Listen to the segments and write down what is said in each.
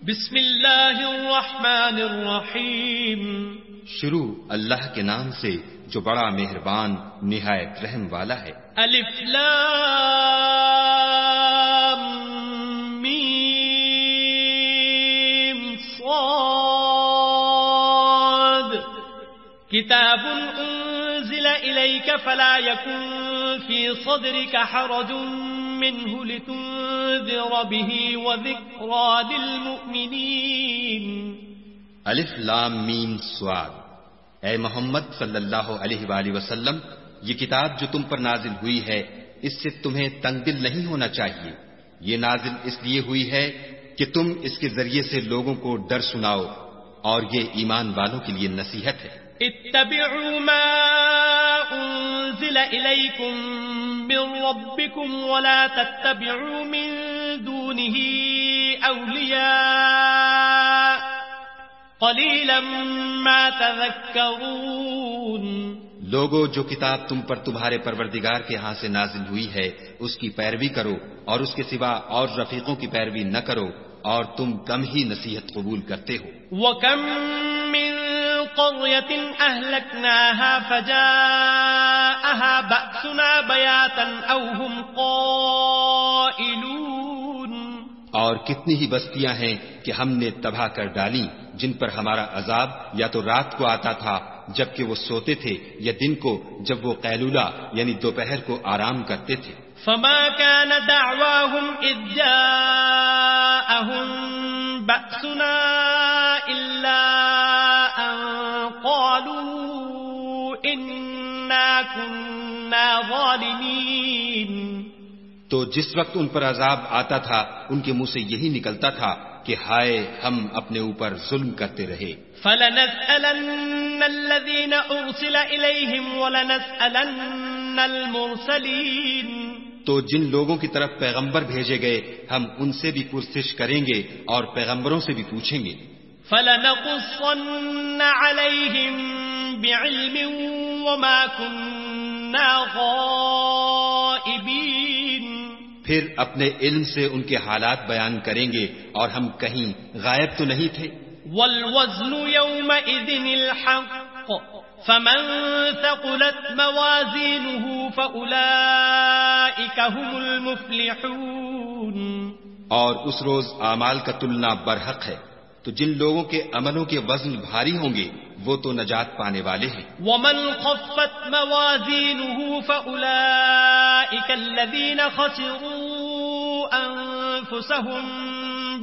بسم اللہ الرحمن الرحیم. شروع اللہ کے نام سے جو بڑا مہربان نہایت رحم والا ہے. الف لام میم صاد. کتاب انزل الیک فلا یکن فی صدرک حرج منه لتنذر به وذکرى للمؤمنین. الف لام میم صاد. اے محمد صلی اللہ علیہ وآلہ وسلم، یہ کتاب جو تم پر نازل ہوئی ہے اس سے تمہیں تنگ دل نہیں ہونا چاہیے. یہ نازل اس لیے ہوئی ہے کہ تم اس کے ذریعے سے لوگوں کو ڈر سناؤ، اور یہ ایمان والوں کے لیے نصیحت ہے. اتبعوا ما انزل الیکم من ربکم ولا تتبعوا من دونه اولیاء قلیلا ما تذکرون. لوگو، جو کتاب تم پر تمہارے پروردگار کے ہاں سے نازل ہوئی ہے اس کی پیروی کرو، اور اس کے سوا اور رفیقوں کی پیروی نہ کرو، اور تم کم ہی نصیحت قبول کرتے ہو. وَكَم مِّن قَرْيَةٍ أَهْلَكْنَاهَا فَجَاءَهَا بَأْسُنَا بَيَاتًا أَوْ هُمْ قَائِلُونَ. اور کتنی ہی بستیاں ہیں کہ ہم نے تباہ کر ڈالی جن پر ہمارا عذاب یا تو رات کو آتا تھا جبکہ وہ سوتے تھے، یا دن کو جب وہ قیلولہ یعنی دوپہر کو آرام کرتے تھے. فما كان دعواهم إذ جاءهم بأسنا إلا أن قالوا إنا كنا ظالمين. تو جس وقت ان پر عذاب آتا تھا ان کے منہ سے یہی نکلتا تھا کہ ہائے ہم اپنے اوپر ظلم کرتے رہے. فَلَنَسْأَلَنَّ الَّذِينَ أُرْسِلَ إِلَيْهِمْ وَلَنَسْأَلَنَّ الْمُرْسَلِينَ. تو جن لوگوں کی طرف پیغمبر بھیجے گئے ہم ان سے بھی پرسش کریں گے اور پیغمبروں سے بھی پوچھیں گے. فَلَنَقُصَّنَّ عَلَيْهِمْ بِعِلْمٍ وَمَا كُنَّا غَائِبِينَ. پھر اپنے علم سے ان کے حالات بیان کریں گے اور ہم کہیں غائب تو نہیں تھے. وَالْوَزْنُ يَوْمَئِذٍ الْحَقُّ فَمَنْ ثَقُلَتْ مَوَازِينُهُ فَأُولَئِكَ هُمُ الْمُفْلِحُونَ. اور اس روز اعمال کا تلنا برحق ہے، تو جن لوگوں کے عملوں کے وزن بھاری ہوں گے وہ تو نجات پانے والے ہیں. وَمَنْ خَفَّتْ مَوَازِينُهُ فَأُولَئِكَ الَّذِينَ خَسِرُوا أَنفُسَهُمْ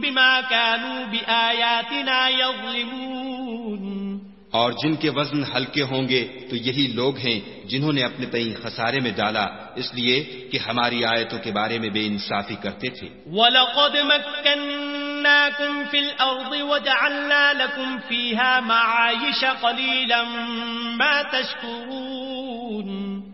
بِمَا كَانُوا بِآيَاتِنَا يَظْلِمُونَ. اور جن کے وزن ہلکے ہوں گے تو یہی لوگ ہیں جنہوں نے اپنے تئیں خسارے میں ڈالا اس لیے کہ ہماری آیتوں کے بارے میں بے انصافی کرتے تھے. وَلَقَدْ مَكَّنَّاكُمْ فِي الْأَرْضِ وَجَعَلْنَا لَكُمْ فِيهَا مَعَايِشَ قَلِيلًا مَا تَشْكُرُونَ.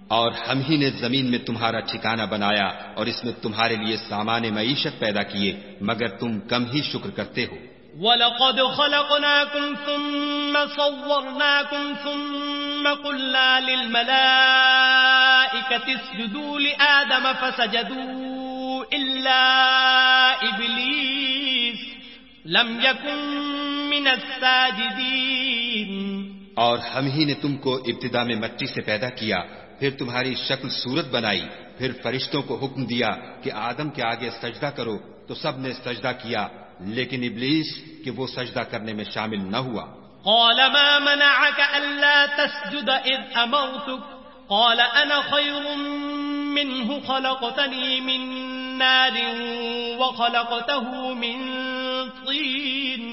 اور ہم ہی نے زمین میں تمہارا ٹھکانہ بنایا اور اس میں تمہارے لیے سامان معیشت پیدا کیے مگر تم کم ہی شکر کرتے ہو. وَلَقَدْ خَلَقْنَاكُمْ ثُمَّ صَوَّرْنَاكُمْ ثُمَّ قُلْنَا لِلْمَلَائِكَةِ اسْجُدُوا لِآدَمَ فَسَجَدُوا إِلَّا إِبْلِيسَ لَمْ يَكُنْ مِنَ السَّاجِدِينَ. اور ہم ہی نے تم کو ابتدا میں مٹی سے پیدا کیا، پھر تمہاری شکل صورت بنائی، پھر فرشتوں کو حکم دیا کہ آدم کے آگے سجدہ کرو تو سب نے سجدہ کیا لیکن ابلیس کہ وہ سجدہ کرنے میں شامل نہ ہوا. قال ما منعك ألا تسجد إذ أمرتك قال أنا خير منه خلقتني من نار وخلقته من طين.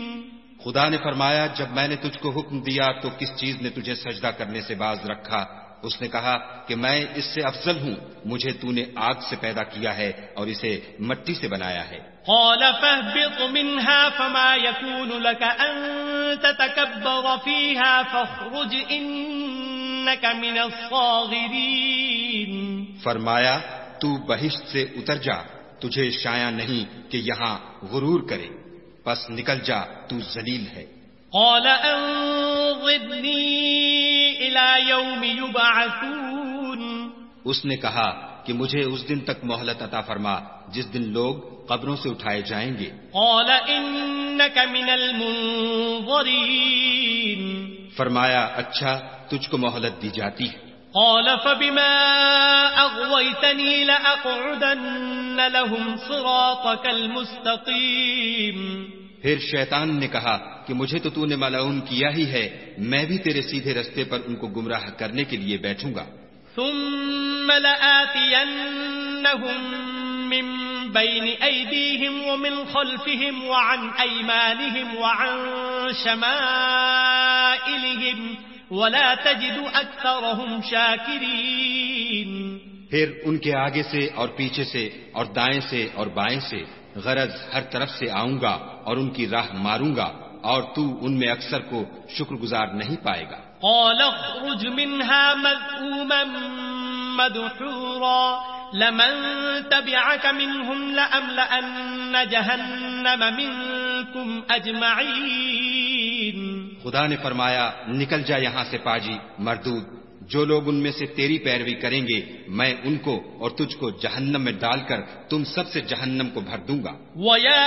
خدا نے فرمایا جب میں نے تجھ کو حکم دیا تو کس چیز نے تجھے سجدہ کرنے سے باز رکھا؟ اس نے کہا کہ میں اس سے افضل ہوں، مجھے تو نے آگ سے پیدا کیا ہے اور اسے مٹی سے بنایا ہے. قال فاهبط منها فما يكون لك أن تتكبر فيها فاخرج إنك من الصاغرين. فرمایا تو بہشت سے اتر جا، تجھے شایع نہیں کہ یہاں غرور کرے، پس نکل جا، تو ذلیل ہے. قال انظرني إلى يوم يبعثون. اس نے کہا کہ مجھے اس دن تک مہلت عطا فرما جس دن لوگ قبروں سے اٹھائے جائیں گے. قال إنك من المنظرين. فرمایا اچھا تجھ کو مہلت دی جاتی ہے. قال فبما أغويتني لأقعدن لهم صراطك المستقيم. پھر شیطان نے کہا کہ مجھے تو نے ملعون کیا ہی ہے، میں بھی تیرے سیدھے رستے پر ان کو گمراہ کرنے کے لیے بیٹھوں گا. ثم لآتينهم من بين أيديهم ومن خلفهم وعن أيمانهم وعن شمائلهم ولا تجد أكثرهم شاكرين. پھر ان کے آگے سے اور پیچھے سے اور دائیں سے اور بائیں سے، غرض ہر طرف سے آؤں گا اور ان کی راہ ماروں گا، اور تو ان میں اکثر کو شکر گزار نہیں پائے گا. قال اخرج منها مذءوما مدحورا لمن تبعك منهم لأملأن جهنم منكم أجمعين. خدا نے فرمایا نکل جا یہاں سے پاجی مردود، جو لوگ ان میں سے تیری پیروی کریں گے میں ان کو اور تجھ کو جہنم میں ڈال کر تم سب سے جہنم کو بھر دوں گا. وَيَا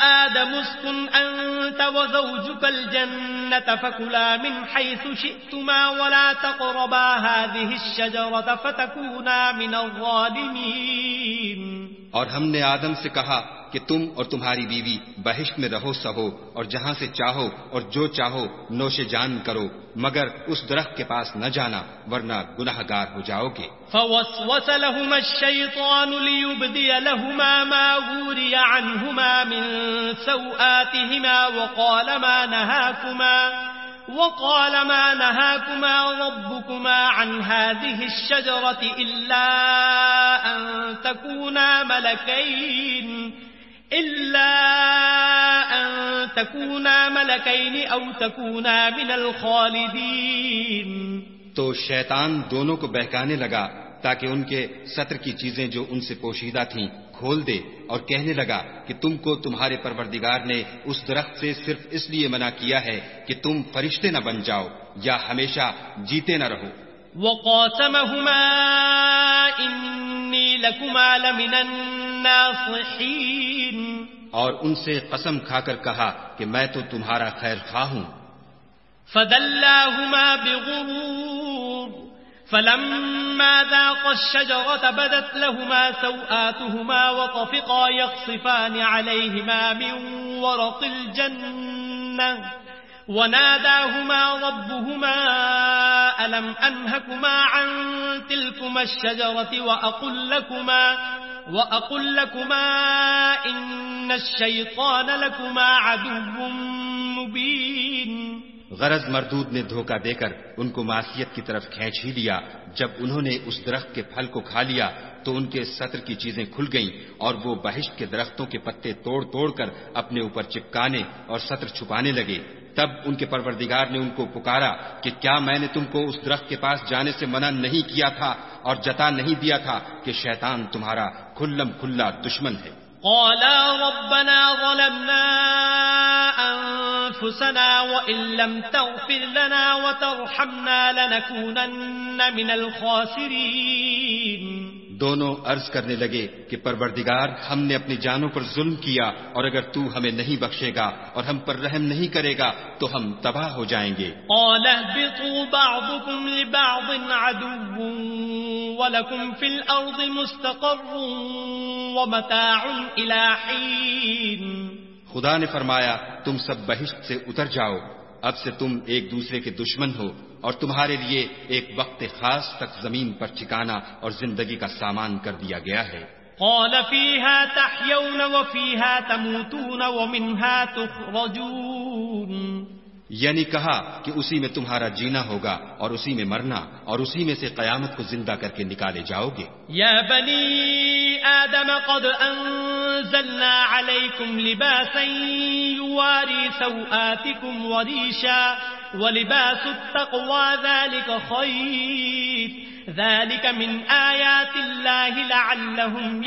آدَمُ اسْكُنْ أَنْتَ وَزَوْجُكَ الْجَنَّةَ فَكُلَا مِنْ حَيْثُ شِئْتُمَا وَلَا تَقْرَبَا هَذِهِ الشَّجَرَةَ فَتَكُونَا مِنَ الظَّالِمِينَ. اور ہم نے آدم سے کہا کہ تم اور تمہاری بیوی بہشت میں رہو سہو اور جہاں سے چاہو اور جو چاہو نوش جان کرو، مگر اس درخت کے پاس نہ جانا ورنہ گناہگار ہو جاؤ گے. فوسوس لهما الشيطان ليبدي لهما ما وري عنهما من سوآتهما وقال ما نهاكما ربكما عن هذه الشجرة إلا أن تكونا ملكين أو تكونا من الخالدين. تو شیطان دونوں کو بہکانے لگا تاکہ ان کے ستر کی چیزیں جو ان سے پوشیدہ تھیں کھول دے، اور کہنے لگا کہ تم کو تمہارے پروردگار نے اس درخت سے صرف اس لیے منع کیا ہے کہ تم فرشتے نہ بن جاؤ یا ہمیشہ جیتے نہ رہو. وقاسمهما إني لكما لمن الناصحين. اور ان سے قسم کھا کر کہا کہ میں تو تمہارا خیر خواہ ہوں. فدلاهما بغرور فلما ذاقا الشجرة بدت لهما سوآتهما وطفقا يخصفان عليهما من ورق الجنة وناداهما ربهما ألم أنهكما عن تلكما الشجرة وأقل لكما إن الشيطان لكما عدو مبين. غرض مردود نے دھوکہ دے کر ان کو معصیت کی طرف کھینچ ہی لیا. جب انہوں نے اس درخت کے پھل کو کھا لیا تو ان کے ستر کی چیزیں کھل گئیں اور وہ بہشت کے درختوں کے پتے توڑ توڑ کر اپنے اوپر چپکانے اور ستر چھپانے لگے. تب ان کے پروردگار نے ان کو پکارا کہ کیا میں نے تم کو اس درخت کے پاس جانے سے منع نہیں کیا تھا اور جتا نہیں دیا تھا کہ شیطان تمہارا کھلم کھلا دشمن ہے. قالا ربنا ظلمنا أنفسنا وإن لم تغفر لنا وترحمنا لنكونن من الخاسرين. دونوں عرض کرنے لگے کہ پروردگار ہم نے اپنی جانوں پر ظلم کیا اور اگر تو ہمیں نہیں بخشے گا اور ہم پر رحم نہیں کرے گا تو ہم تباہ ہو جائیں گے. قال اهبطوا بعضكم لبعض عدو ولكم في الأرض مستقر ومتاع إلى حين. خدا نے فرمایا تم سب بہشت سے اتر جاؤ، اب سے تم ایک دوسرے کے دشمن ہو اور تمہارے لیے ایک وقت خاص تک زمین پر ٹھکانا اور زندگی کا سامان کر دیا گیا ہے. قال فيها تحيون وفيها تموتون ومنها تخرجون. یعنی کہا کہ اسی میں تمہارا جینا ہوگا اور اسی میں مرنا اور اسی میں سے قیامت کو زندہ کر کے نکالے جاؤ گے. یا بنی آدم قد انزلنا علیکم لباسا یواری سوآتکم وریشا ولباس التقوى ذلك خیر ذلك من آیات اللہ لعلهم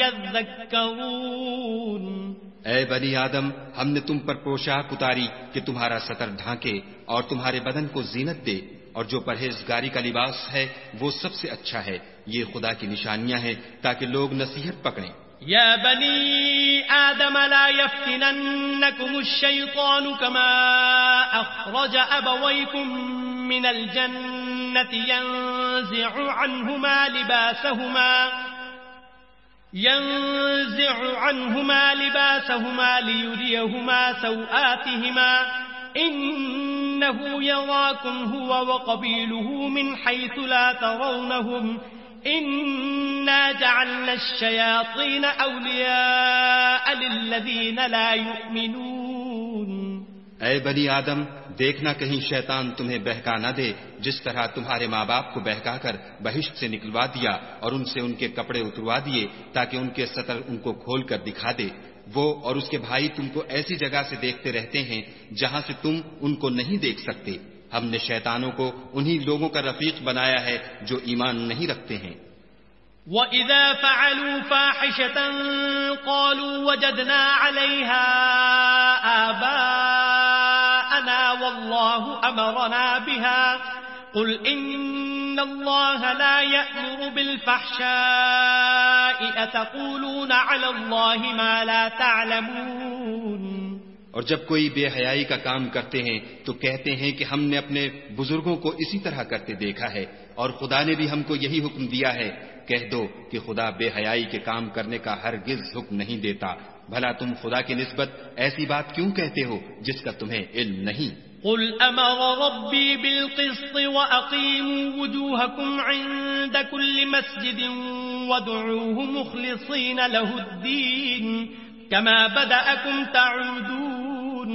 یذکرون. اے بنی آدم ہم نے تم پر پوشاک اتاری کہ تمہارا ستر ڈھانکے اور تمہارے بدن کو زینت دے. اور جو پرہیزگاری کا لباس ہے وہ سب سے اچھا ہے. یہ خدا کی نشانیاں ہیں تاکہ لوگ نصیحت پکڑیں. يا بني آدم لا يفتننكم الشيطان كما أخرج أبويكم من الجنة ينزع عنهما لباسهما ليريهما سوآتهما إنه يراكم هو وقبيله من حيث لا ترونهم إنا جعلنا الشياطين أولياء للذين لا يؤمنون. اے بنی آدم، دیکھنا کہیں شیطان تمہیں بہکا نہ دے جس طرح تمہارے ماں باپ کو بہکا کر بہشت سے نکلوا دیا اور ان سے ان کے کپڑے اتروا دیے تاکہ ان کے سطر ان کو کھول کر دکھا دے. وہ اور اس کے بھائی تم کو ایسی جگہ سے دیکھتے رہتے ہیں جہاں سے تم ان کو نہیں دیکھ سکتے. ہم نے شیطانوں کو انہی لوگوں کا رفیق بنایا ہے جو ایمان نہیں رکھتے ہیں. وَإِذَا فَعَلُوا فَاحِشَةً قَالُوا وَجَدْنَا عَلَيْهَا آبَاءَنَا وَاللَّهُ أَمَرَنَا بِهَا قُلْ إِنَّ اللَّهَ لَا يَأْمُرُ بِالْفَحْشَاءِ أَتَقُولُونَ عَلَى اللَّهِ مَا لَا تَعْلَمُونَ. اور جب کوئی بے حیائی کا کام کرتے ہیں تو کہتے ہیں کہ ہم نے اپنے بزرگوں کو اسی طرح کرتے دیکھا ہے اور خدا نے بھی ہم کو یہی حکم دیا ہے. کہہ دو کہ خدا بے حیائی کے کام کرنے کا ہرگز حکم نہیں دیتا. بھلا تم خدا کی نسبت ایسی بات کیوں کہتے ہو جس کا تمہیں علم نہیں؟ قل امر ربی بالقسط واقیموا وجوهکم عند كل مسجد وادعوه مخلصین له الدین كما بدأکم تعودون.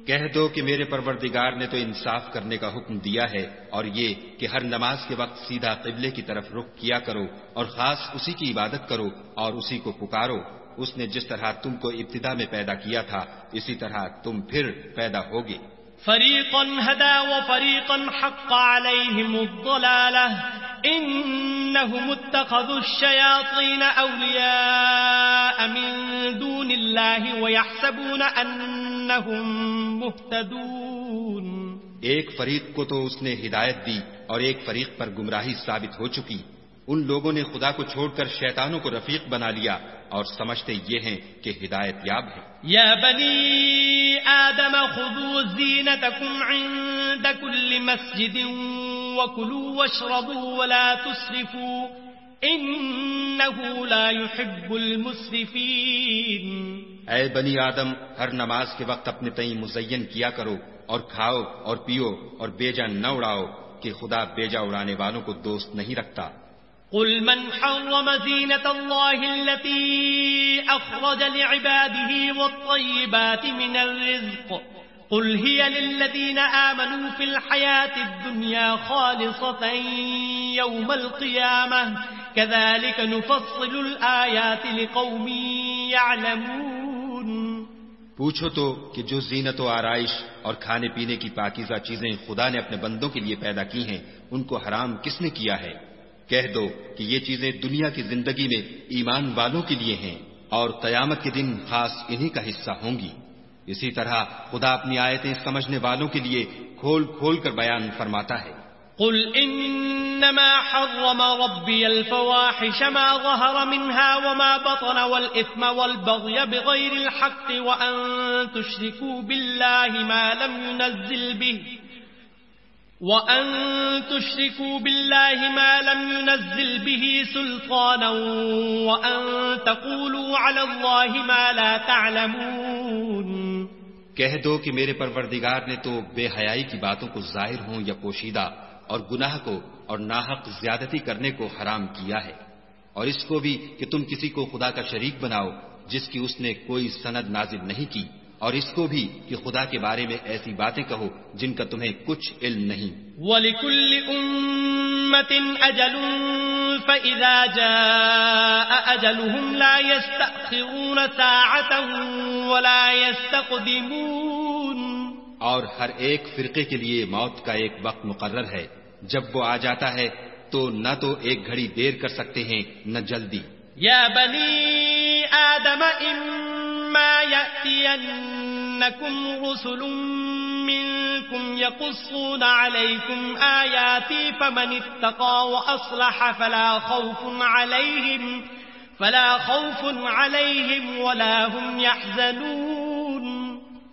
کہہ دو کہ میرے پروردگار نے تو انصاف کرنے کا حکم دیا ہے اور یہ کہ ہر نماز کے وقت سیدھا قبلے کی طرف رخ کیا کرو اور خاص اسی کی عبادت کرو اور اسی کو پکارو. اس نے جس طرح تم کو ابتدا میں پیدا کیا تھا اسی طرح تم پھر پیدا ہوگے. فریقا ہدی وفریقا حق علیہم الضلالہ انہم اتخذوا الشیاطین اولیاء من دون اللہ ویحسبون انہم مہتدون. ایک فریق کو تو اس نے ہدایت دی اور ایک فریق پر گمراہی ثابت ہو چکی. ان لوگوں نے خدا کو چھوڑ کر شیطانوں کو رفیق بنا لیا اور سمجھتے یہ ہیں کہ ہدایت یاب ہے. یا بنی آدم خذوا زینتکم عند كل مسجد وکلوا واشربوا ولا تسرفوا انه لا يحب المسرفین. اے بنی آدم، ہر نماز کے وقت اپنے تئیں مزین کیا کرو اور کھاؤ اور پیو اور بیجا نہ اڑاؤ کہ خدا بیجا اڑانے والوں کو دوست نہیں رکھتا. قل من حرم زینة اللہ التي اخرج لعباده والطیبات من الرزق قل هي للذین آمنوا في الحياة الدنيا خالصة يوم القيامة كذلك نفصل الآيات لقوم يعلمون. پوچھو تو کہ جو زینت و آرائش اور کھانے پینے کی پاکیزہ چیزیں خدا نے اپنے بندوں کے لیے پیدا کی ہیں ان کو حرام کس نے کیا ہے؟ کہہ دو کہ یہ چیزیں دنیا کی زندگی میں ایمان والوں کے لیے ہیں اور قیامت کے دن خاص انہی کا حصہ ہوں گی. اسی طرح خدا اپنی آیتیں سمجھنے والوں کے لیے کھول کھول کر بیان فرماتا ہے. قل انما حرم ربي الفواحش ما ظهر منها وما بطن والاثم والبغي بغير الحق وان تشركوا بالله ما لم ينزل به سلطانا وان تقولوا على الله ما لا تعلمون. کہہ دو کہ میرے پروردگار نے تو بے حیائی کی باتوں کو ظاہر ہوں یا پوشیدہ اور گناہ کو اور ناحق زیادتی کرنے کو حرام کیا ہے اور اس کو بھی کہ تم کسی کو خدا کا شریک بناؤ جس کی اس نے کوئی سند نازل نہیں کی اور اس کو بھی کہ خدا کے بارے میں ایسی باتیں کہو جن کا تمہیں کچھ علم نہیں. وَلِكُلِّ أُمَّةٍ أَجَلٌ فَإِذَا جَاءَ أَجَلُهُمْ لَا يَسْتَأْخِرُونَ سَاعَةً وَلَا يَسْتَقْدِمُونَ. اور ہر ایک فرقے کے لیے موت کا ایک وقت مقرر ہے، جب وہ آ جاتا ہے تو نہ تو ایک گھڑی دیر کر سکتے ہیں نہ جلدی. یا بنی آدم اما یأتینکم رسل منكم يقصون عليكم آياتي فمن اتقى وأصلح فلا خوف عليهم ولا هم يحزنون.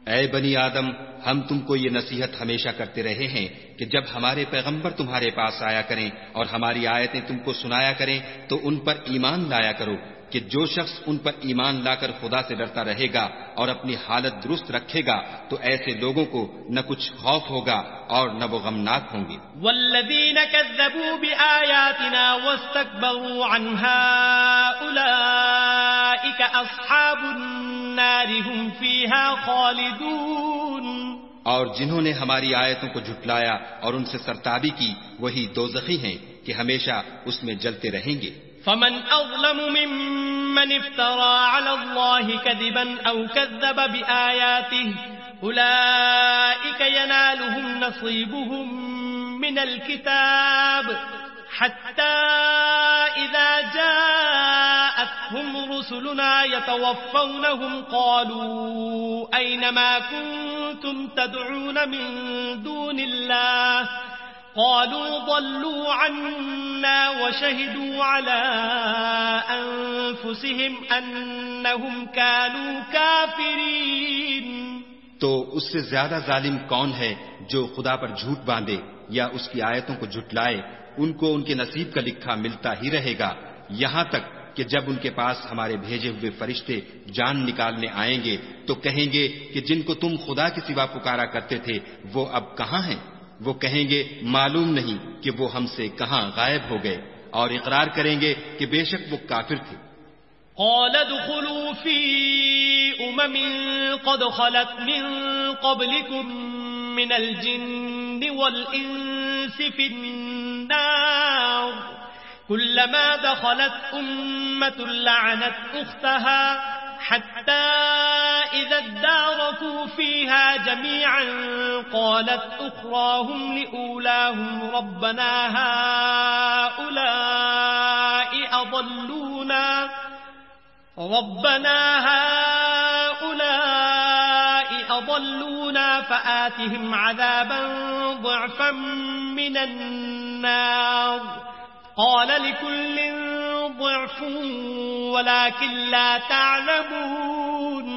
اے بنی آدم، ہم تم کو یہ نصیحت ہمیشہ کرتے رہے ہیں کہ جب ہمارے پیغمبر تمہارے پاس آیا کریں اور ہماری آیتیں تم کو سنایا کریں تو ان پر ایمان لایا کرو کہ جو شخص ان پر ایمان لا کر خدا سے ڈرتا رہے گا اور اپنی حالت درست رکھے گا تو ایسے لوگوں کو نہ کچھ خوف ہوگا اور نہ وہ غمناک ہوں گے. والذین کذبوا بآیاتنا واستکبروا عنها اولئک اصحاب النار هم فیها خالدون. اور جنہوں نے ہماری آیتوں کو جھٹلایا اور ان سے سرتابی کی وہی دوزخی ہیں کہ ہمیشہ اس میں جلتے رہیں گے. فمن أظلم ممن افترى على الله كذبا أو كذب بآياته أولئك ينالهم نصيبهم من الكتاب حتى إذا جاءتهم رسلنا يتوفونهم قالوا أين ما كنتم تدعون من دون الله قالوا ضلوا عنا وشهدوا على أنفسهم أنهم كانوا كافرين. تو اس سے زیادہ ظالم کون ہے جو خدا پر جھوٹ باندھے یا اس کی آیتوں کو جھٹلائے؟ ان کو ان کے نصیب کا لکھا ملتا ہی رہے گا یہاں تک کہ جب ان کے پاس ہمارے بھیجے ہوئے فرشتے جان نکالنے آئیں گے تو کہیں گے کہ جن کو تم خدا کے سوا پکارا کرتے تھے وہ اب کہاں ہیں؟ وہ کہیں گے معلوم نہیں کہ وہ ہم سے کہاں غائب ہو گئے، اور اقرار کریں گے کہ بے شک وہ کافر تھے. قال ادخلوا في قد خلت من قبلكم من الجن والإنس في النار كلما دخلت أمة لعنت أختها حتى إذا اداركوا فيها جميعا قالت أخراهم لأولاهم ربنا هؤلاء أضلونا فآتهم عذابا ضعفا من النار قال لكل ضعف ولكن لا تعلمون.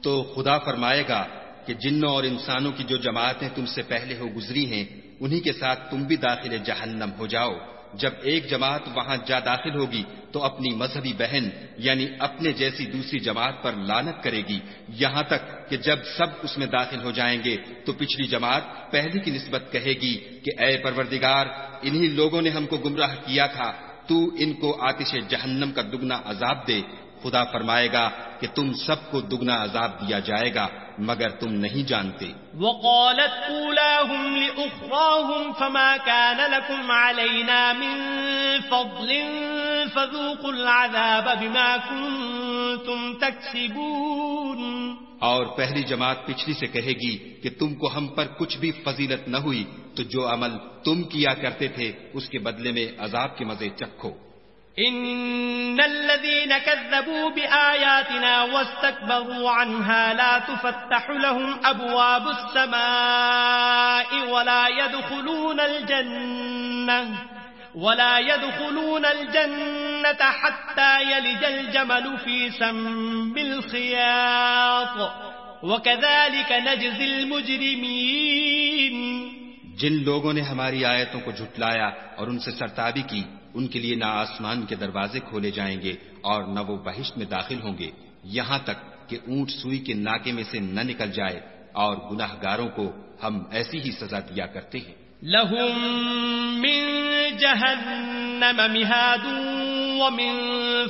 تو خدا فرمائے گا کہ جنوں اور انسانوں کی جو جماعتیں تم سے پہلے ہو گزری ہیں انہی کے ساتھ تم بھی داخل جہنم ہو جاؤ. جب ایک جماعت وہاں جا داخل ہوگی تو اپنی مذہبی بہن یعنی اپنے جیسی دوسری جماعت پر لعنت کرے گی یہاں تک کہ جب سب اس میں داخل ہو جائیں گے تو پچھلی جماعت پہلی کی نسبت کہے گی کہ اے پروردگار انہی لوگوں نے ہم کو گمراہ کیا تھا، تو ان کو آتش جہنم کا دگنا عذاب دے. خدا فرمائے گا کہ تم سب کو دگنا عذاب دیا جائے گا مگر تم نہیں جانتے. وقالت اولاهم لأخراهم فما كان لكم علينا من فضل فذوقوا العذاب بما كنتم تكسبون. اور پہلی جماعت پچھلی سے کہے گی کہ تم کو ہم پر کچھ بھی فضیلت نہ ہوئی تو جو عمل تم کیا کرتے تھے اس کے بدلے میں عذاب کے مزے چکھو. ان الذين كذبوا بآياتنا واستكبروا عنها لا تفتح لهم ابواب السماء ولا يدخلون الجنة حتى يلج الجمل في سم الخياط وكذلك نجزي المجرمين. جن لوگوں نے ہماری آیتوں کو جھٹلایا اور ان سے سرتابی کی ان کے لیے نہ آسمان کے دروازے کھولے جائیں گے اور نہ وہ بہشت میں داخل ہوں گے یہاں تک کہ اونٹ سوئی کے ناکے میں سے نہ نکل جائے، اور گناہ گاروں کو ہم ایسی ہی سزا دیا کرتے ہیں. لهم من جهنم مهاد ومن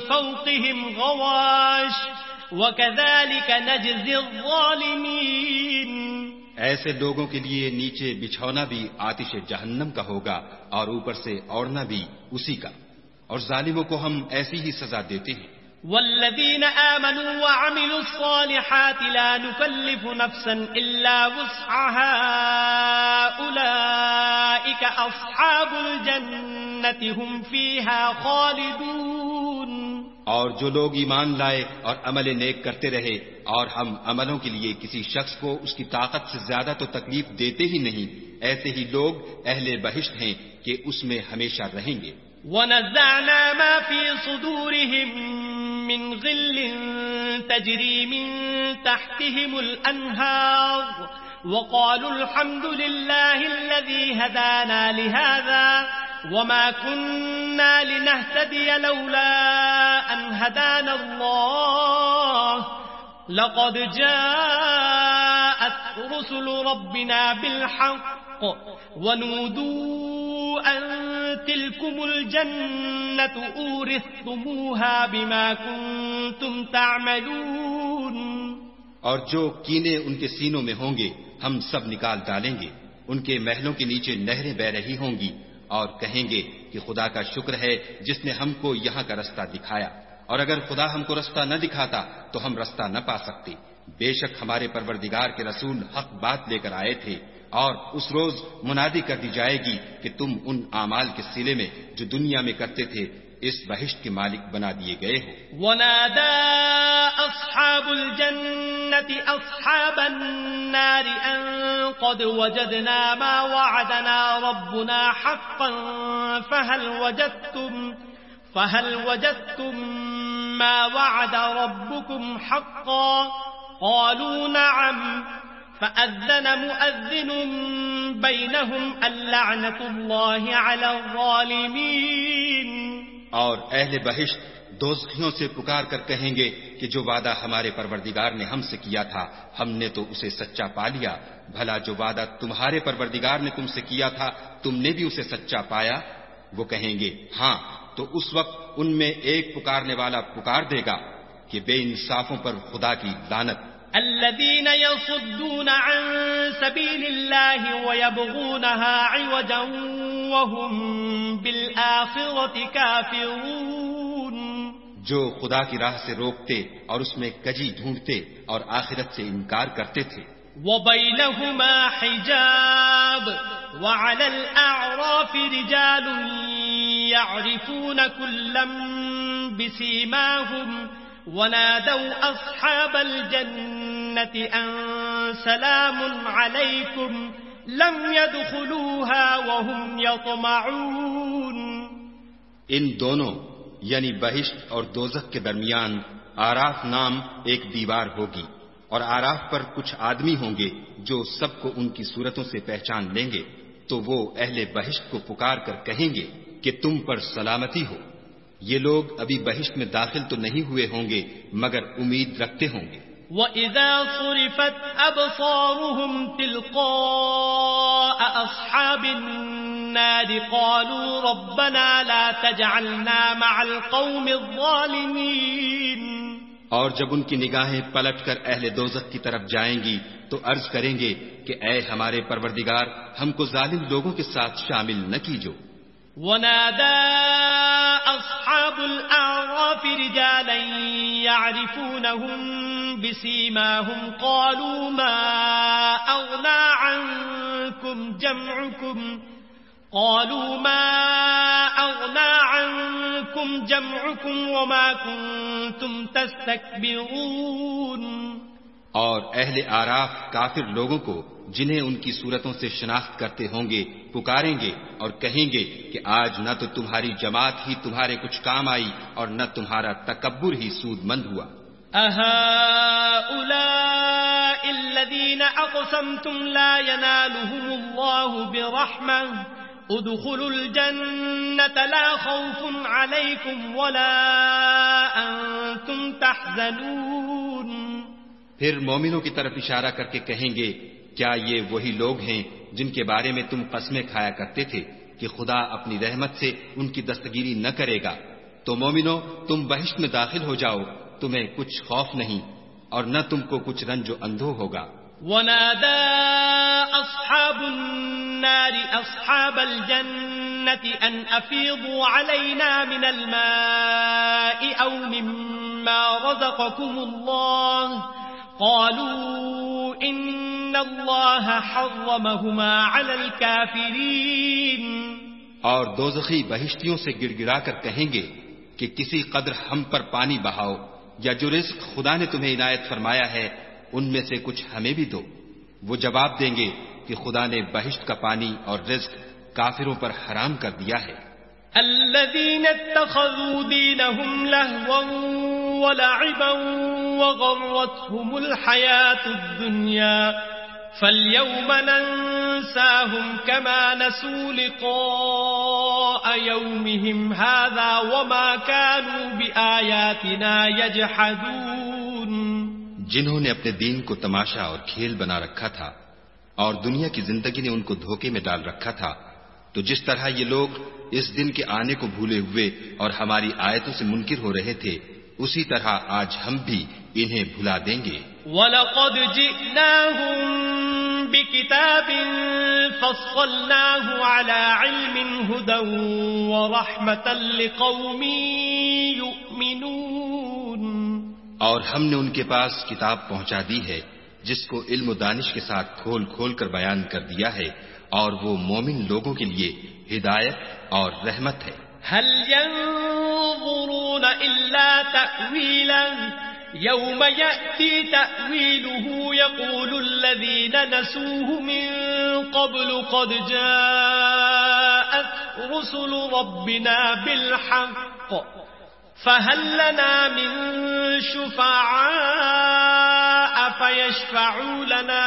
فوقهم غواش وكذلك نجزي الظالمين. ایسے لوگوں کے لیے نیچے بچھونا بھی آتش جہنم کا ہوگا اور اوپر سے اوڑھنا بھی اسی کا، اور ظالموں کو ہم ایسی ہی سزا دیتے ہیں. والذین آمنوا وعملوا الصالحات لا نکلف نفسا الا وسعها اولئک اصحاب الجنة هم فیها خالدون. اور جو لوگ ایمان لائے اور عمل نیک کرتے رہے اور ہم عملوں کے لیے کسی شخص کو اس کی طاقت سے زیادہ تو تکلیف دیتے ہی نہیں، ایسے ہی لوگ اہل بہشت ہیں کہ اس میں ہمیشہ رہیں گے۔ وَنَزَّعْنَا مَا فِي صُدُورِهِم مِّن غِلٍّ تَجْرِي مِن تَحْتِهِمُ الْأَنْهَارُ وَقَالُوا الْحَمْدُ لِلَّهِ الَّذِي هَدَانَا لِهَذَا وَمَا كُنَّا لِنَهْتَدِيَ لَوْلَا أَنْ هَدَانَا اللَّهُ لَقَدْ جَاءَتْ رُسُلُ رَبِّنَا بِالْحَقِّ وَنُودُوا أَن تِلْكُمُ الْجَنَّةُ أُورِثْتُمُوهَا بِمَا كُنتُمْ تَعْمَلُونَ۔ اور جو کینے ان کے سینوں میں ہوں گے ہم سب نکال ڈالیں گے، ان کے محلوں کے نیچے نہریں بہ رہی ہوں گی، اور کہیں گے کہ خدا کا شکر ہے جس نے ہم کو یہاں کا رستہ دکھایا، اور اگر خدا ہم کو رستہ نہ دکھاتا تو ہم رستہ نہ پا سکتے۔ بے شک ہمارے پروردگار کے رسول حق بات لے کر آئے تھے، اور اس روز منادی کر دی جائے گی کہ تم ان اعمال کے صلے میں جو دنیا میں کرتے تھے اس بہشت کے مالک بنا دیے گئے ہو۔ وَنَادَى أَصْحَابُ الْجَنَّةِ أَصْحَابَ النَّارِ أَن قَدْ وَجَدْنَا مَا وَعَدَنَا رَبُّنَا حَقًّا فَهَلْ وَجَدتُّم مَّا وَعَدَ رَبُّكُمْ حَقًّا قَالُوا نَعَمْ فَأَذَّنَ مُؤَذِّنٌ بَيْنَهُمْ اللَّعْنَةُ اللَّهِ عَلَى الظَّالِمِينَ۔ اور اہل بہشت دوزخیوں سے پکار کر کہیں گے کہ جو وعدہ ہمارے پروردگار نے ہم سے کیا تھا ہم نے تو اسے سچا پا لیا، بھلا جو وعدہ تمہارے پروردگار نے تم سے کیا تھا تم نے بھی اسے سچا پایا؟ وہ کہیں گے ہاں، تو اس وقت ان میں ایک پکارنے والا پکار دے گا کہ بے انصافوں پر خدا کی لعنت۔ الذين يصدون عن سبيل الله ويبغونها عوجا وهم بالآخرة كافرون، جو خدا کی راہ سے روکتے اور اس میں کجی ڈھونڈتے اور آخرت سے انکار کرتے تھے۔ وبينهما حجاب وعلى الأعراف رجال يعرفون كلا بسيماهم ونادوا أصحاب الجنة أن سلام عليكم لم يدخلوها وهم يطمعون۔ ان دونوں یعنی بہشت اور دوزخ کے درمیان آراف نام ایک دیوار ہوگی، اور آراف پر کچھ آدمی ہوں گے جو سب کو ان کی صورتوں سے پہچان لیں گے، تو وہ اہل بہشت کو پکار کر کہیں گے کہ تم پر سلامتی ہو۔ یہ لوگ ابھی بہشت میں داخل تو نہیں ہوئے ہوں گے مگر امید رکھتے ہوں گے۔ وَإِذَا صُرِفَتْ أَبْصَارُهُمْ تِلْقَاءَ أَصْحَابِ النَّارِ قَالُوا رَبَّنَا لَا تَجْعَلْنَا مَعَ الْقَوْمِ الظَّالِمِينَ۔ اور جب ان کی نگاہیں پلٹ کر اہل دوزخ کی طرف جائیں گی تو عرض کریں گے کہ اے ہمارے پروردگار ہم کو ظالم لوگوں کے ساتھ شامل نہ کیجو۔ وَنَادَى أَصْحَابُ الْأَعْرَافِ رِجَالًا يَعْرِفُونَهُم بِسِيمَاهُمْ قَالُوا مَا أَغْنَىٰ عَنكُمْ جَمْعُكُمْ وَمَا كُنتُمْ تَسْتَكْبِرُونَ۔ اور اہل آراف کافر لوگوں کو جنہیں ان کی صورتوں سے شناخت کرتے ہوں گے پکاریں گے اور کہیں گے کہ آج نہ تو تمہاری جماعت ہی تمہارے کچھ کام آئی اور نہ تمہارا تکبر ہی سود مند ہوا۔ أَهَٰؤُلَاءِ الَّذِينَ أَقْسَمْتُمْ لَا يَنَالُهُمُ اللَّهُ بِرَحْمَةٍ ادخلوا الجنة لا خوف عليكم ولا أنتم تحزنون۔ پھر مومنوں کی طرف اشارہ کر کے کہیں گے کیا یہ وہی لوگ ہیں جن کے بارے میں تم قسمیں کھایا کرتے تھے کہ خدا اپنی رحمت سے ان کی دستگیری نہ کرے گا؟ تو مومنوں تم بہشت میں داخل ہو جاؤ، تمہیں کچھ خوف نہیں اور نہ تم کو کچھ رنج و اندھو ہوگا۔ وَنَادَى أَصْحَابُ النَّارِ أَصْحَابَ الْجَنَّةِ أَنْ أَفِيضُوا عَلَيْنَا مِنَ الْمَاءِ أَوْ مِمَّا رَزَقَكُمُ اللَّهُ قَالُوا إِنَّ اللَّهَ حَرَّمَهُمَا عَلَى الْكَافِرِينَ۔ اور دوزخی بہشتیوں سے گڑ گڑا کر کہیں گے کہ کسی قدر ہم پر پانی بہاؤ، یا جو رزق خدا نے تمہیں عنایت فرمایا ہے ان میں سے کچھ ہمیں بھی دو۔ وہ جواب دیں گے کہ خدا نے بہشت کا پانی اور رزق کافروں پر حرام کر دیا ہے۔ الذين اتخذوا دينهم لهوا ولعبا وغرتهم الحياة الدنيا فاليوم ننساهم كما نسوا لقاء يومهم هذا وما كانوا بآياتنا يجحدون۔ جنہوں نے اپنے دین کو تماشا اور کھیل بنا رکھا تھا اور دنیا کی زندگی نے ان کو دھوکے میں ڈال رکھا تھا، تو جس طرح یہ لوگ اس دن کے آنے کو بھولے ہوئے اور ہماری آیتوں سے منکر ہو رہے تھے، اسی طرح آج ہم بھی انہیں بھلا دیں گے۔ وَلَقَدْ جِئْنَاهُمْ بِكِتَابٍ فَصَّلْنَاهُ عَلَى عِلْمٍ هُدًى وَرَحْمَةً لِقَوْمٍ يُؤْمِنُونَ۔ اور ہم نے ان کے پاس کتاب پہنچا دی ہے جس کو علم و دانش کے ساتھ کھول کھول کر بیان کر دیا ہے، اور وہ مومن لوگوں کے لیے ہدایت اور رحمت ہے۔ هل ينظرون إلا تأويله يوم يأتي تأويله يقول الذين نسوه من قبل قد جاءت رسل ربنا بالحق فهل لنا من شفعاء فيشفعوا لنا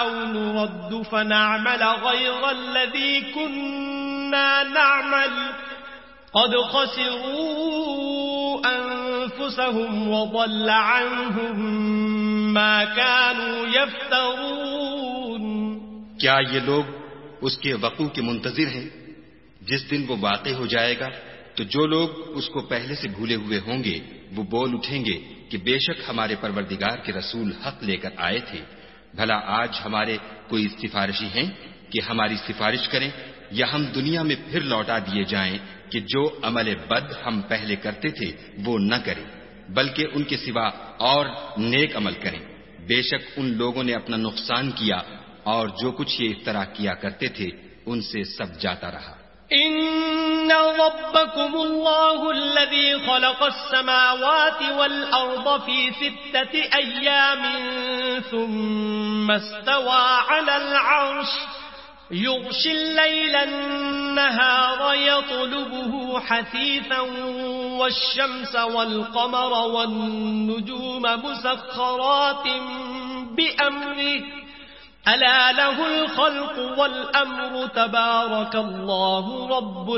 أو نرد فنعمل غير الذي كنا نعمل قد خسروا أنفسهم وضل عنهم ما كانوا يفترون۔ کیا یہ لوگ اس کے وقوع کے منتظر ہیں؟ جس دن وہ واقع ہو جائے گا تو جو لوگ اس کو پہلے سے بھولے ہوئے ہوں گے وہ بول اٹھیں گے کہ بے شک ہمارے پروردگار کے رسول حق لے کر آئے تھے، بھلا آج ہمارے کوئی سفارشی ہیں کہ ہماری سفارش کریں، یا ہم دنیا میں پھر لوٹا دیے جائیں کہ جو عمل بد ہم پہلے کرتے تھے وہ نہ کریں بلکہ ان کے سوا اور نیک عمل کریں۔ بے شک ان لوگوں نے اپنا نقصان کیا اور جو کچھ یہ افترا کیا کرتے تھے ان سے سب جاتا رہا۔ إن ربكم الله الذي خلق السماوات والأرض في 6 أيام ثم استوى على العرش يغشي الليل النهار يطلبه حثيثا والشمس والقمر والنجوم مسخرات بأمره ألا له الخلق والأمر تبارك الله رب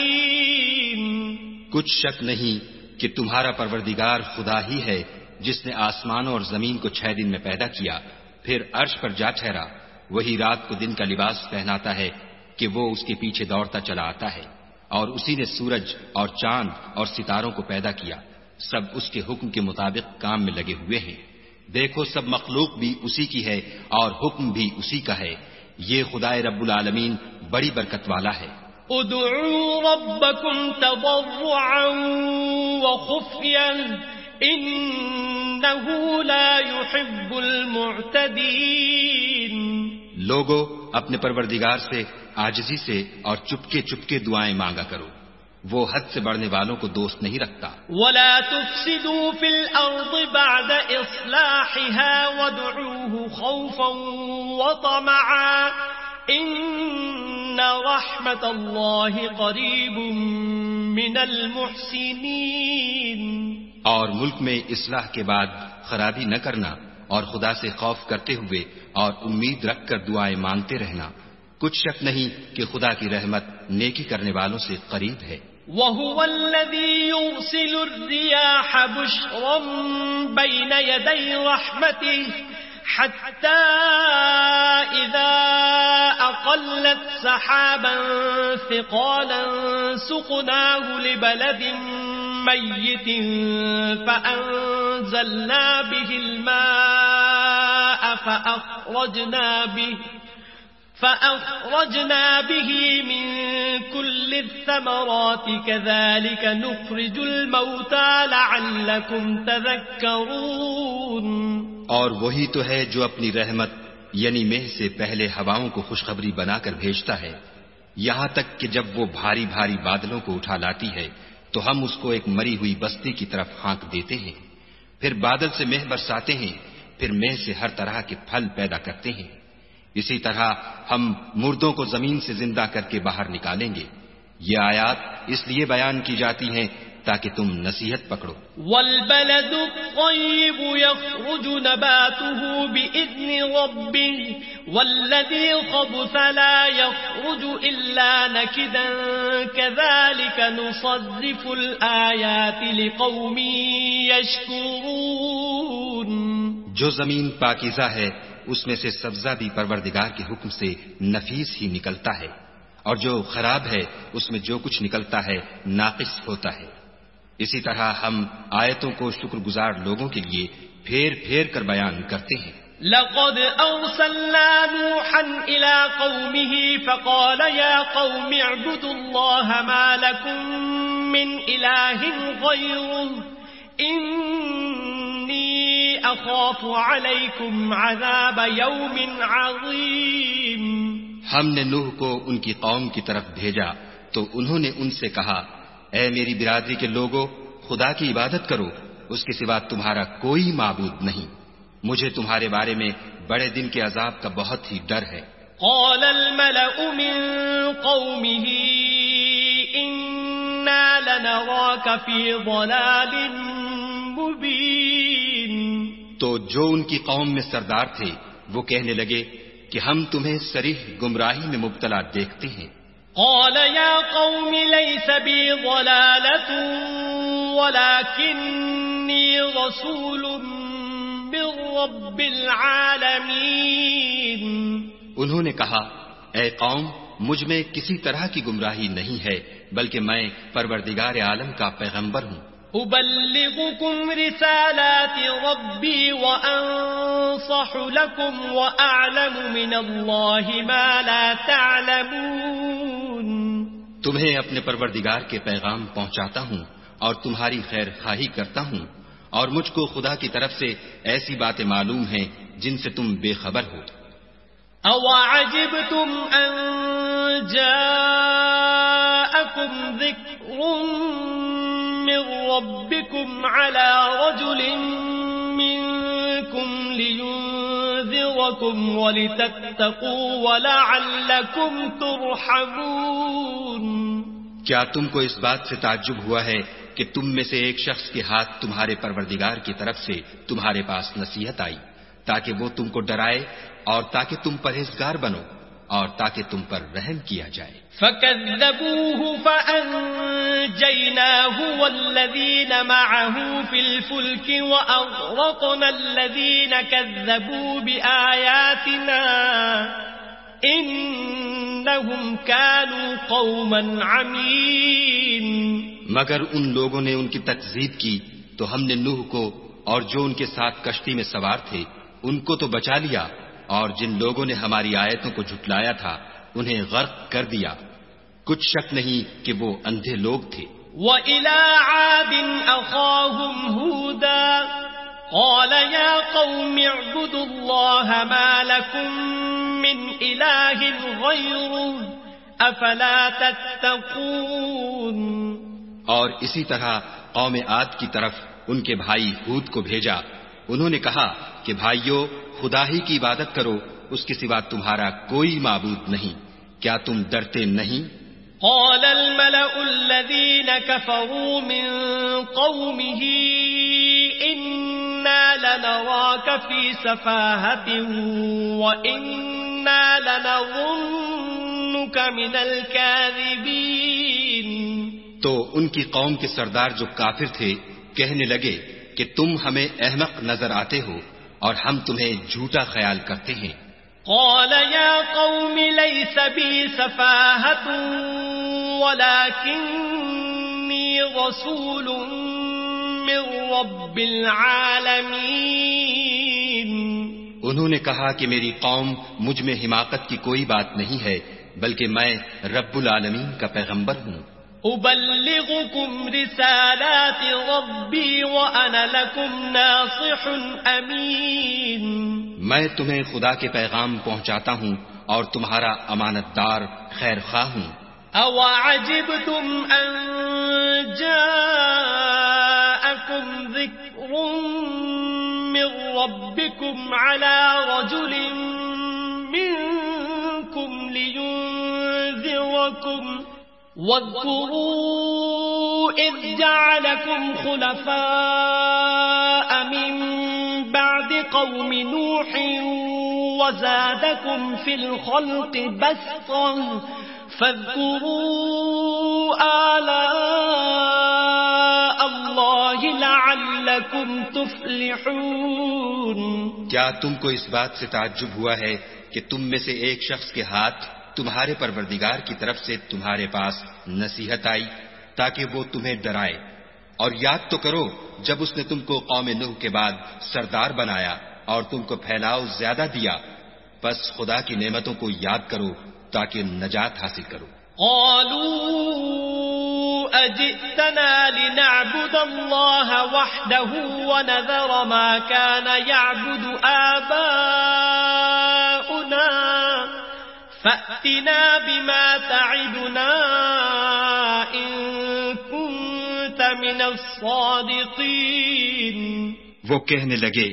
العالمين۔ کچھ شک نہیں کہ تمہارا پروردگار خدا ہی ہے جس نے آسمانوں اور زمین کو 6 دن میں پیدا کیا، پھر عرش پر جا ٹھہرا۔ وہی رات کو دن کا لباس پہناتا ہے کہ وہ اس کے پیچھے دوڑتا چلا آتا ہے، اور اسی نے سورج اور چاند اور ستاروں کو پیدا کیا، سب اس کے حکم کے مطابق کام میں لگے ہوئے ہیں۔ دیکھو سب مخلوق بھی اسی کی ہے اور حکم بھی اسی کا ہے، یہ خدائے رب العالمین بڑی برکت والا ہے۔ ادعوا ربكم تضرعا وخفيا إنه لا يحب المعتدين۔ لوگو اپنے پروردگار سے عاجزی سے اور چپکے چپکے دعائیں مانگا کرو، وہ حد سے بڑھنے والوں کو دوست نہیں رکھتا۔ ولا تفسدوا في الأرض بعد إصلاحها وادعوه خوفا وطمعا إن رحمة الله قريب من المحسنين۔ اور ملک میں اصلاح کے بعد خرابی نہ کرنا اور خدا سے خوف کرتے ہوئے اور امید رکھ کر دعائیں مانگتے رہنا، کچھ شک نہیں کہ خدا کی رحمت نیکی کرنے والوں سے قریب ہے۔ وَهُوَ الَّذِي يُرْسِلُ الرِّيَاحَ بُشْرًا بَيْنَ يَدَيْ رَحْمَتِهِ حَتَّى إِذَا أَقَلَّتْ سَحَابًا ثِقَالًا سُقْنَاهُ لِبَلَدٍ مَيِّتٍ فَأَنزَلْنَا بِهِ الْمَاءَ فأخرجنا به من كل الثمرات كذلك نخرج الموتى لعلكم تذكرون۔ اور وہی تو ہے جو اپنی رحمت یعنی مہ سے پہلے ہواؤں کو خوشخبری بنا کر بھیجتا ہے، یہاں تک کہ جب وہ بھاری بھاری بادلوں کو اٹھا لاتی ہے تو ہم اس کو ایک مری ہوئی بستی کی طرف ہانک دیتے ہیں، پھر بادل سے مہ برساتے ہیں، پھر مہ سے ہر طرح کے پھل پیدا کرتے ہیں۔ اسی طرح ہم مردوں کو زمین سے زندہ کر کے باہر نکالیں گے۔ یہ آیات اس لیے بیان کی جاتی ہیں تاکہ تم نصیحت پکڑو۔ والبلد الطيب يخرج نباته بإذن ربه والذي خبث لا يخرج إلا نكدا كذلك نصرف الآيات لقوم يشكرون۔ جو زمین پاکیزہ ہے اس میں سے سبزہ بھی پروردگار کے حکم سے نفیس ہی نکلتا ہے، اور جو خراب ہے اس میں جو کچھ نکلتا ہے ناقص ہوتا ہے۔ اسی طرح ہم آیتوں کو شکر گزار لوگوں کے لیے پھیر پھیر کر بیان کرتے ہیں۔ لقد أرسلنا نوحا إلى قومه فقال يا قوم اعبدوا الله ما لكم من إله غيره إني أخاف عليكم عذاب يوم عظيم۔ ہم نے نوح کو ان کی قوم کی طرف بھیجا تو انہوں نے ان سے کہا، اے میری برادری کے لوگوں، خدا کی عبادت کرو، اس کے سوا تمہارا کوئی معبود نہیں، مجھے تمہارے بارے میں بڑے دن کے عذاب کا بہت ہی ڈر ہے۔ قال الملأ من قومه إنا لنراك في ضلال مبين۔ تو جو ان کی قوم میں سردار تھے وہ کہنے لگے کہ ہم تمہیں صریح گمراہی میں مبتلا دیکھتے ہیں۔ قال يا قوم ليس بي ضلالة ولكني رسول من رب العالمين۔ انہوں نے کہا، اے قوم، مجھ میں کسی طرح کی گمراہی نہیں ہے، بلکہ میں پروردگار عالم کا پیغمبر ہوں۔ أبلغكم رسالات ربي وأنصح لكم وأعلم من الله ما لا تعلمون۔ تمہیں اپنے پروردگار کے پیغام پہنچاتا ہوں اور تمہاری خیر خواہی کرتا ہوں، اور مجھ کو خدا کی طرف سے ایسی باتیں معلوم ہیں جن سے تم بے خبر ہو۔ أَوَعَجِبْتُمْ أَن جَاءَكُمْ ذِكْرٌ من ربكم على رجل منكم لينذركم ولتتقوا ولعلكم ترحمون۔ کیا تم کو اس بات سے تعجب ہوا ہے کہ تم میں سے ایک شخص کے ہاتھ تمہارے پروردگار کی طرف سے تمہارے پاس نصیحت آئی تاکہ وہ تم کو ڈرائے اور تاکہ تم پرہیزگار بنو اور تاکہ تم پر رحم کیا جائے۔ فَكَذَّبُوهُ فَأَنجَيْنَاهُ وَالَّذِينَ مَعَهُ فِي الْفُلْكِ وَأَغْرَقْنَا الَّذِينَ كَذَّبُوا بِآيَاتِنَا إِنَّهُمْ كَانُوا قَوْمًا عَمِينَ۔ مگر ان لوگوں نے ان کی تکذیب کی تو ہم نے نوح کو اور جو ان کے ساتھ کشتی میں سوار تھے ان کو تو بچا لیا، اور جن لوگوں نے ہماری آیتوں کو جھٹلایا تھا انہیں غرق کر دیا۔ کچھ شک نہیں کہ وہ اندھے لوگ تھے۔ وَإِلَىٰ عَادٍ أَخَاهُمْ هُودًا قَالَ يَا قَوْمِ اعْبُدُوا اللَّهَ مَا لَكُم مِّنْ إِلَٰهٍ غَيْرُهُ أَفَلَا تَتَّقُونَ۔ اور اسی طرح قوم عاد کی طرف ان کے بھائی ہود کو بھیجا، انہوں نے کہا کہ بھائیو، خدا ہی کی عبادت کرو، اس کے سوا تمہارا کوئی معبود نہیں، کیا تم ڈرتے نہیں؟ قال الملأ الذين كفروا من قومه إنا لنراك في سفاهة وإنا لنظنك من الكاذبين۔ تو ان کی قوم کے سردار جو کافر تھے کہنے لگے کہ تم ہمیں احمق نظر آتے ہو اور ہم تمہیں جھوٹا خیال کرتے ہیں۔ قال يا قوم ليس بي سفاهة ولكني رسول من رب العالمين۔ انہوں نے کہا کہ میری قوم مجھ میں حماقت کی کوئی بات نہیں ہے، بلکہ میں رب العالمین کا پیغمبر ہوں۔ أبلغكم رسالات ربي وأنا لكم ناصح أمين۔ میں تمہیں خدا کے پیغام پہنچاتا ہوں اور تمہارا امانت دار خیر خواہ ہوں۔ أَوَعَجِبْتُمْ أَن جاءكم ذكر من ربكم على رجل منكم لينذركم واذكروا إذ جعلكم خلفاء من بعد قوم نوح وزادكم في الخلق بسطة فاذكروا آلاء الله لعلكم تفلحون. کیا تم کو اس بات سے تعجب ہوا ہے کہ تم میں سے ایک شخص کے ہاتھ تمہارے پروردگار کی طرف سے تمہارے پاس نصیحت آئی تاکہ وہ تمہیں ڈرائے؟ اور یاد تو کرو جب اس نے تم کو قوم نوح کے بعد سردار بنایا اور تم کو پھیلاؤ زیادہ دیا. بس خدا کی نعمتوں کو یاد کرو تاکہ نجات حاصل کرو. قالوا أجئتنا لنعبد الله وحده ونذر ما كان يعبد آباؤنا فأتنا بما تعدنا إن كنت من الصادقين. وہ کہنے لگے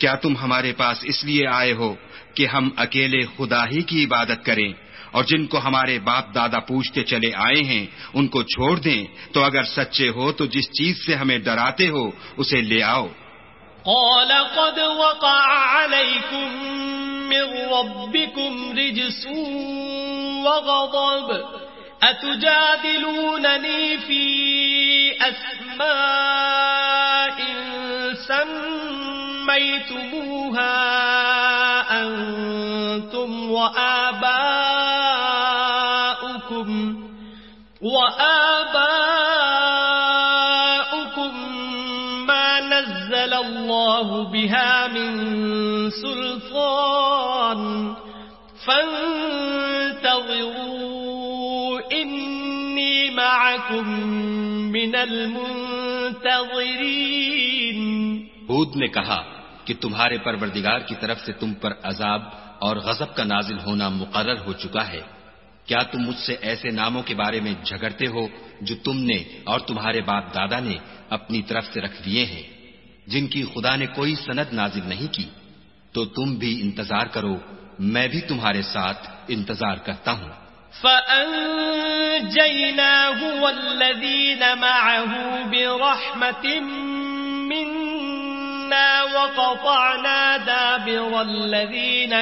کیا تم ہمارے پاس اس لیے آئے ہو کہ ہم اکیلے خدا ہی کی عبادت کریں اور جن کو ہمارے باپ دادا پوچھتے چلے آئے ہیں ان کو چھوڑ دیں؟ تو اگر سچے ہو تو جس چیز سے ہمیں ڈراتے ہو اسے لے آؤ. قال قد وقع عليكم من ربكم رجس وغضب أتجادلونني في أسماء سميتموها أنتم وآباؤكم ما نزل الله بها من سلطان فانتظروا إني معكم من المنتظرين. ہود نے کہا کہ تمہارے پروردگار کی طرف سے تم پر عذاب اور غضب کا نازل ہونا مقرر ہو چکا ہے. کیا تم مجھ سے ایسے ناموں کے بارے میں جھگڑتے ہو جو تم نے اور تمہارے باپ دادا نے اپنی طرف سے رکھ لیے ہیں جن کی خدا نے کوئی سند نازل نہیں کی؟ تو تم بھی انتظار کرو، میں بھی تمہارے ساتھ انتظار کرتا ہوں. فَأَنْجَيْنَاهُ وَالَّذِينَ مَعَهُ بِرَحْمَةٍ مِّنَّا وَقَطَعْنَا دَابِرَ الَّذِينَ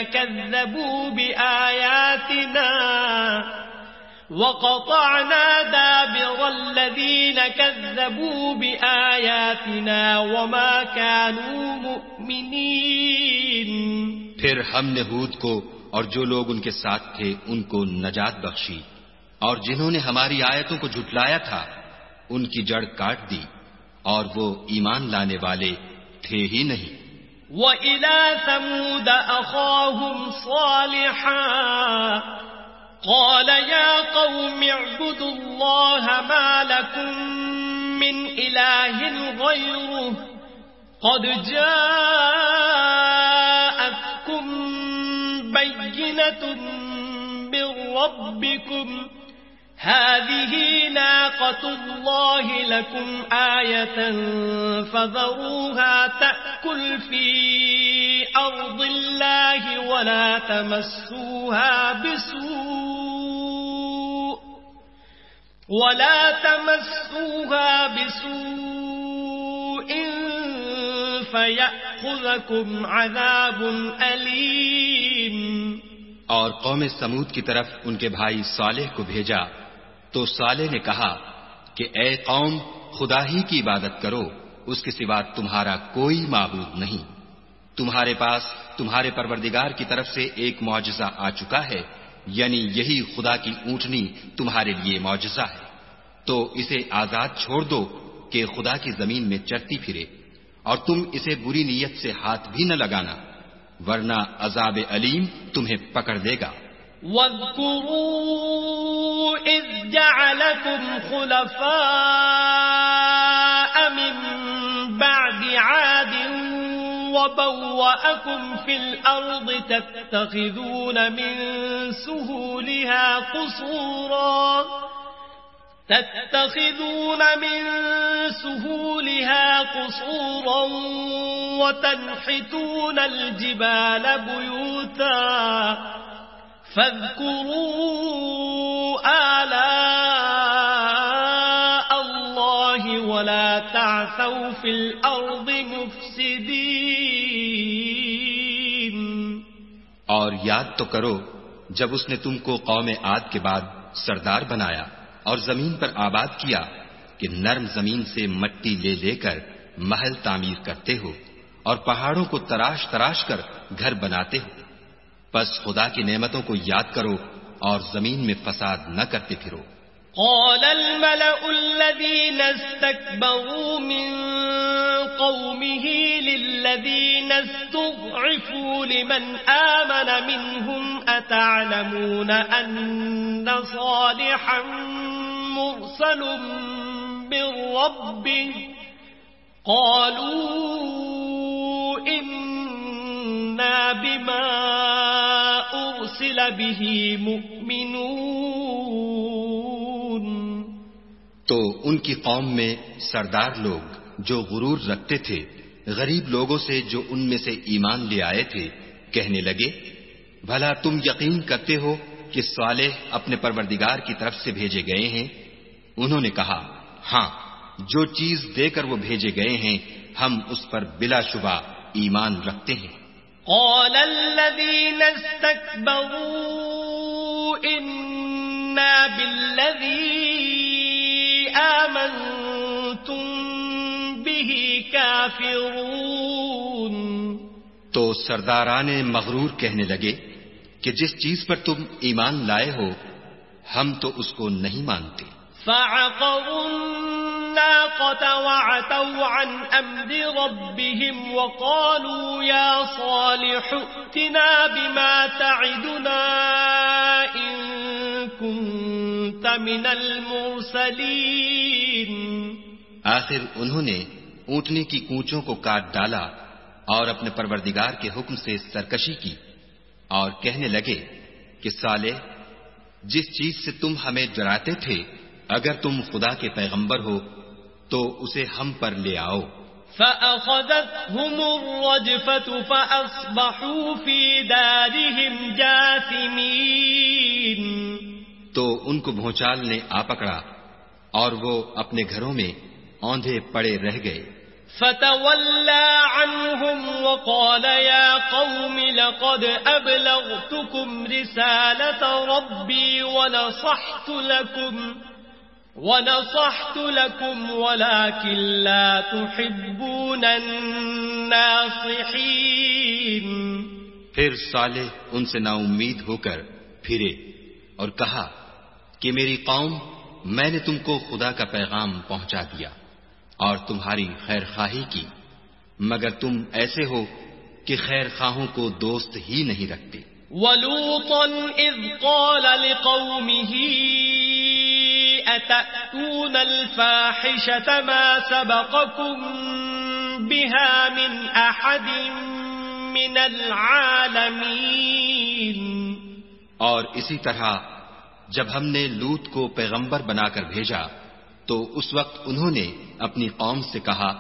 كَذَّبُوا بِآيَاتِنَا وَمَا كَانُوا مُؤْمِنِينَ. پھر ہم نے ہود کو اور جو لوگ ان کے ساتھ تھے ان کو نجات بخشی، اور جنہوں نے ہماری آیتوں کو جھٹلایا تھا ان کی جڑ کاٹ دی، اور وہ ایمان لانے والے تھے ہی نہیں. وَإِلَى ثَمُودَ أَخَاهُمْ صَالِحًا قَالَ يَا قَوْمِ اعْبُدُوا اللَّهَ مَا لَكُمْ مِنْ إِلَٰهٍ غَيْرُهُ قَدْ جَاءَتْكُمْ بَيِّنَةٌ مِّن رَّبِّكُمْ هذه ناقة الله لكم آية فذروها تأكل في أرض الله ولا تمسوها بسوء فيأخذكم عذاب أليم. اور قوم سمود کی طرف ان کے بھائی صالح کو بھیجا تو صالح نے کہا کہ اے قوم خدا ہی کی عبادت کرو، اس کے سوا تمہارا کوئی معبود نہیں. تمہارے پاس تمہارے پروردگار کی طرف سے ایک معجزہ آ چکا ہے، یعنی یہی خدا کی اونٹنی تمہارے لیے معجزہ ہے. تو اسے آزاد چھوڑ دو کہ خدا کی زمین میں چرتی پھرے، اور تم اسے بری نیت سے ہاتھ بھی نہ لگانا ورنہ عذاب علیم تمہیں پکڑ لے گا. وَاذْكُرُوا إِذْ جَعَلَكُمْ خُلَفَاءَ مِنْ بَعْدِ عَادٍ وَبَوَّأَكُمْ فِي الْأَرْضِ تَتَّخِذُونَ مِنْ سُهُولِهَا قُصُورًا تتخذون من سهولها قصورا وتنحتون الجبال بيوتا فاذكروا آلاء الله ولا تعثوا في الأرض مفسدين. اور یاد تو کرو جب اس نے تم کو قوم عاد کے بعد سردار بنایا اور زمین پر آباد کیا کہ نرم زمین سے مٹی لے لے کر محل تعمیر کرتے ہو اور پہاڑوں کو تراش تراش کر گھر بناتے ہو. بس خدا کی نعمتوں کو یاد کرو اور زمین میں فساد نہ کرتے پھرو. قال الملأ الذين استكبروا من قومه للذين استضعفوا لمن آمن منهم أتعلمون أن صالحا مرسل من ربه قالوا إنا بما أرسل به مؤمنون. تو ان کی قوم میں سردار لوگ جو غرور رکھتے تھے غریب لوگوں سے جو ان میں سے ایمان لے آئے تھے کہنے لگے بھلا تم یقین کرتے ہو کہ صالح اپنے پروردگار کی طرف سے بھیجے گئے ہیں؟ انہوں نے کہا ہاں، جو چیز دے کر وہ بھیجے گئے ہیں ہم اس پر بلا شبہ ایمان رکھتے ہیں. قال الذين استكبروا إنا بالذي آمنتم به كافرون. تو سرداران مغرور کہنے لگے کہ جس چیز پر تم ایمان لائے ہو ہم تو اس کو نہیں مانتے. فعقروا الناقة وعتوا عن أمر ربهم وقالوا يا صالح ائتنا بما تعدنا إن كنت من المرسلين. آخر انہوں نے اونٹنی کی کونچوں کو کاٹ ڈالا اور اپنے پروردگار کے حکم سے سرکشی کی اور کہنے لگے کہ صالح جس چیز سے تم ہمیں ڈراتے تھے اگر تم خدا کے پیغمبر ہو تو اسے ہم پر لے آؤ. فأخذتهم الرجفة فأصبحوا في دارهم جاثمين. تو ان کو بھونچال نے آ پکڑا اور وہ اپنے گھروں میں اوندھے پڑے رہ گئے. فتولى عنهم وقال يا قوم لقد أبلغتكم رسالة ربي ونصحت لكم ولكن لا تحبون الناصحين. پھر صالح ان سے نا امید ہو کر پھرے اور کہا کہ میری قوم میں نے تم کو خدا کا پیغام پہنچا دیا اور تمہاری خیر خواہی کی مگر تم ایسے ہو کہ خیر خواہوں کو دوست ہی نہیں رکھتے. وَلُوطًا إِذْ قَالَ لِقَوْمِهِ أَتَأْتُونَ الْفَاحِشَةَ مَا سَبَقَكُمْ بِهَا مِنْ أَحَدٍ مِنَ الْعَالَمِينَ. اور اسی طرح جب ہم نے لوط کو پیغمبر بنا کر بھیجا تو اس وقت انہوں نے اپنی قوم سے کہا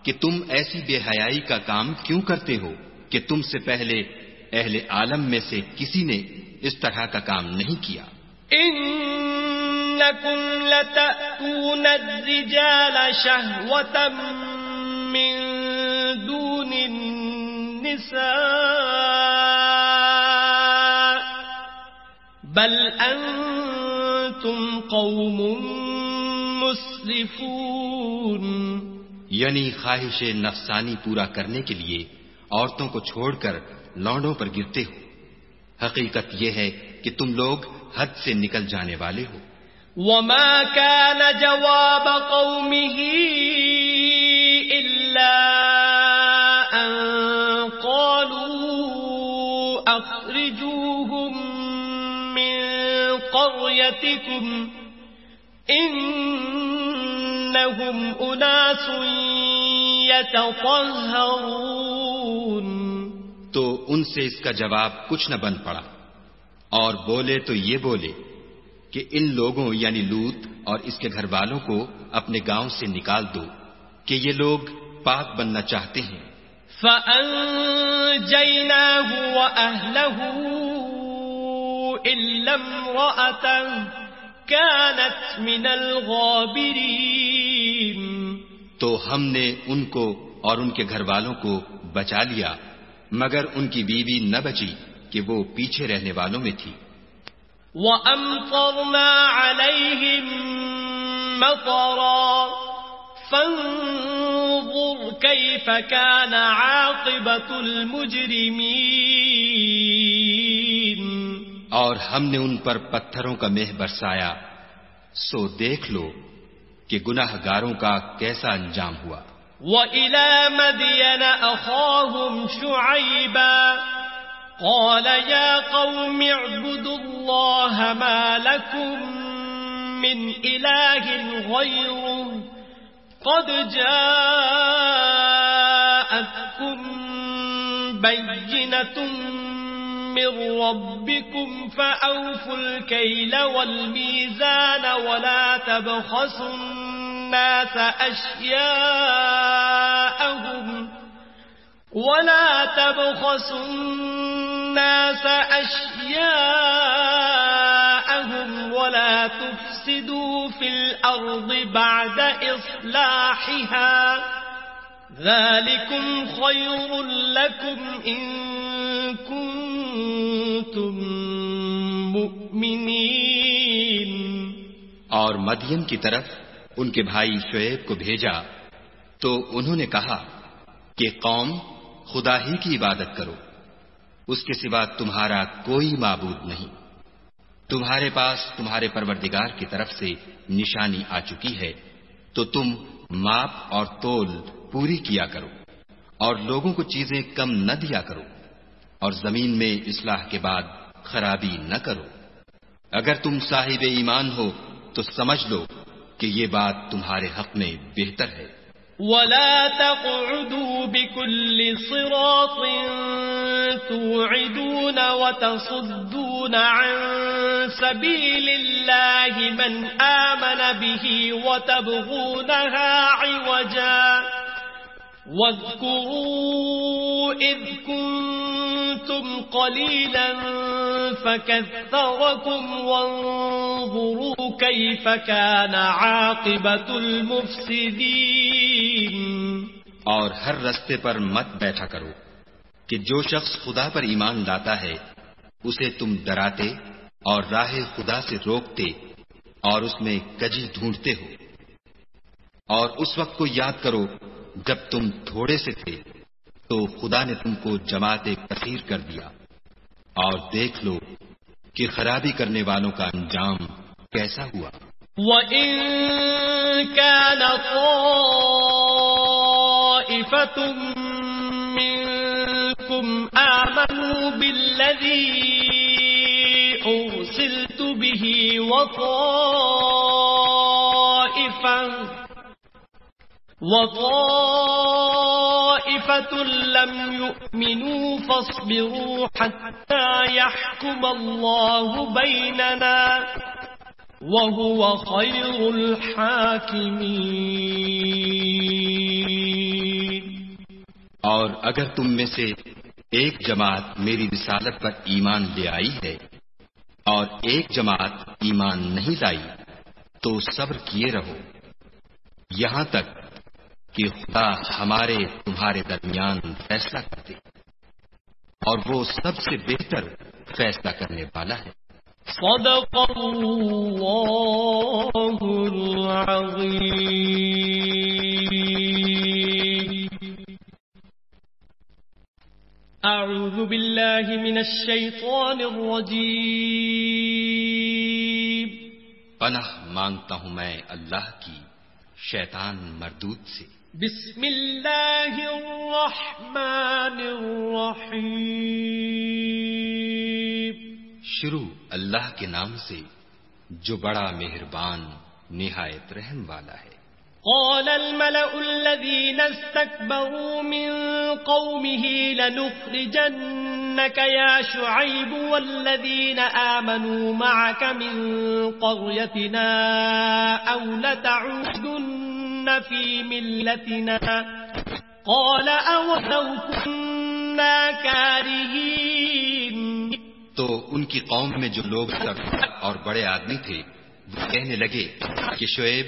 کہ تم ایسی بے حیائی کا کام کیوں کرتے ہو کہ تم سے پہلے اہل عالم میں سے کسی نے اس طرح کا کام نہیں کیا. انکم لتأتون الرجال شہوة من دون النساء بل انتم قوم مسرفون. یعنی خواہش نفسانی پورا کرنے کے لیے عورتوں کو چھوڑ کر لونڈوں پر گرتے ہو. حقیقت یہ ہے کہ تم لوگ حد سے نکل جانے والے ہو. وما كان جواب قومه إلا أن قالوا أخرجوهم من قريتكم إنهم أناس يتطهرون. تو ان سے اس کا جواب کچھ نہ بن پڑا اور بولے تو یہ بولے کہ ان لوگوں یعنی لوط اور اس کے گھر والوں کو اپنے گاؤں سے نکال دو کہ یہ لوگ پاک بننا چاہتے ہیں۔ فَأَنجَيْنَاهُ وَأَهْلَهُ إِلَّا امْرَأَتَهُ كَانَتْ مِنَ الْغَابِرِينَ، تو ہم نے ان کو اور ان کے گھر والوں کو بچا لیا مگر ان کی بیوی نہ بچی کہ وہ پیچھے رہنے والوں میں تھی۔ وَأَمْطَرْنَا عَلَيْهِمْ مَطَرًا فَانظُرْ كَيْفَ كَانَ عَاقِبَةُ الْمُجْرِمِينَ، اور ہم نے ان پر پتھروں کا مہ برسایا، سو دیکھ لو کہ گناہ گاروں کا کیسا انجام ہوا۔ وَإِلَى مَدْيَنَ أَخَاهُمْ شُعَيْبًا قَالَ يَا قَوْمِ اعْبُدُوا اللَّهَ مَا لَكُمْ مِنْ إِلَٰهٍ غَيْرُهُ قَدْ جَاءَتْكُمْ بَيِّنَةٌ مِّن رَّبِّكُمْ فَأَوْفُوا الْكَيْلَ وَالْمِيزَانَ وَلَا تَبْخَسُوا النَّاسَ أَشْيَاءَهُمْ وَلَا تُفْسِدُوا فِي الْأَرْضِ بَعْدَ إِصْلَاحِهَا ذَلِكُمْ خَيْرٌ لَكُمْ إِن كُنتُم مُّؤْمِنِينَ۔ اور مدین کی طرف ان کے بھائی شعیب کو بھیجا تو انہوں نے کہا کہ قوم خدا ہی کی عبادت کرو، اس کے سوا تمہارا کوئی معبود نہیں، تمہارے پاس تمہارے پروردگار کی طرف سے نشانی آ چکی ہے، تو تم ماپ اور تول پوری کیا کرو اور لوگوں کو چیزیں کم نہ دیا کرو اور زمین میں اصلاح کے بعد خرابی نہ کرو۔ اگر تم صاحب ایمان ہو تو سمجھ لو کہ یہ بات تمہارے حق میں بہتر ہے۔ وَلَا تَقْعُدُوا بِكُلِّ صِرَاطٍ تُوعِدُونَ وَتَصُدُّونَ عَن سَبِيلِ اللَّهِ مَنْ آمَنَ بِهِ وَتَبْغُونَهَا عِوَجًا وَاذْكُرُوا إِذْ كُنتُمْ قَلِيلًا فَكَثَّرَكُمْ وَانظُرُوا كَيْفَ كَانَ عَاقِبَةُ الْمُفْسِدِينَ۔ اور ہر رستے پر مت بیٹھا کرو کہ جو شخص خدا پر ایمان لاتا ہے اسے تم ڈراتے اور راہ خدا سے روکتے اور اس میں کجی ڈھونڈتے ہو، اور اس وقت کو یاد کرو جب تم تھوڑے سے تھے تو خدا نے تم کو جماعت کثیر کر دیا، اور دیکھ لو کہ خرابی کرنے والوں کا انجام کیسا ہوا۔ وَإِن كَانَ طَائِفَةٌ مِّنكُمْ آمَنُوا بِالَّذِي أُرْسِلْتُ بِهِ وَطَائِفَةٌ لَّمْ يُؤْمِنُوا فَاصْبِرُوا حَتَّى يَحْكُمَ اللَّهُ بَيْنَنَا وَهُوَ خَيْرُ الْحَاكِمِينَ۔ اور اگر تم میں سے ایک جماعت میری رسالت پر ایمان لے آئی ہے اور ایک جماعت ایمان نہیں لائی تو صبر کیے رہو یہاں تک کہ خدا ہمارے تمہارے درمیان فیصلہ کر دے، اور وہ سب سے بہتر فیصلہ کرنے والا ہے۔ صدق اللہ العظیم۔ اعوذ باللہ من الشیطان الرجیم۔ پناہ مانگتا ہوں میں اللہ کی شیطان مردود سے۔ بسم اللہ الرحمن الرحیم۔ شروع اللہ کے نام سے جو بڑا مہربان نہایت رحم والا ہے۔ قال الملأ الذين استكبروا من قومه لنخرجنك يا شعيب والذين آمنوا معك من قريتنا أو لتعودن في ملتنا قال أولو كنا كارهين. تو ان کی قوم میں جو لوگ سردار اور بڑے آدمی تھے وہ کہنے لگے کہ شعیب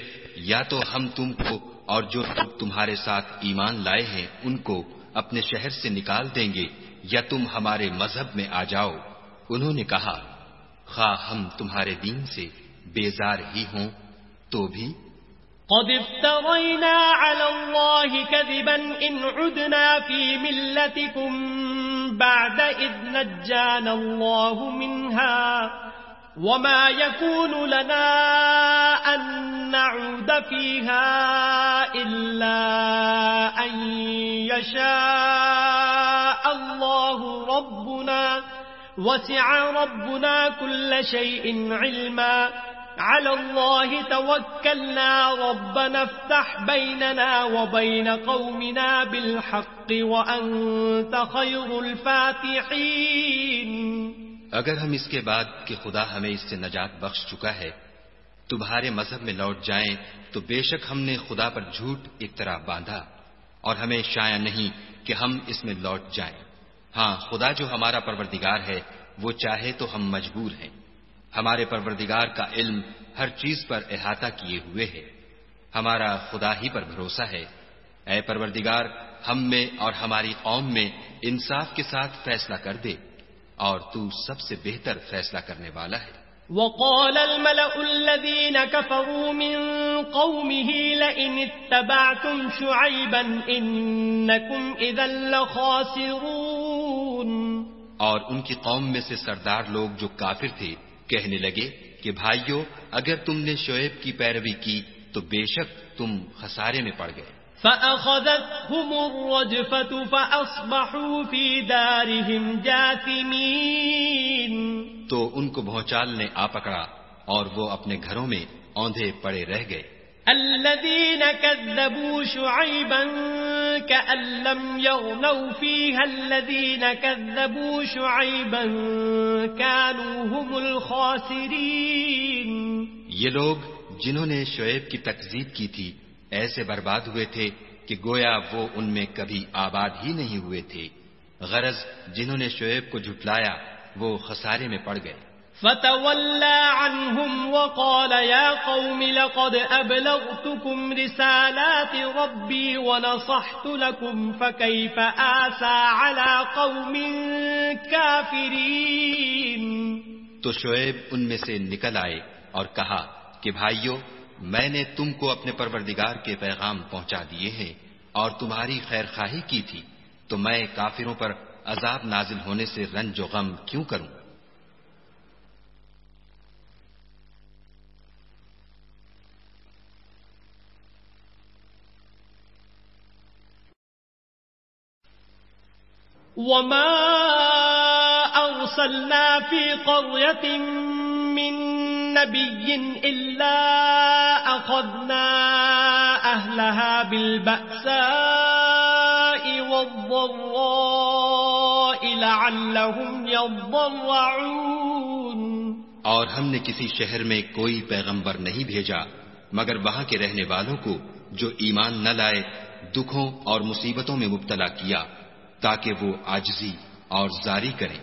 یا تو ہم تم کو اور جو تمہارے ساتھ ایمان لائے ہیں ان کو اپنے شہر سے نکال دیں گے یا تم ہمارے مذہب میں آ جاؤ. انہوں نے کہا خواہ ہم تمہارے دین سے بیزار ہی ہوں تو بھی قد افترينا على الله كذبا إن عدنا في ملتكم بعد إذ نجانا الله منها وما يكون لنا أن نعود فيها إلا أن يشاء الله ربنا وسع ربنا كل شيء علما على الله توكلنا ربنا افتح بيننا وبين قومنا بالحق وأنت خير الفاتحين. اگر ہم اس کے بعد کہ خدا ہمیں اس سے نجات بخش چکا ہے تمہارے مذہب میں لوٹ جائیں تو بے شک ہم نے خدا پر جھوٹ افترا باندھا اور ہمیں شایع نہیں کہ ہم اس میں لوٹ جائیں. ہاں خدا جو ہمارا پروردگار ہے وہ چاہے تو ہم مجبور ہیں. ہمارے پروردگار کا علم ہر چیز پر احاطہ کیے ہوئے ہے. ہمارا خدا ہی پر بھروسہ ہے. اے پروردگار ہم میں اور ہماری قوم میں انصاف کے ساتھ فیصلہ کر دے اور تو سب سے بہتر فیصلہ کرنے والا ہے. وقال الملأ الذين كفروا من قومه لئن اتبعتم شعيبا إنكم إذا لخاسرون. اور ان کی قوم میں سے سردار لوگ جو کافر تھے کہنے لگے کہ بھائیو اگر تم نے شعیب کی پیروی کی تو بے شک تم خسارے میں پڑ گئے. فأخذتهم الرجفة فأصبحوا في دارهم جاثمين. تو ان کو بھونچال نے آ پکڑا اور وہ اپنے گھروں میں اوندھے پڑے رہ گئے. الذين كذبوا شعيبا كأن لم يغنوا فيها الذين كذبوا شعيبا كانوا هم الخاسرين. یہ لوگ جنہوں نے شعیب کی تکذیب کی تھی ایسے برباد ہوئے تھے کہ گویا وہ ان میں کبھی آباد ہی نہیں ہوئے تھے. غرض جنہوں نے شعیب کو جھٹلایا وہ خسارے میں پڑ گئے. فتولى عنهم وقال يا قوم لقد أبلغتكم رسالات ربي ونصحت لكم فكيف آسى على قوم كافرين. تو شعیب ان میں سے نکل آئے اور کہا کہ بھائیو میں نے تم کو اپنے پروردگار کے پیغام پہنچا دیے ہیں اور تمہاری خیر خواہی کی تھی تو میں کافروں پر عذاب نازل ہونے سے رنج و غم کیوں کروں. وما أرسلنا في قرية من نبي إلا أخذنا أهلها بالبأساء والضراء لعلهم يضرعون. اور ہم نے کسی شہر میں کوئی پیغمبر نہیں بھیجا مگر وہاں کے رہنے والوں کو جو ایمان نہ لائے دکھوں اور مصیبتوں میں مبتلا کیا تاکہ وہ عاجزی اور زاری کریں.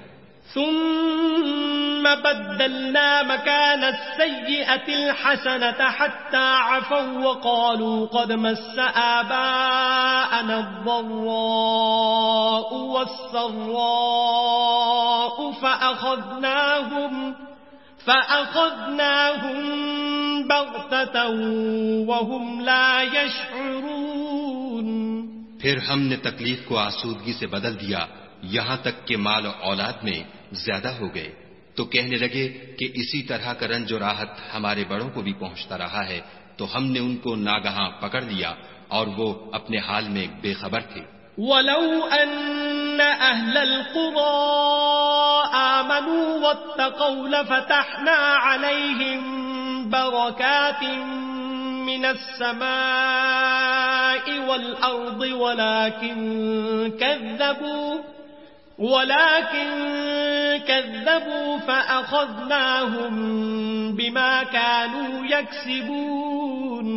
ثم بدلنا مكان السيئة الحسنة حتى عفوا وقالوا قد مس آباءنا الضراء والسراء فأخذناهم بغتة وهم لا يشعرون. پھر ہم نے تکلیف کو آسودگی سے بدل دیا یہاں تک کہ مال و اولاد میں زیادہ ہو گئے تو کہنے لگے کہ اسی طرح کا رنج و راحت ہمارے بڑوں کو بھی پہنچتا رہا ہے تو ہم نے ان کو ناگہاں پکڑ لیا اور وہ اپنے حال میں بے خبر تھے. وَلَوْ أَنَّ أَهْلَ الْقُرَىٰ آمَنُوا وَاتَّقَوْا لَفَتَحْنَا عَلَيْهِمْ بَرَكَاتٍ من السماء والأرض ولكن كذبوا فأخذناهم بما كانوا يكسبون.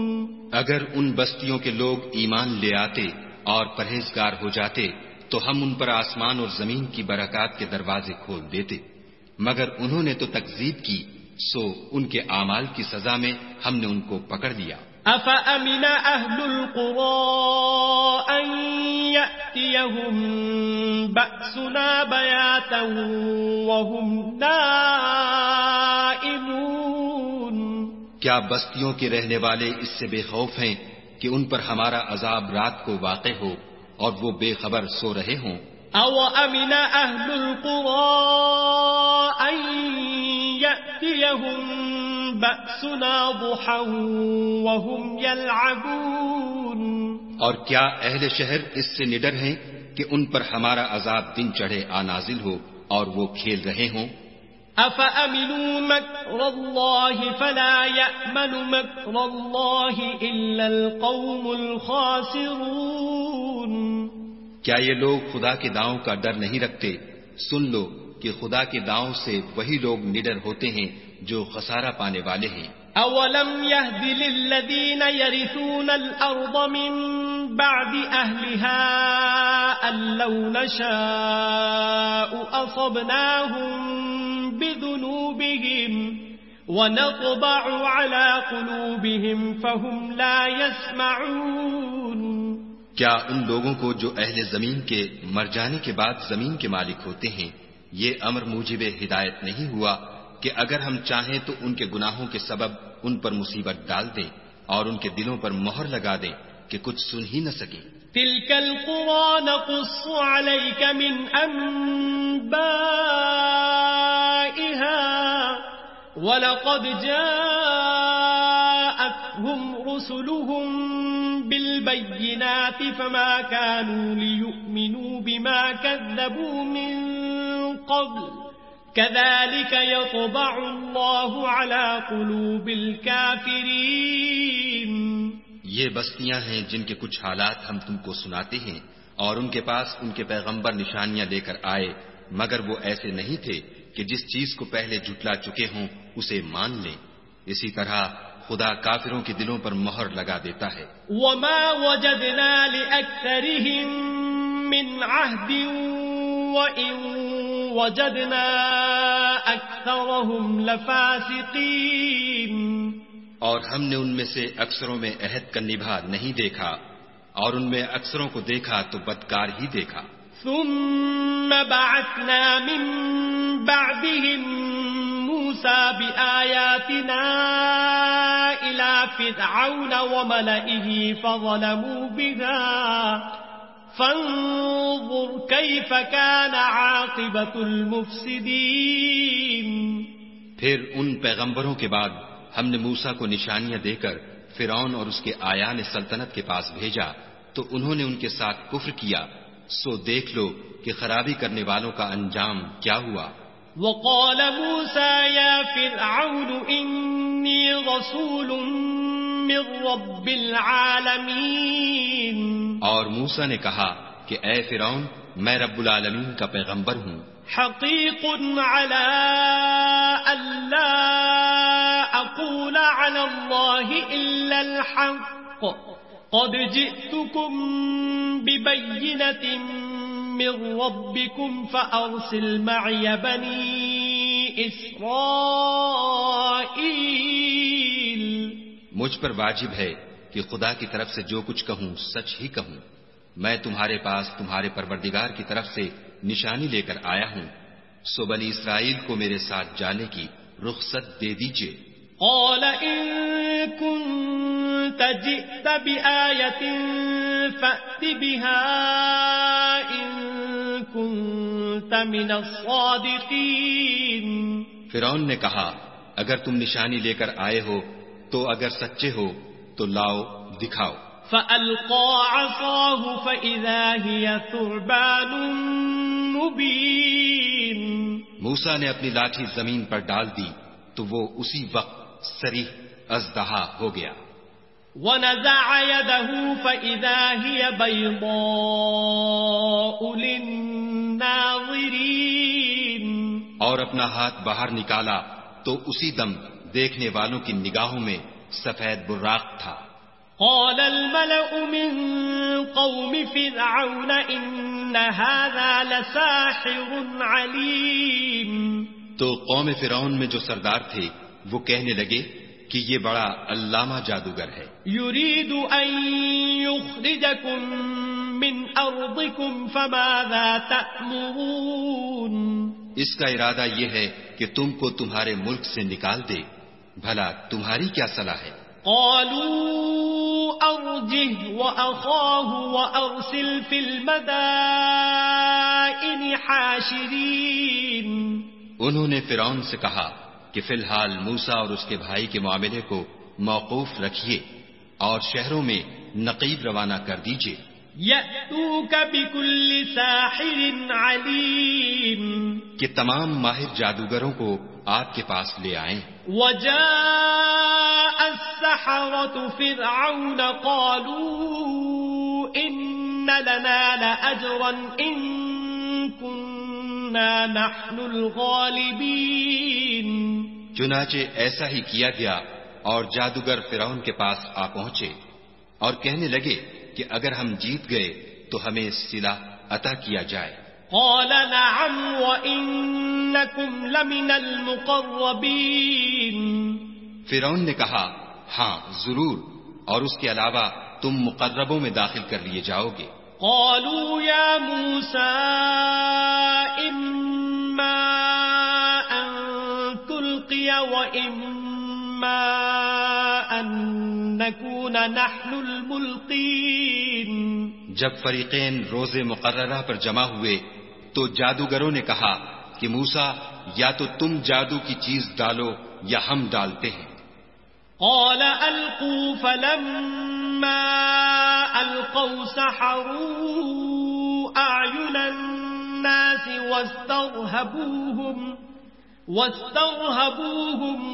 اگر ان بستیوں کے لوگ ایمان لے آتے اور پرہیزگار ہو جاتے تو ہم ان پر آسمان اور زمین کی برکات کے دروازے کھول دیتے، مگر انہوں نے تو تکذیب کی، سو ان کے اعمال کی سزا میں ہم نے ان کو پکڑ لیا. أَفَأَمِنَ أَهْلُ الْقُرَىٰ أَن يَأْتِيَهُم بَأْسُنَا بَيَاتًا وَهُمْ نَائِمُونَ. کیا بستیوں کے رہنے والے اس سے بے خوف ہیں کہ ان پر ہمارا عذاب رات کو واقع ہو اور وہ بے خبر سو رہے ہوں؟ أَوَأَمِنَ أَهْلُ الْقُرَىٰ أَن يَأْتِيَهُم بَأْسُنَا ضُحًى وَهُمْ يَلْعَبُونَ. اور کیا اہل شہر اس سے نڈر ہیں کہ ان پر ہمارا عذاب دن چڑھے نازل ہو اور وہ کھیل رہے ہوں؟ أَفَأَمِنُوا مَكْرَ اللَّهِ فَلَا يَأْمَنُ مَكْرَ اللَّهِ إِلَّا الْقَوْمُ الْخَاسِرُونَ. کیا یہ لوگ خدا کے داؤں کا ڈر نہیں رکھتے؟ سن لو کہ خدا کے داؤں سے وہی لوگ نڈر ہوتے ہیں جو خسارہ پانے والے ہیں. أَوَلَمْ يَهْدِ لِلَّذِينَ يَرِثُونَ الْأَرْضَ مِن بَعْدِ أَهْلِهَا أَن لَّوْ نَشَاءُ أَصَبْنَاهُم بِذُنُوبِهِمْ وَنَطْبَعُ عَلَىٰ قُلُوبِهِمْ فَهُمْ لَا يَسْمَعُونَ. کیا ان لوگوں کو جو اہل زمین کے مر جانے کے بعد زمین کے مالک ہوتے ہیں یہ امر موجب ہدایت نہیں ہوا کہ اگر ہم چاہیں تو ان کے گناہوں کے سبب ان پر مصیبت ڈال دیں اور ان کے دلوں پر مہر لگا دیں کہ کچھ سن ہی نہ سکیں؟ تِلْكَ الْقُرَىٰ نَقُصُّ عَلَيْكَ مِنْ أَنبَائِهَا وَلَقَدْ جَاءَتْهُمْ رُسُلُهُم بِالْبَيِّنَاتِ فَمَا كَانُوا لِيُؤْمِنُوا بِمَا كَذَّبُوا مِن قَبْلُ كَذَلِكَ يَطْبَعُ اللَّهُ عَلَىٰ قُلُوبِ الْكَافِرِينَ. یہ بستیاں ہیں جن کے کچھ حالات ہم تم کو سناتے ہیں اور ان کے پاس ان کے پیغمبر نشانیاں لے کر آئے، مگر وہ ایسے نہیں تھے کہ جس چیز کو پہلے جھٹلا چکے ہوں اسے مان لیں. اسی طرح خدا کافروں کے دلوں پر مہر لگا دیتا ہے. وَمَا وَجَدْنَا لِأَكْثَرِهِم مِّنْ عَهْدٍ وَإِن وَجَدْنَا أَكْثَرَهُمْ لَفَاسِقِينَ. اور ہم نے ان میں سے اکثروں میں عہد کا نبھا نہیں دیکھا اور ان میں اکثروں کو دیکھا تو بدکار ہی دیکھا. ثم بعثنا من بعدهم موسى بآياتنا إلى فرعون وملئه فظلموا بها فانظر كيف كان عاقبة المفسدين. پھر ان پیغمبروں کے بعد ہم نے موسیٰ کو نشانیاں دے کر فرعون اور اس کے آیان سلطنت کے پاس بھیجا تو انہوں نے ان کے ساتھ کفر کیا، سو دیکھ لو کہ خرابی کرنے والوں کا انجام کیا ہوا. وقال موسى يا فرعون إني رسول من رب العالمين. اور موسیٰ نے کہا کہ اے فرعون میں رب العالمین کا پیغمبر ہوں. حقيق على ألا أقول على الله إلا الحق قد جئتكم ببينة من ربكم فأرسل معي بني إسرائيل. مجھ پر واجب ہے کہ خدا کی طرف سے جو کچھ کہوں سچ ہی کہوں. میں تمہارے پاس تمہارے پروردگار کی طرف سے نشانی لے کر آیا ہوں، سو بنی اسرائیل کو میرے ساتھ جانے کی رخصت دے دیجئے. قال إن كنت جئت بآية فأت بها إن كنت من الصادقين. فرعون نے کہا اگر تم نشانی لے کر آئے ہو تو اگر سچے ہو تو لاؤ دکھاؤ. فألقى عصاه فإذا هي ثعبان مبين. موسیٰ نے اپنی لاٹھی زمین پر ڈال دی تو وہ اسی وقت صریح اژدہا ہو گیا. ونزع يده فإذا هي بيضاء للناظرين. اور اپنا ہاتھ باہر نکالا تو اسی دم دیکھنے والوں کی نگاہوں میں سفید براق تھا. قال الملأ من قوم فرعون إن هذا لساحر عليم. تو قوم فرعون میں جو سردار تھے وہ کہنے لگے کہ یہ بڑا علامہ جادوگر ہے. يريد أن يخرجكم من أرضكم فماذا تأمرون. اس کا ارادہ یہ ہے کہ تم کو تمہارے ملک سے نکال دے، بھلا تمہاری کیا صلاح ہے؟ قالوا أرجه وأخاه وأرسل في المدائن حاشرين. انہوں نے فرعون سے کہا کہ فی الحال موسیٰ اور اس کے بھائی کے معاملے کو موقوف رکھیے اور شہروں میں نقیب روانہ کر دیجیے. يأتوك بكل ساحر عليم. کہ تمام ماہر جادوگروں کو آپ کے پاس لے آئیں. وجاء السحرة فرعون قالوا إن لنا لأجرا إن كنا نحن الغالبين. چنانچہ ایسا ہی کیا گیا اور جادوگر فرعون کے پاس آ پہنچے اور کہنے لگے کہ اگر ہم جیت گئے تو ہمیں صلہ عطا کیا جائے. قال نعم وإنكم لمن المقربين. فرعون نے کہا ہاں ضرور، اور اس کے علاوہ تم مقربوں میں داخل کر لیے جاؤ گے. قالوا يا موسى إما أن تلقي وإما أن نكون نحن الملقين. جب فریقین روز مقررہ پر جمع ہوئے تو جادوگروں نے کہا کہ موسیٰ یا تو تم جادو کی چیز ڈالو یا ہم ڈالتے ہیں. قال ألقوا فلما ألقوا سحروا أعين الناس واسترهبوهم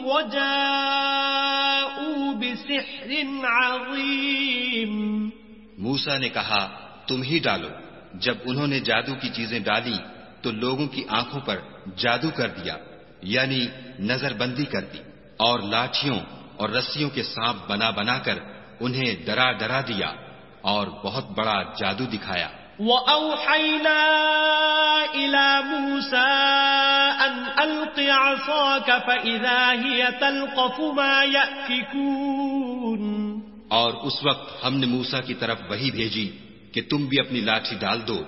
وجاءوا بسحر عظيم. موسیٰ نے کہا تم ہی ڈالو. جب انہوں نے جادو کی چیزیں ڈالی تو لوگوں کی آنکھوں پر جادو کر دیا، یعنی نظر بندی کر دی، اور لاٹھیوں اور رسیوں کے سانپ بنا بنا کر انہیں ڈرا ڈرا دیا اور بہت بڑا جادو دکھایا. وَأَوْحَيْنَا إِلَى مُوسَىٰ أَنْ أَلْقِ عَصَاكَ فَإِذَا هِيَ تَلْقَفُ مَا يَأْفِكُونَ. اور اس وقت ہم نے موسیٰ کی طرف وحی بھیجی کہ تم بھی اپنی لاٹھی ڈال دو.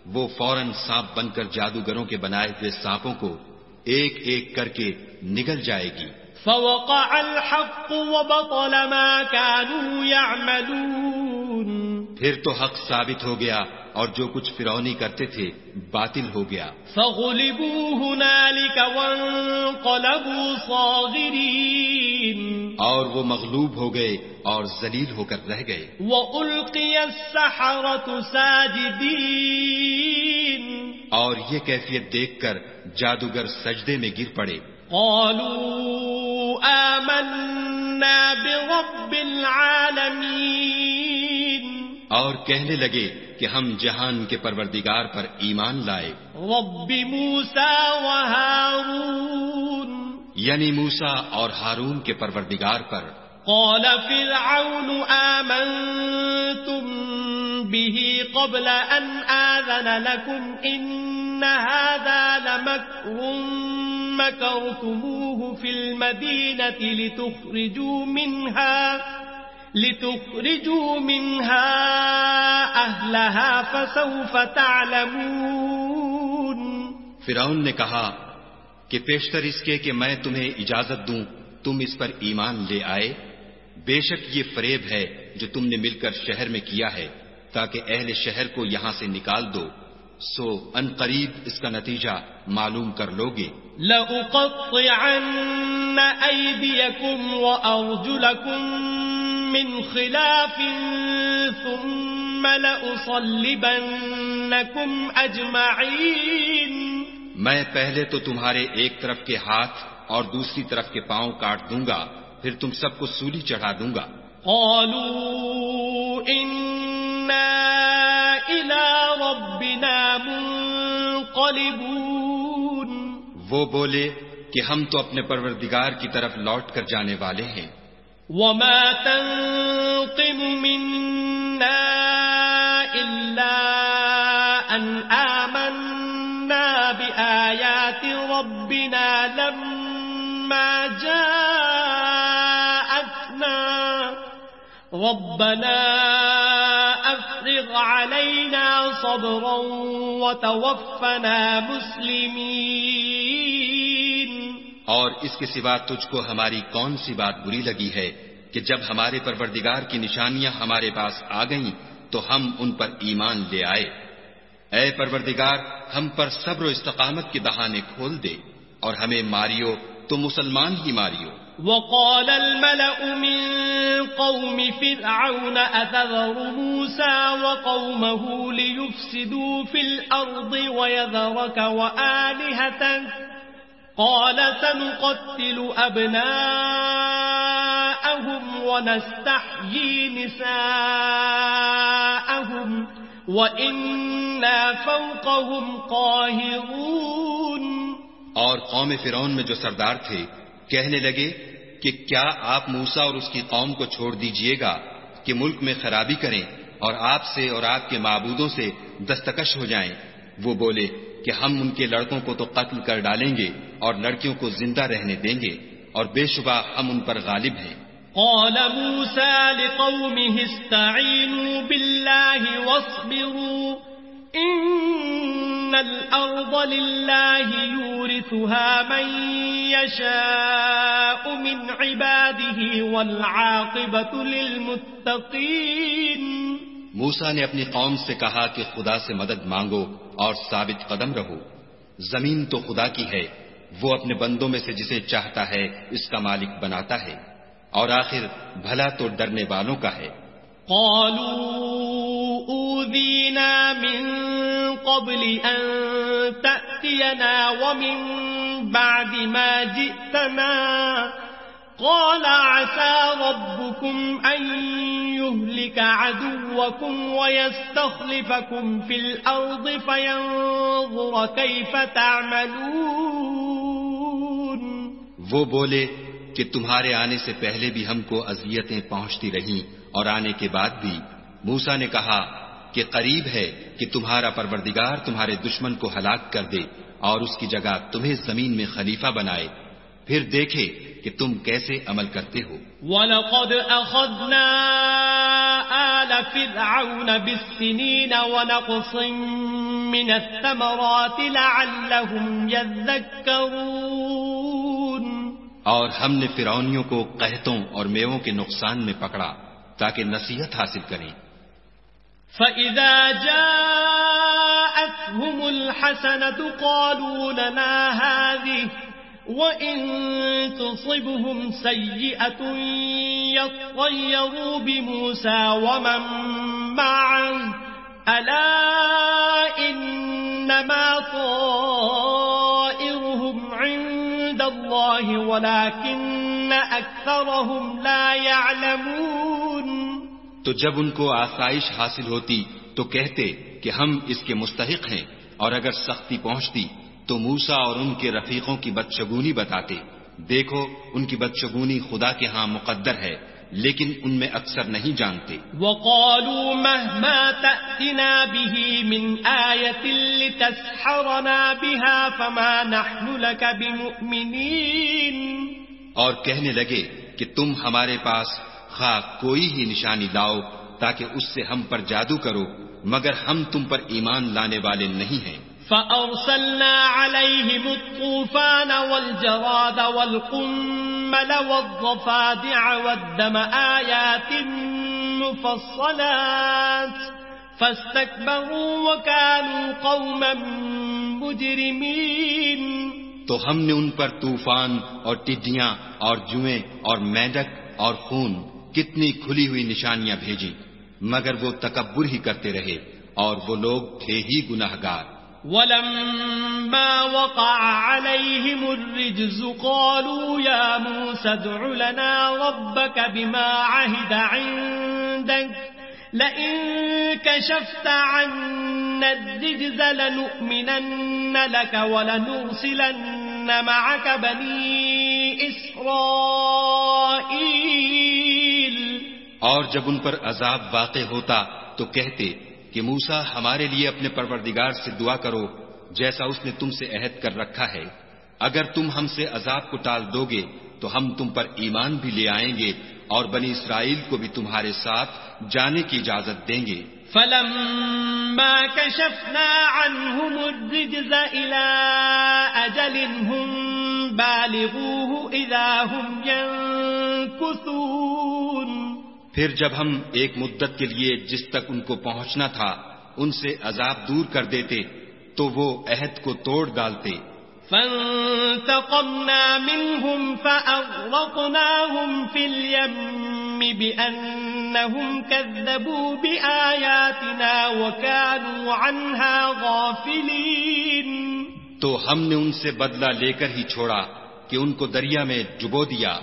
وہ فوراً سانپ بن کر جادوگروں کے بنائے ہوئے سانپوں کو ایک ایک کر کے نگل جائے گی. فَوَقَعَ الْحَقُّ وَبَطَلَ مَا كَانُوا يَعْمَلُونَ. پھر تو حق ثابت ہو گیا اور جو کچھ فرعونی کرتے تھے باطل ہو گیا. فَغُلِبُوا هُنَالِكَ وَانقَلَبُوا صَاغِرِينَ. اور وہ مغلوب ہو گئے اور ذلیل ہو کر رہ گئے. وَأُلْقِيَ السَّحَرَةُ سَاجِدِينَ. اور یہ کیفیت دیکھ کر جادوگر سجدے میں گر پڑے. قالوا آمنا برب العالمین. اور کہنے لگے کہ ہم جہان کے پروردگار پر ایمان لائے. رب موسیٰ و ہارون. یعنی موسیٰ اور ہارون کے پروردگار پر. قال فرعون آمنتم به قبل ان آذن لكم ان هذا لمكر مكرتموه في المدينة لتخرجوا منها أهلها فسوف تعلمون. فرعون نے کہا کہ پیشتر اس کے کہ میں تمہیں اجازت دوں تم اس پر ایمان لے آئے، بے شک یہ فریب ہے جو تم نے مل کر شہر میں کیا ہے تاکہ اہل شہر کو یہاں سے نکال دو، سو ان قریب اس کا نتیجہ معلوم کر لوگے. لَأُقَطِّعَنَّ أَيْدِيَكُمْ وَأَرْجُلَكُمْ مِنْ خِلَافٍ ثُمَّ لَأُصَلِّبَنَّكُمْ أَجْمَعِينَ. میں پہلے تو تمہارے ایک طرف کے ہاتھ اور دوسری طرف کے پاؤں کاٹ دوں گا، پھر تم سب کو سولی چڑھا دوں گا. قالوا إنا إلى ربنا منقلبون. وہ بولے کہ ہم تو اپنے پروردگار کی طرف لوٹ کر جانے والے ہیں. وما تنقم منا إلا أن آمنا بآيات ربنا لما جاءتنا ربنا أفرغ علينا صبرا وتوفنا مسلمين. اور اس کے سوا تجھ کو ہماری کون سی بات بری لگی ہے کہ جب ہمارے پروردگار کی نشانیاں ہمارے پاس آ گئیں تو ہم ان پر ایمان لے آئے. اے پروردگار ہم پر صبر و استقامت کے دہانے کھول دے اور ہمیں ماریو تو مسلمان ہی ماریو. وقال الملأ من قوم فرعون أتذر موسى وقومه ليفسدوا في الأرض ويذرك وآلهتك قال سنقتل أبناءهم ونستحيي نساءهم وَإِنَّا فَوْقَهُمْ قَاهِرُونَ. اور قوم فرعون میں جو سردار تھے کہنے لگے کہ کیا آپ موسیٰ اور اس کی قوم کو چھوڑ دیجئے گا کہ ملک میں خرابی کریں اور آپ سے اور آپ کے معبودوں سے دستکش ہو جائیں. وہ بولے کہ ہم ان کے لڑکوں کو تو قتل کر ڈالیں گے اور لڑکیوں کو زندہ رہنے دیں گے اور بے شبہ ہم ان پر غالب ہیں. قال موسى لقومه استعينوا بالله واصبروا إن الأرض لله يورثها من يشاء من عباده والعاقبة للمتقين. موسیٰ نے اپنی قوم سے کہا کہ خدا سے مدد مانگو اور ثابت قدم رہو. زمین تو خدا کی ہے، وہ اپنے بندوں میں سے جسے چاہتا ہے اس کا مالک بناتا ہے اور آخر بھلا تو ڈرنے والوں کا ہے. قالوا اوذینا من قبل ان تأتینا ومن بعد ما جئتنا قال عسى ربكم ان يهلك عدوكم ويستخلفكم في الارض فينظر كيف تعملون. وہ بولے کہ تمہارے آنے سے پہلے بھی ہم کو اذیتیں پہنچتی رہیں اور آنے کے بعد بھی. موسیٰ نے کہا کہ قریب ہے کہ تمہارا پروردگار تمہارے دشمن کو ہلاک کر دے اور اس کی جگہ تمہیں زمین میں خلیفہ بنائے، پھر دیکھے کہ تم کیسے عمل کرتے ہو. وَلَقَدْ أَخَذْنَا آلَ فِرْعَوْنَ بِالسِّنِينَ وَنَقْصٍ مِّنَ الثَّمَرَاتِ لَعَلَّهُمْ يَذَّكَّرُونَ. اور ہم نے فرعونیوں کو قحطوں اور میووں کے نقصان میں پکڑا تاکہ نصیحت حاصل کریں. فَإِذَا جَاءَتْهُمُ الْحَسَنَةُ قَالُوا لَنَا هَذِهِ وَإِن تُصِبْهُمْ سَيِّئَةٌ يَطَّيَّرُوا بِمُوسَى وَمَن مَّعَهُ أَلَا إِنَّمَا طَائِرُهُمْ عِندَ اللَّهِ وَلَكِنَّ أَكْثَرَهُمْ لَا يَعْلَمُونَ. تو جب ان کو آسائش حاصل ہوتی تو کہتے کہ ہم اس کے مستحق ہیں، اور اگر سختی پہنچتی تو موسیٰ اور ان کے رفیقوں کی بدشگونی بتاتے. دیکھو ان کی بدشگونی خدا کے ہاں مقدر ہے، لیکن ان میں اکثر نہیں جانتے. وَقَالُوا مَهْمَا تَأْتِنَا بِهِ مِنْ آيَةٍ لِتَسْحَرَنَا بِهَا فَمَا نَحْنُ لَكَ بِمُؤْمِنِينَ. اور کہنے لگے کہ تم ہمارے پاس خواہ کوئی ہی نشانی لاؤ تاکہ اس سے ہم پر جادو کرو، مگر ہم تم پر ایمان لانے والے نہیں ہیں. فَأَرْسَلْنَا عَلَيْهِمُ الطُّوفَانَ وَالْجَرَادَ وَالْقُمَّلَ وَالضَّفَادِعَ وَالدَّمَ آيَاتٍ مُفَصَّلَاتٍ فَاسْتَكْبَرُوا وَكَانُوا قَوْمًا مُجْرِمِينَ. تو ہم نے ان پر طوفان اور ٹڈیاں اور جوئیں اور مینڈک اور خون کتنی کھلی ہوئی نشانیاں بھیجی، مگر وہ تکبر ہی کرتے رہے اور وہ لوگ تھے ہی گناہگار. ولما وقع عليهم الرجز قالوا يا موسى ادع لنا ربك بما عهد عندك لئن كشفت عنا الرجز لنؤمنن لك ولنرسلن معك بني إسرائيل. اور جب ان پر عذاب واقع ہوتا تو کہتے کہ موسیٰ ہمارے لیے اپنے پروردگار سے دعا کرو جیسا اس نے تم سے عہد کر رکھا ہے. اگر تم ہم سے عذاب کو ٹال دو گے تو ہم تم پر ایمان بھی لے آئیں گے اور بنی اسرائیل کو بھی تمہارے ساتھ جانے کی اجازت دیں گے. فلما كشفنا عنهم الرجز إلى أجل هم بالغوه إذا هم ينكثون. پھر جب ہم ایک مدت کے لیے جس تک ان کو پہنچنا تھا ان سے عذاب دور کر دیتے تو وہ عہد کو توڑ ڈالتے. فانتقمنا منهم فأغرقناهم في اليم بأنهم كذبوا بآياتنا وكانوا عنها غافلين. تو ہم نے ان سے بدلہ لے کر ہی چھوڑا کہ ان کو دریا میں ڈبو دیا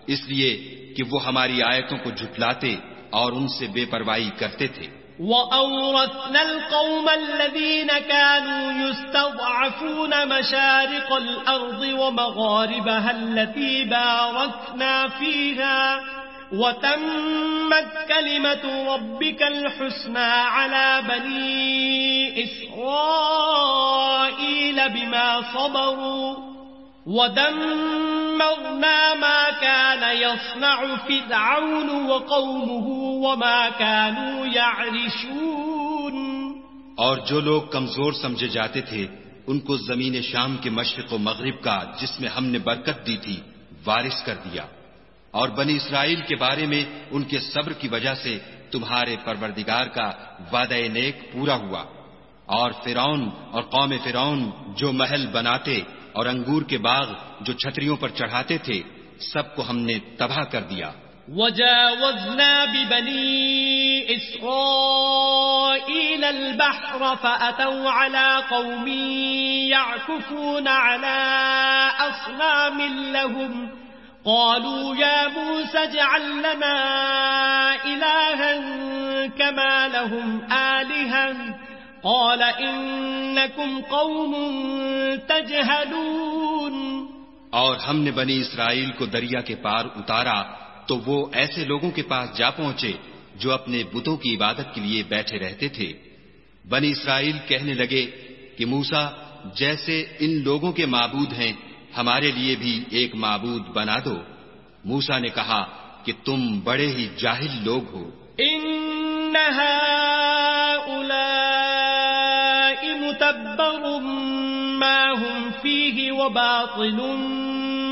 اس لیے کہ وہ ہماری آیتوں کو جھٹلاتے اور ان سے بے پرواہی کرتے تھے. وَأَوْرَثْنَا الْقَوْمَ الَّذِينَ كَانُوا يُسْتَضْعَفُونَ مَشَارِقَ الْأَرْضِ وَمَغَارِبَهَا الَّتِي بَارَكْنَا فِيهَا وَتَمَّتْ كَلِمَةُ رَبِّكَ الْحُسْنَى عَلَى بَنِي إِسْرَائِيلَ بِمَا صَبَرُوا وَدَمَّرْنَا مَا كَانَ يَصْنَعُ فِرْعَوْنُ وَقَوْمُهُ وَمَا كَانُوا يَعْرِشُونَ. اور جو لوگ کمزور سمجھے جاتے تھے ان کو زمین شام کے مشرق و مغرب کا جس میں ہم نے برکت دی تھی وارث کر دیا. اور بنی اسرائیل کے بارے میں ان کے صبر کی وجہ سے تمہارے پروردگار کا وعدہ نیک پورا ہوا. اور فرعون اور قوم فرعون جو محل بناتے اور انگور کے باغ جو چھتریوں پر چڑھاتے تھے سب کو ہم نے تباہ کر دیا. وَجَاوَزْنَا بِبَنِي إِسْرَائِيلَ الْبَحْرَ فَأَتَوْا عَلَى قَوْمٍ يَعْكُفُونَ عَلَى أَصْنَامٍ لَهُمْ قَالُوا يَا مُوسَى اجْعَل لَّنَا إِلَٰهًا كَمَا لَهُمْ آلِهَةٌ قَالَ إِنَّكُمْ قَوْمٌ تَجْهَلُونَ. اور ہم نے بنی اسرائیل کو دریا کے پار اتارا تو وہ ایسے لوگوں کے پاس جا پہنچے جو اپنے بتوں کی عبادت کے لیے بیٹھے رہتے تھے. بنی اسرائیل کہنے لگے کہ موسیٰ جیسے ان لوگوں کے معبود ہیں ہمارے لیے بھی ایک معبود بنا دو. موسیٰ نے کہا کہ تم بڑے ہی جاہل لوگ ہو. إِنَّ هَؤُلَاءِ مُتَبَّرٌ مَا هُمْ فِيهِ وَبَاطِلٌ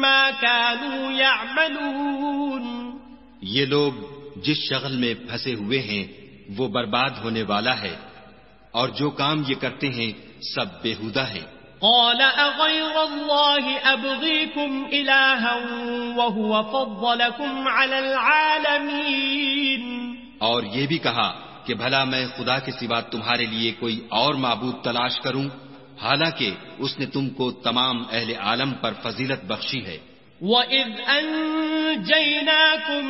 مَا كَانُوا يَعْمَلُونَ. یہ لوگ جس شغل میں پھنسے ہوئے ہیں وہ برباد ہونے والا ہے اور جو کام یہ کرتے ہیں سب بیہودہ ہیں. قال أغير الله أبغيكم إلها وهو فضلكم على العالمين. اور یہ بھی کہا کہ بھلا میں خدا کے سوا تمہارے لیے کوئی اور معبود تلاش کروں حالانکہ اس نے تم کو تمام اہل عالم پر فضیلت بخشی ہے. وَإِذْ أَنْجَيْنَاكُمْ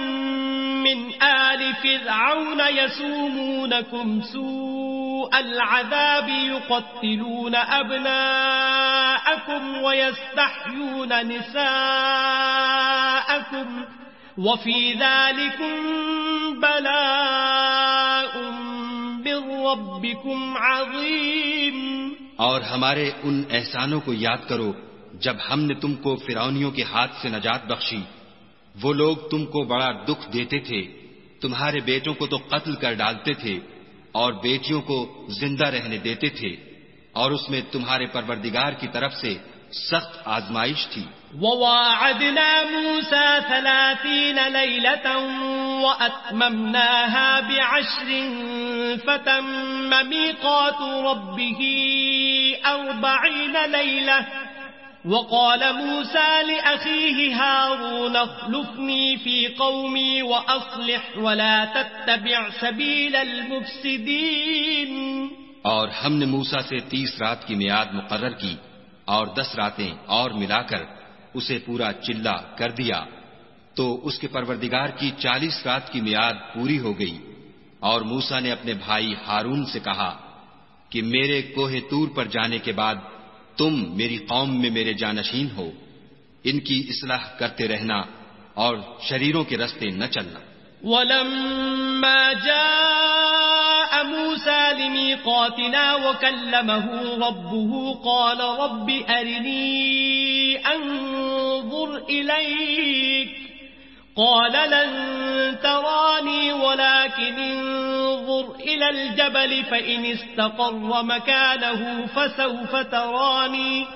مِنْ آلِ فِرْعَوْنَ يَسُومُونَكُمْ سُوءَ الْعَذَابِ يُقَتِّلُونَ أَبْنَاءَكُمْ وَيَسْتَحْيُونَ نِسَاءَكُمْ وَفِي ذَلِكُمْ بَلَاءٌ مِّن رَّبِّكُمْ عَظِيمٌ. اور ہمارے ان احسانوں کو یاد کرو جب ہم نے تم کو فرعونیوں کے ہاتھ سے نجات بخشی. وہ لوگ تم کو بڑا دکھ دیتے تھے. تمہارے بیٹوں کو تو قتل کر ڈالتے تھے اور بیٹیوں کو زندہ رہنے دیتے تھے اور اس میں تمہارے پروردگار کی طرف سے سخت آزمائش تھی. وَوَاعَدْنَا مُوسَى 30 لَيْلَةً وَأَتْمَمْنَاهَا ب10 فَتَمَّ مِيقَاتُ رَبِّهِ 40 لَيْلَةً. وقال موسى لأخيه هارون اخلفني في قومي وأصلح ولا تتبع سبيل المفسدين. اور ہم نے موسیٰ سے 30 رات کی میعاد مقرر کی اور 10 راتیں اور ملا کر اسے پورا چلہ کر دیا، تو اس کے پروردگار کی 40 رات کی میعاد پوری ہو گئی۔ اور موسیٰ نے اپنے بھائی ہارون سے کہا کہ میرے کوہ طور پر جانے کے بعد تم میری قوم میں میرے جانشین ہو، ان کی اصلاح کرتے رہنا اور شریروں کے رستے نہ چلنا۔ وَلَمَّا جَاءَ مُوسَى لِمِيقَاتِنَا وَكَلَّمَهُ رَبُّهُ قَالَ رَبِّ أَرِنِي أَنظُرْ إِلَيْكَ قال لن تراني ولكن انظر إلى الجبل فإن استقر مكانه فسوف تراني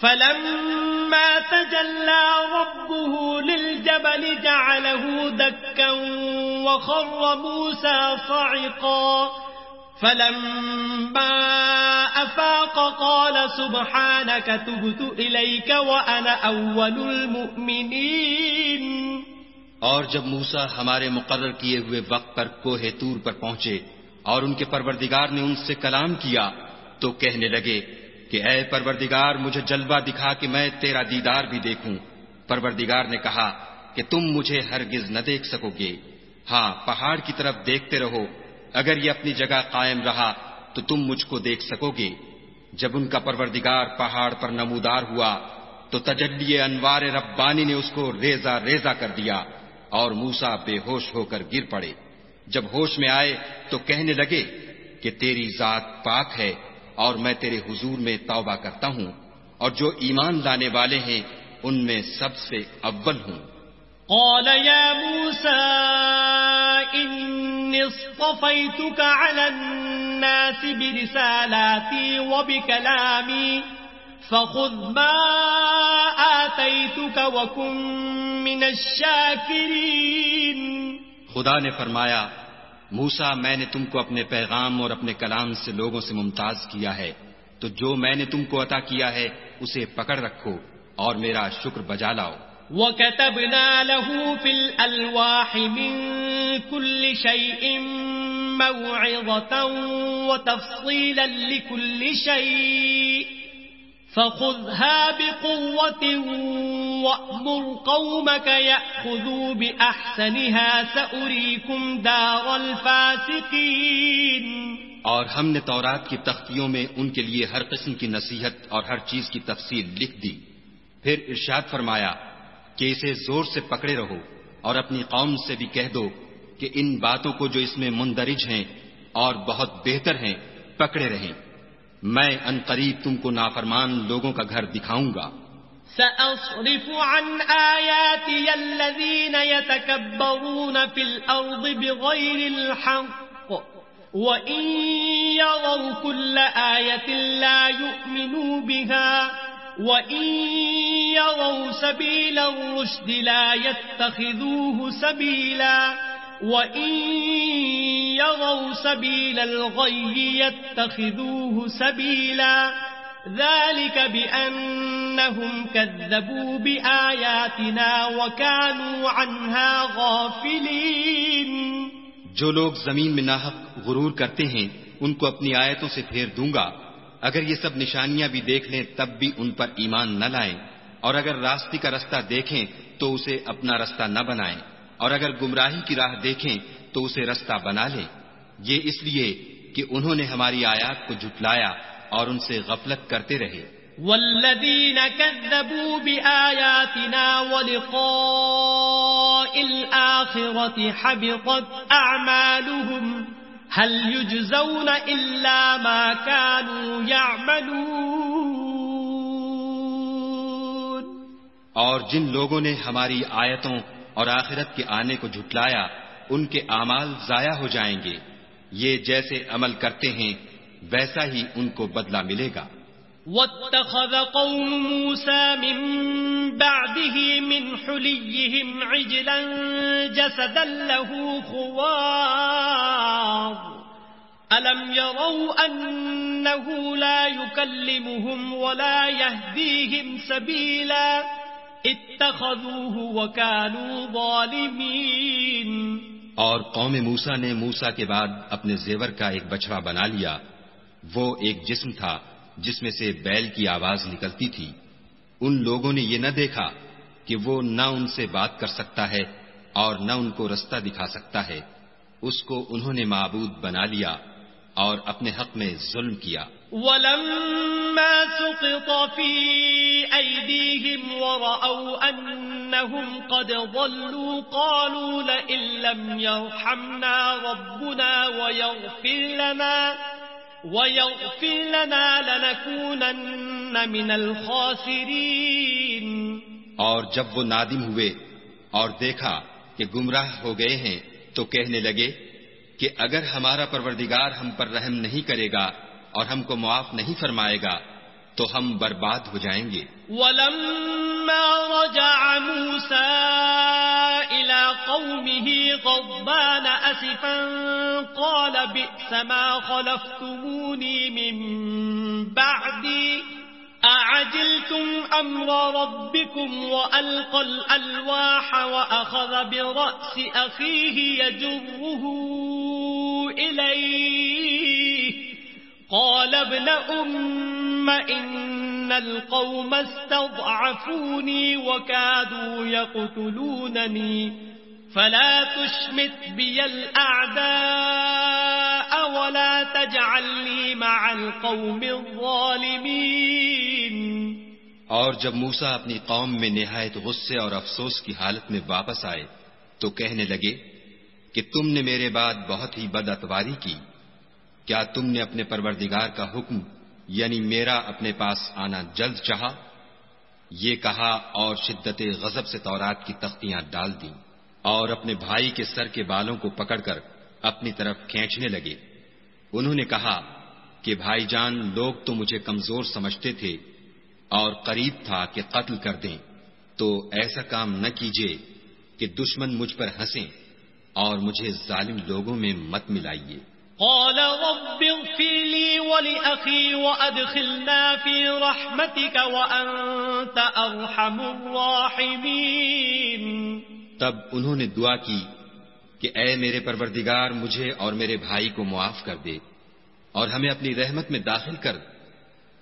فلما تجلى ربه للجبل جعله دكا وخر موسى صعقا فلما أفاق قال سبحانك تبت إليك وأنا أول المؤمنين۔ اور جب موسیٰ ہمارے مقرر کیے ہوئے وقت پر کوہ طور پر پہنچے اور ان کے پروردگار نے ان سے کلام کیا تو کہنے لگے کہ اے پروردگار مجھے جلوہ دکھا کہ میں تیرا دیدار بھی دیکھوں۔ پروردگار نے کہا کہ تم مجھے ہرگز نہ دیکھ سکو گے، ہاں پہاڑ کی طرف دیکھتے رہو، اگر یہ اپنی جگہ قائم رہا تو تم مجھ کو دیکھ سکو گے۔ جب ان کا پروردگار پہاڑ پر نمودار ہوا تو تجلی انوار ربانی نے اس کو ریزہ ریزہ کر دیا اور موسیٰ بے ہوش ہو کر گر پڑے۔ جب ہوش میں آئے تو کہنے لگے کہ تیری ذات پاک ہے اور میں تیرے حضور میں توبہ کرتا ہوں، اور جو ایمان لانے والے ہیں ان میں سب سے اول ہوں۔ قال يا موسى إني اصطفيتك على الناس برسالاتي وبكلامي فخذ ما آتيتك وكن من الشاكرين۔ خدا نے فرمایا موسیٰ میں نے تم کو اپنے پیغام اور اپنے کلام سے لوگوں سے ممتاز کیا ہے، تو جو میں نے تم کو عطا کیا ہے اسے پکڑ رکھو اور میرا شکر بجا لاؤ۔ وَكَتَبْنَا لَهُ فِي الْأَلْوَاحِ مِنْ كُلِّ شَيْءٍ مَوْعِظَةً وَتَفْصِيلًا لِكُلِّ شَيْءٍ فَخُذْهَا بِقُوَّةٍ وَأْمُرْ قَوْمَكَ يَأْخُذُوا بِأَحْسَنِهَا سَأُرِيكُمْ دَارَ الْفَاسِقِينَ۔ اور ہم نے تورات کی تختیوں میں ان کے لیے ہر قسم کی نصیحت اور ہر چیز کی تفصیل لکھ دی۔ پھر ارشاد فرمایا کہ اسے زور سے پکڑے رہو اور اپنی قوم سے بھی کہہ دو کہ ان باتوں کو جو اس میں مندرج ہیں اور بہت بہتر ہیں پکڑے رہیں، میں ان قریب تم کو نافرمان لوگوں کا گھر دکھاؤں گا۔ سأصرف عن آياتي الذين يتكبرون في الأرض بغير الحق وإن يروا كل آية لا يؤمنوا بها وَإِن يَرَوْا سَبِيلَ الرُّشْدِ لَا يَتَّخِذُوهُ سَبِيلًا وَإِن يَرَوْا سَبِيلَ الْغَيِّ يَتَّخِذُوهُ سَبِيلًا ذَلِكَ بِأَنَّهُمْ كَذَّبُوا بِآيَاتِنَا وَكَانُوا عَنْهَا غَافِلِينَ۔ جو لوگ زمین میں ناحق غرور کرتے ہیں ان کو اپنی آیتوں سے پھیر دوں گا، اگر یہ سب نشانیاں بھی دیکھ لیں تب بھی ان پر ایمان نہ لائیں، اور اگر راستے کا رستہ دیکھیں تو اسے اپنا رستہ نہ بنائیں، اور اگر گمراہی کی راہ دیکھیں تو اسے رستہ بنا لیں۔ یہ اس لیے کہ انہوں نے ہماری آیات کو جھٹلایا اور ان سے غفلت کرتے رہے۔ والذین کذبوا بآیاتنا ولقاء الآخرة حبطت اعمالهم هل يجزون إلا ما كانوا يعملون۔ اور جن لوگوں نے ہماری آیتوں اور آخرت کے آنے کو جھٹلایا ان کے اعمال ضائع ہو جائیں گے، یہ جیسے عمل کرتے ہیں ویسا ہی ان کو بدلہ ملے گا۔ وَاتَّخَذَ قَوْمُ مُوسَى مِن بَعْدِهِ مِنْ حُلِيِّهِمْ عِجْلًا جَسَدًا لَهُ خُوَارٌ أَلَمْ يَرَوْا أَنَّهُ لَا يُكَلِّمُهُمْ وَلَا يَهْدِيهِمْ سَبِيلًا اتَّخَذُوهُ وَكَانُوا ظَالِمِينَ۔ اور قوم موسیٰ نے موسیٰ کے بعد اپنے زیور کا ایک بچڑا بنا لیا وہ ایک جسم تھا جس میں سے بیل کی آواز نکلتی تھی. ان لوگوں نے یہ نہ دیکھا کہ وہ نہ ان سے بات کر سکتا ہے اور نہ ان کو رستہ دکھا سکتا ہے. اس کو انہوں نے معبود بنا لیا اور اپنے حق میں ظلم کیا. وَلَمَّا سُقِطَ فِي أَيْدِيهِمْ وَرَأَوْا أَنَّهُمْ قَدْ ضَلُّوا قَالُوا لَئِن لَّمْ يَرْحَمْنَا رَبُّنَا وَيَغْفِرْ لَنَا لَنَكُونَنَّ مِنَ الْخَاسِرِينَ. اور جب وہ نادم ہوئے اور دیکھا کہ گمراہ ہو گئے ہیں تو کہنے لگے کہ اگر ہمارا پروردگار ہم پر رحم نہیں کرے گا اور ہم کو معاف نہیں فرمائے گا تو ہم برباد ہو جائیں گے. وَلَمَّا رَجَعَ مُوسَىٰ إِلَىٰ قَوْمِهِ غَضْبَانَ أَسِفًا قَالَ بِئْسَ مَا خَلَفْتُمُونِي مِن بَعْدِي أَعَجِلْتُمْ أَمْرَ رَبِّكُمْ وَأَلْقَى الْأَلْوَاحَ وَأَخَذَ بِرَأْسِ أَخِيهِ يَجُرُّهُ إِلَيْهِ قال ابن أم إن القوم استضعفوني وكادوا يقتلونني فلا تشمت بي الأعداء ولا تجعلني مع القوم الظالمين. اور جب موسیٰ اپنی قوم میں نہایت غصے اور افسوس کی حالت میں واپس آئے تو کہنے لگے کہ تم نے میرے بعد بہت ہی بد اتواری کی. کیا تم نے اپنے پروردگار کا حکم یعنی میرا اپنے پاس آنا جلد چاہا؟ یہ کہا اور شدت غضب سے تورات کی تختیاں ڈال دیں اور اپنے بھائی کے سر کے بالوں کو پکڑ کر اپنی طرف کھینچنے لگے. انہوں نے کہا کہ بھائی جان لوگ تو مجھے کمزور سمجھتے تھے اور قریب تھا کہ قتل کر دیں، تو ایسا کام نہ کیجیے کہ دشمن مجھ پر ہنسیں اور مجھے ظالم لوگوں میں مت ملائیے. قال رب اغفر لي ولأخي وأدخلنا في رحمتك وأنت أرحم الراحمين. تب انہوں نے دعا کی کہ اے میرے پروردگار مجھے اور میرے بھائی کو معاف کر دے اور ہمیں اپنی رحمت میں داخل کر،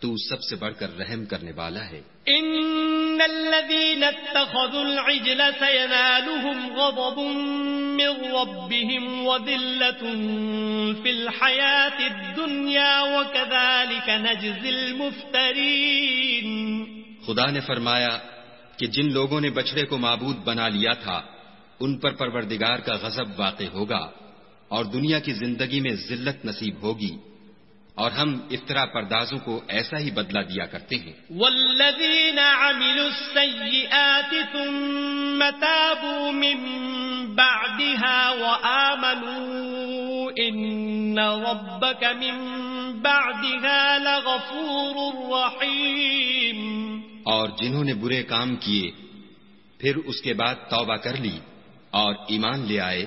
تو سب سے بڑھ کر رحم کرنے والا ہے. ان الذين اتخذوا العجل سينالهم غضب من ربهم وذلة في الحياة الدنيا وكذلك نجزي المفترين. خدا نے فرمایا کہ جن لوگوں نے بچڑے کو معبود بنا لیا تھا ان پر پروردگار کا غضب واقع ہوگا اور دنیا کی زندگی میں ذلت نصیب ہوگی، اور ہم افترا پردازوں کو ایسا ہی بدلہ دیا کرتے ہیں. والذین عملوا السیئات ثم تابوا من بعدها وآمنوا ان ربک من بعدها لغفور رحیم. اور جنہوں نے برے کام کیے پھر اس کے بعد توبہ کر لی اور ایمان لے آئے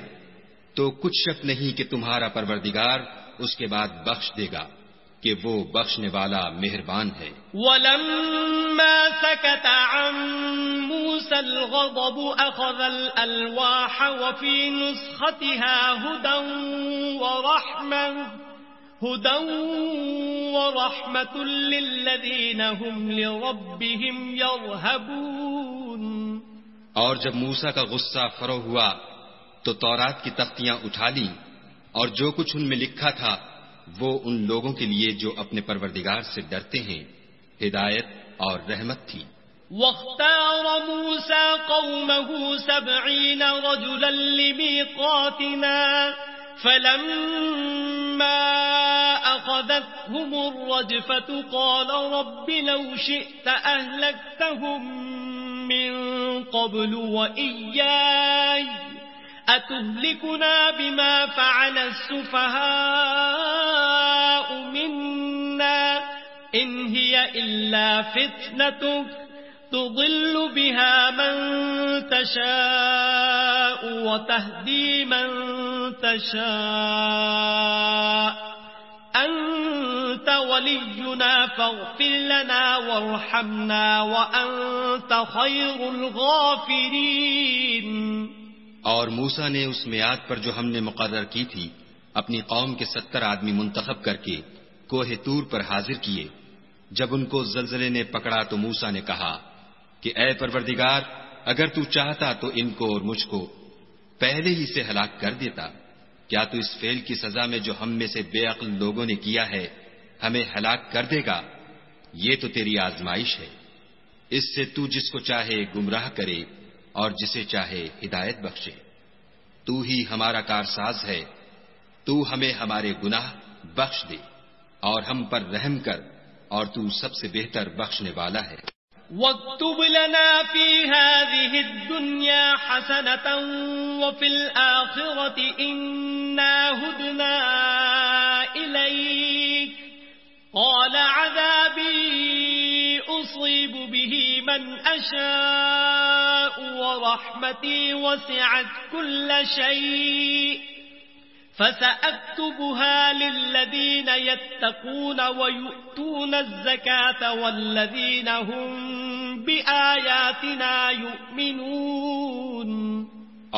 تو کچھ شک نہیں کہ تمہارا پروردگار اس کے بعد بخش دے گا کہ وہ بخشنے والا مہربان ہے. وَلَمَّا سَكَتَ عَن مُوسَى الْغَضَبُ أَخَذَ الْأَلْوَاحَ وَفِي نُسْخَتِهَا هُدًى وَرَحْمَةٌ لِّلَّذِينَ هُمْ لِرَبِّهِمْ يَرْهَبُونَ. اور جب موسیٰ کا غصہ فرو ہوا تو تورات کی تختیاں اٹھا لی اور جو کچھ ان میں لکھا تھا وہ ان لوگوں کے لیے جو اپنے پروردگار سے ڈرتے ہیں ہدایت اور رحمت تھی. وَاخْتَارَ مُوسَىٰ قَوْمَهُ 70 رَجُلًا لِمِيقَاتِنَا فَلَمَّا أَخَذَتْهُمُ الرَّجْفَةُ قَالَ رَبِّ لَوْ شِئْتَ أَهْلَكْتَهُم مِّن قَبْلُ وَإِيَّايَ أَتُهْلِكُنَا بِمَا فَعَلَ السُّفَهَاءُ مِنَّا إِنْ هِيَ إِلَّا فِتْنَتُكَ تُضِلُّ بِهَا مَن تَشَاءُ وَتَهْدِي مَن تَشَاءُ أَنْتَ وَلِيُّنَا فَاغْفِرْ لَنَا وَارْحَمْنَا وَأَنْتَ خَيْرُ الْغَافِرِينَ. اور موسیٰ نے اس میعاد پر جو ہم نے مقرر کی تھی اپنی قوم کے 70 آدمی منتخب کر کے کوہ طور پر حاضر کیے. جب ان کو زلزلے نے پکڑا تو موسیٰ نے کہا کہ اے پروردگار، اگر تو چاہتا تو ان کو اور مجھ کو پہلے ہی سے ہلاک کر دیتا. کیا تو اس فعل کی سزا میں جو ہم میں سے بے عقل لوگوں نے کیا ہے ہمیں ہلاک کر دے گا؟ یہ تو تیری آزمائش ہے. اس سے تو جس کو چاہے گمراہ کرے اور جسے چاہے ہدایت بخشے. تو ہی ہمارا کارساز ہے. تو ہمیں ہمارے گناہ بخش دے اور ہم پر رحم کر، اور تو سب سے بہتر بخشنے والا ہے. وَاكْتُبْ لَنَا فِي هَذِهِ الدُّنْيَا حَسَنَةً وَفِي الْآخِرَةِ إِنَّا هُدْنَا إِلَيْكَ قَالَ عَذَابِي أُصِيبُ بِهِ مَنْ أَشَاءُ وَرَحْمَتِي وَسِعَتْ كُلَّ شَيْءٍ فَسَأَكْتُبُهَا لِلَّذِينَ يَتَّقُونَ وَيُؤْتُونَ الزَّكَاةَ وَالَّذِينَ هُمْ بِآيَاتِنَا يُؤْمِنُونَ.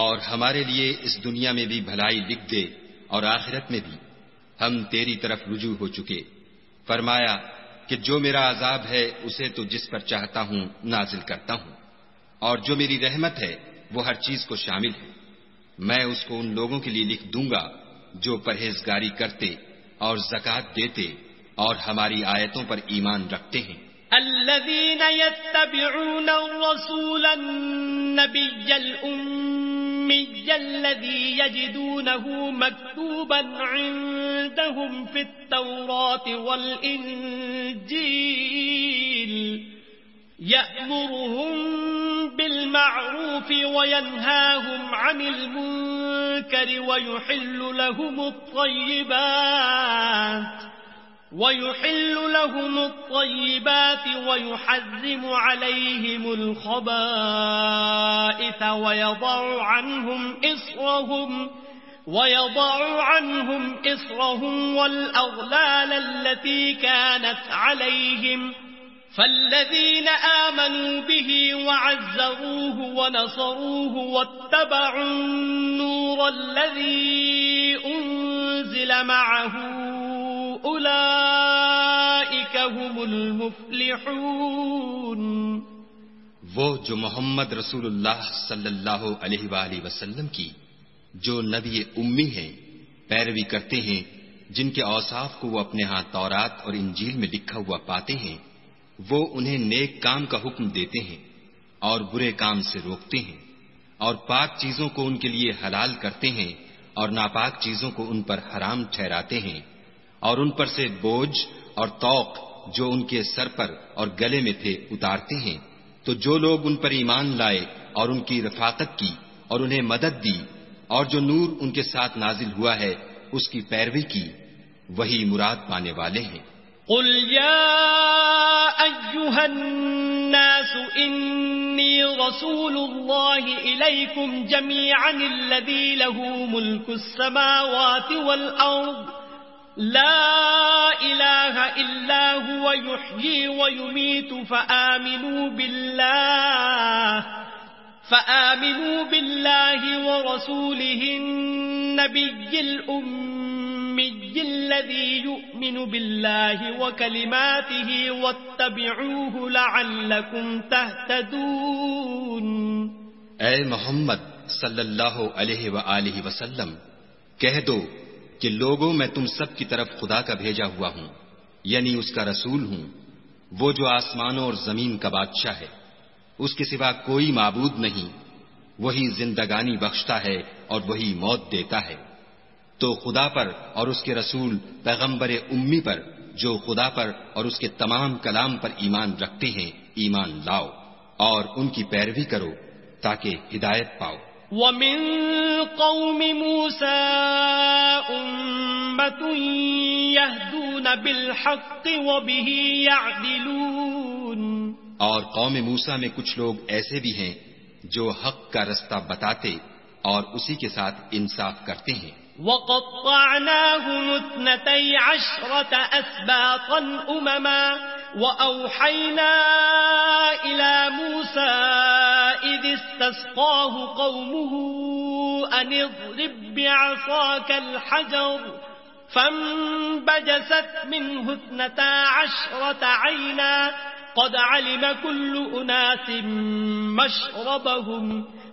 اور ہمارے لیے اس دنیا میں بھی بھلائی لکھ دے اور آخرت میں بھی. ہم تیری طرف رجوع ہو چکے. فرمایا کہ جو میرا عذاب ہے اسے تو جس پر چاہتا ہوں نازل کرتا ہوں، اور جو میری رحمت ہے وہ ہر چیز کو شامل ہے. میں اس کو ان لوگوں کے لیے لکھ دوں گا جو پرہیزگاری کرتے اور زکوٰۃ دیتے اور ہماری آیتوں پر ایمان رکھتے ہیں. الذين يتبعون الرسول النبي الأمي الذي يجدونه مكتوبا عندهم في التوراة والإنجيل يأمرهم بالمعروف وينهاهم عن المنكر ويحل لهم الطيبات ويحرم عليهم الخبائث ويضع عنهم إصرهم والأغلال التي كانت عليهم فالذين آمنوا به وعزروه ونصروه واتبعوا النور الذي أنزل معه أولئك هم المفلحون. وہ جو محمد رسول اللہ صلی اللہ علیہ وآلہ وسلم کی جو نبی امی ہیں پیروی کرتے ہیں، جن کے اوصاف کو وہ اپنے ہاں تورات اور انجیل میں لکھا ہوا پاتے ہیں، وہ انہیں نیک کام کا حکم دیتے ہیں اور برے کام سے روکتے ہیں، اور پاک چیزوں کو ان کے لیے حلال کرتے ہیں اور ناپاک چیزوں کو ان پر حرام ٹھہراتے ہیں، اور ان پر سے بوجھ اور طوق جو ان کے سر پر اور گلے میں تھے اتارتے ہیں. تو جو لوگ ان پر ایمان لائے اور ان کی رفاقت کی اور انہیں مدد دی اور جو نور ان کے ساتھ نازل ہوا ہے اس کی پیروی کی، وہی مراد پانے والے ہیں. قل يا أيها الناس إني رسول الله إليكم جميعا الذي له ملك السماوات والأرض لا إله إلا هو يحيي ويميت فآمنوا بالله ورسوله النبي الأمي الذي يؤمن بالله وكلماته واتبعوه لعلكم تهتدون. اے محمد صلی اللہ علیہ وآلہ وسلم، کہہ دو کہ لوگوں میں تم سب کی طرف خدا کا بھیجا ہوا ہوں، یعنی اس کا رسول ہوں، وہ جو آسمانوں اور زمین کا بادشاہ ہے، اس کے سوا کوئی معبود نہیں، وہی زندگانی بخشتا ہے اور وہی موت دیتا ہے. تو خدا پر اور اس کے رسول پیغمبر امی پر جو خدا پر اور اس کے تمام کلام پر ایمان رکھتے ہیں ایمان لاؤ اور ان کی پیروی کرو تاکہ ہدایت پاؤ. وَمِن قَوْمِ مُوسَىٰ أُمَّةٌ يَهْدُونَ بِالْحَقِّ وَبِهِ يَعْدِلُونَ. اور قوم موسیٰ میں کچھ لوگ ایسے بھی ہیں جو حق کا رستہ بتاتے اور اسی کے ساتھ انصاف کرتے ہیں. وَقَطَّعْنَاهُمُ 12 أَسْبَاطًا أُمَمًا وَأَوْحَيْنَا إِلَى مُوسَىٰ إِذِ اسْتَسْقَاهُ قَوْمُهُ أَنِ اضْرِب بِّعَصَاكَ الْحَجَرَ فانبجست منه 12 عينا قد علم كل أناس مشربهم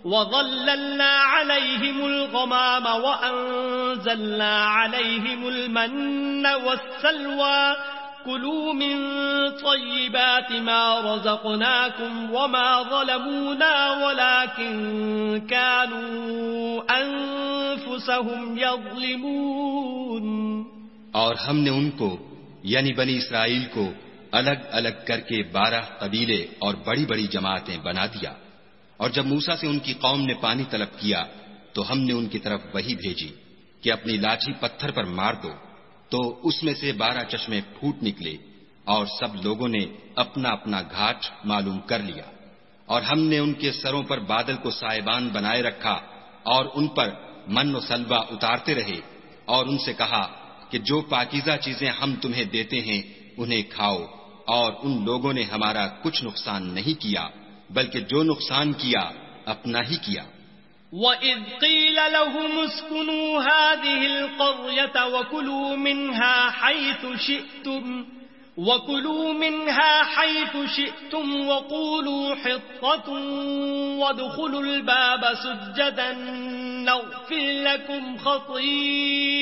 وظللنا عليهم الغمام وأنزلنا عليهم المن والسلوى كلوا من طيبات ما رزقناكم وما ظلمونا ولكن كانوا أنفسهم يظلمون. اور ہم نے ان کو یعنی بنی اسرائیل کو الگ الگ کر کے 12 قبیلے اور بڑی بڑی جماعتیں بنا دیا. اور جب موسیٰ سے ان کی قوم نے پانی طلب کیا تو ہم نے ان کی طرف وحی بھیجی کہ اپنی لاٹھی پتھر پر مار دو، تو اس میں سے 12 چشمے پھوٹ نکلے اور سب لوگوں نے اپنا اپنا گھاٹ معلوم کر لیا. اور ہم نے ان کے سروں پر بادل کو سائبان بنائے رکھا اور ان پر من و سلوہ اتارتے رہے اور ان سے کہا کہ جو پاکیزہ چیزیں ہم تمہیں دیتے ہیں انہیں کھاؤ. اور ان لوگوں نے ہمارا کچھ نقصان نہیں کیا بلکہ جو نقصان کیا اپنا ہی کیا. وَإِذْ قِيلَ لَهُمُ اسْكُنُوا هَٰذِهِ الْقَرْيَةَ وَكُلُوا مِنْهَا حَيْثُ شِئْتُمْ وَقُولُوا حِطَّةٌ وَادْخُلُوا الْبَابَ سُجَّدًا نَغْفِرْ لَكُمْ خَطِيئَاتِكُمْ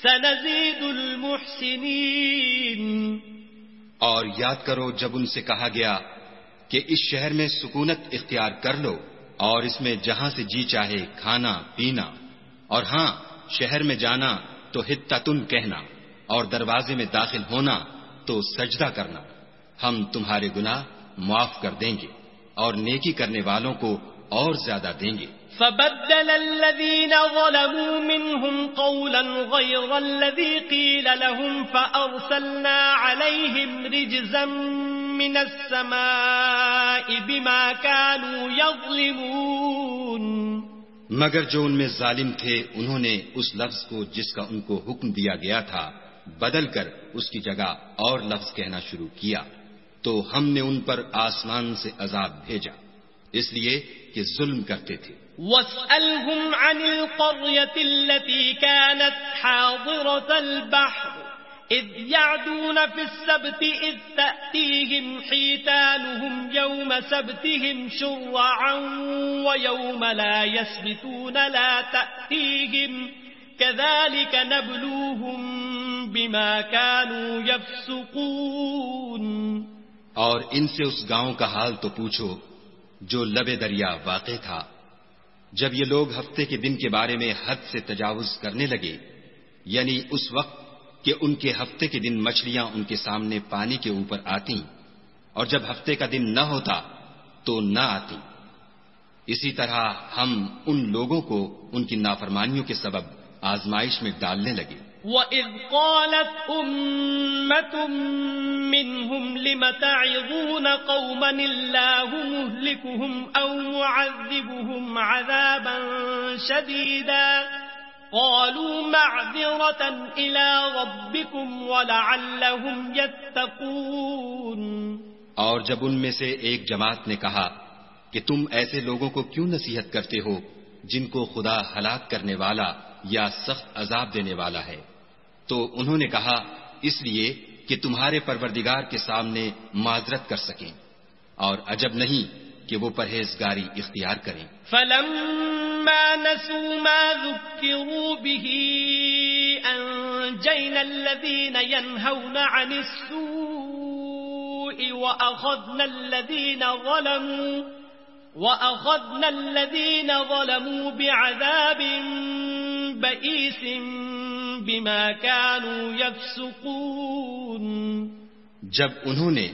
سَنَزِيدُ الْمُحْسِنِينَ. اور یاد کرو جب ان سے کہا گیا کہ اس شہر میں سکونت اختیار کر لو اور اس میں جہاں سے جی چاہے کھانا پینا، اور ہاں شہر میں جانا تو حتتن کہنا اور دروازے میں داخل ہونا تو سجدہ کرنا، ہم تمہارے گناہ معاف کر دیں گے اور نیکی کرنے والوں کو اور زیادہ دیں گے. فبدل الذين ظلموا منهم قولا غير الذي قيل لهم فأرسلنا عليهم رجزا من السماء بما كانوا يظلمون. مگر جو ان میں ظالم تھے انہوں نے اس لفظ کو جس کا ان کو حکم دیا گیا تھا بدل کر اس کی جگہ اور لفظ کہنا شروع کیا تو ہم نے ان پر آسمان سے عذاب بھیجا اس لیے کہ ظلم کرتے تھے. وَاسْأَلْهُمْ عَنِ الْقَرْيَةِ الَّتِي كَانَتْ حَاضِرَةَ الْبَحْرِ إِذْ يَعْدُونَ فِي السَّبْتِ إِذْ تَأْتِيهِمْ حِيتَانُهُمْ يَوْمَ سَبْتِهِمْ شُرَّعًا وَيَوْمَ لَا يَسْبِتُونَ لَا تَأْتِيهِمْ كَذَلِكَ نَبْلُوهُمْ بِمَا كَانُوا يَفْسُقُونَ. اور ان سے اس گاؤں کا حال تو پوچھو جو لبے دریا واقع تھا جب یہ لوگ ہفتے کے دن کے بارے میں حد سے تجاوز کرنے لگے، یعنی اس وقت کہ ان کے ہفتے کے دن مچھلیاں ان کے سامنے پانی کے اوپر آتی اور جب ہفتے کا دن نہ ہوتا تو نہ آتی. اسی طرح ہم ان لوگوں کو ان کی نافرمانیوں کے سبب آزمائش میں ڈالنے لگے. وَإِذْ قَالَتْ أُمَّةٌ مِّنْهُمْ لِمَ تَعِظُونَ قَوْمًا اللَّهُ مُهْلِكُهُمْ أَوْ مُعَذِّبُهُمْ عَذَابًا شَدِيدًا قَالُوا مَعْذِرَةً إِلَىٰ رَبِّكُمْ وَلَعَلَّهُمْ يَتَّقُونَ. اور جب ان میں سے ایک جماعت نے کہا کہ تم ایسے لوگوں کو کیوں نصیحت کرتے ہو جن کو خدا ہلاک کرنے والا یا سخت عذاب دینے والا ہے، تو انہوں نے کہا اس لیے کہ تمہارے پروردگار کے سامنے معذرت کر سکیں، اور عجب نہیں کہ وہ پرہیزگاری اختیار کریں. فَلَمَّا نَسُوا مَا ذُكِّرُوا بِهِ أَنجَيْنَا الَّذِينَ يَنْهَوْنَ عَنِ السُّوءِ وَأَخَذْنَا الَّذِينَ ظَلَمُوا بِعَذَابٍ بَئِيسٍ بِمَا كَانُوا يَفْسُقُونَ. جب انہوں نے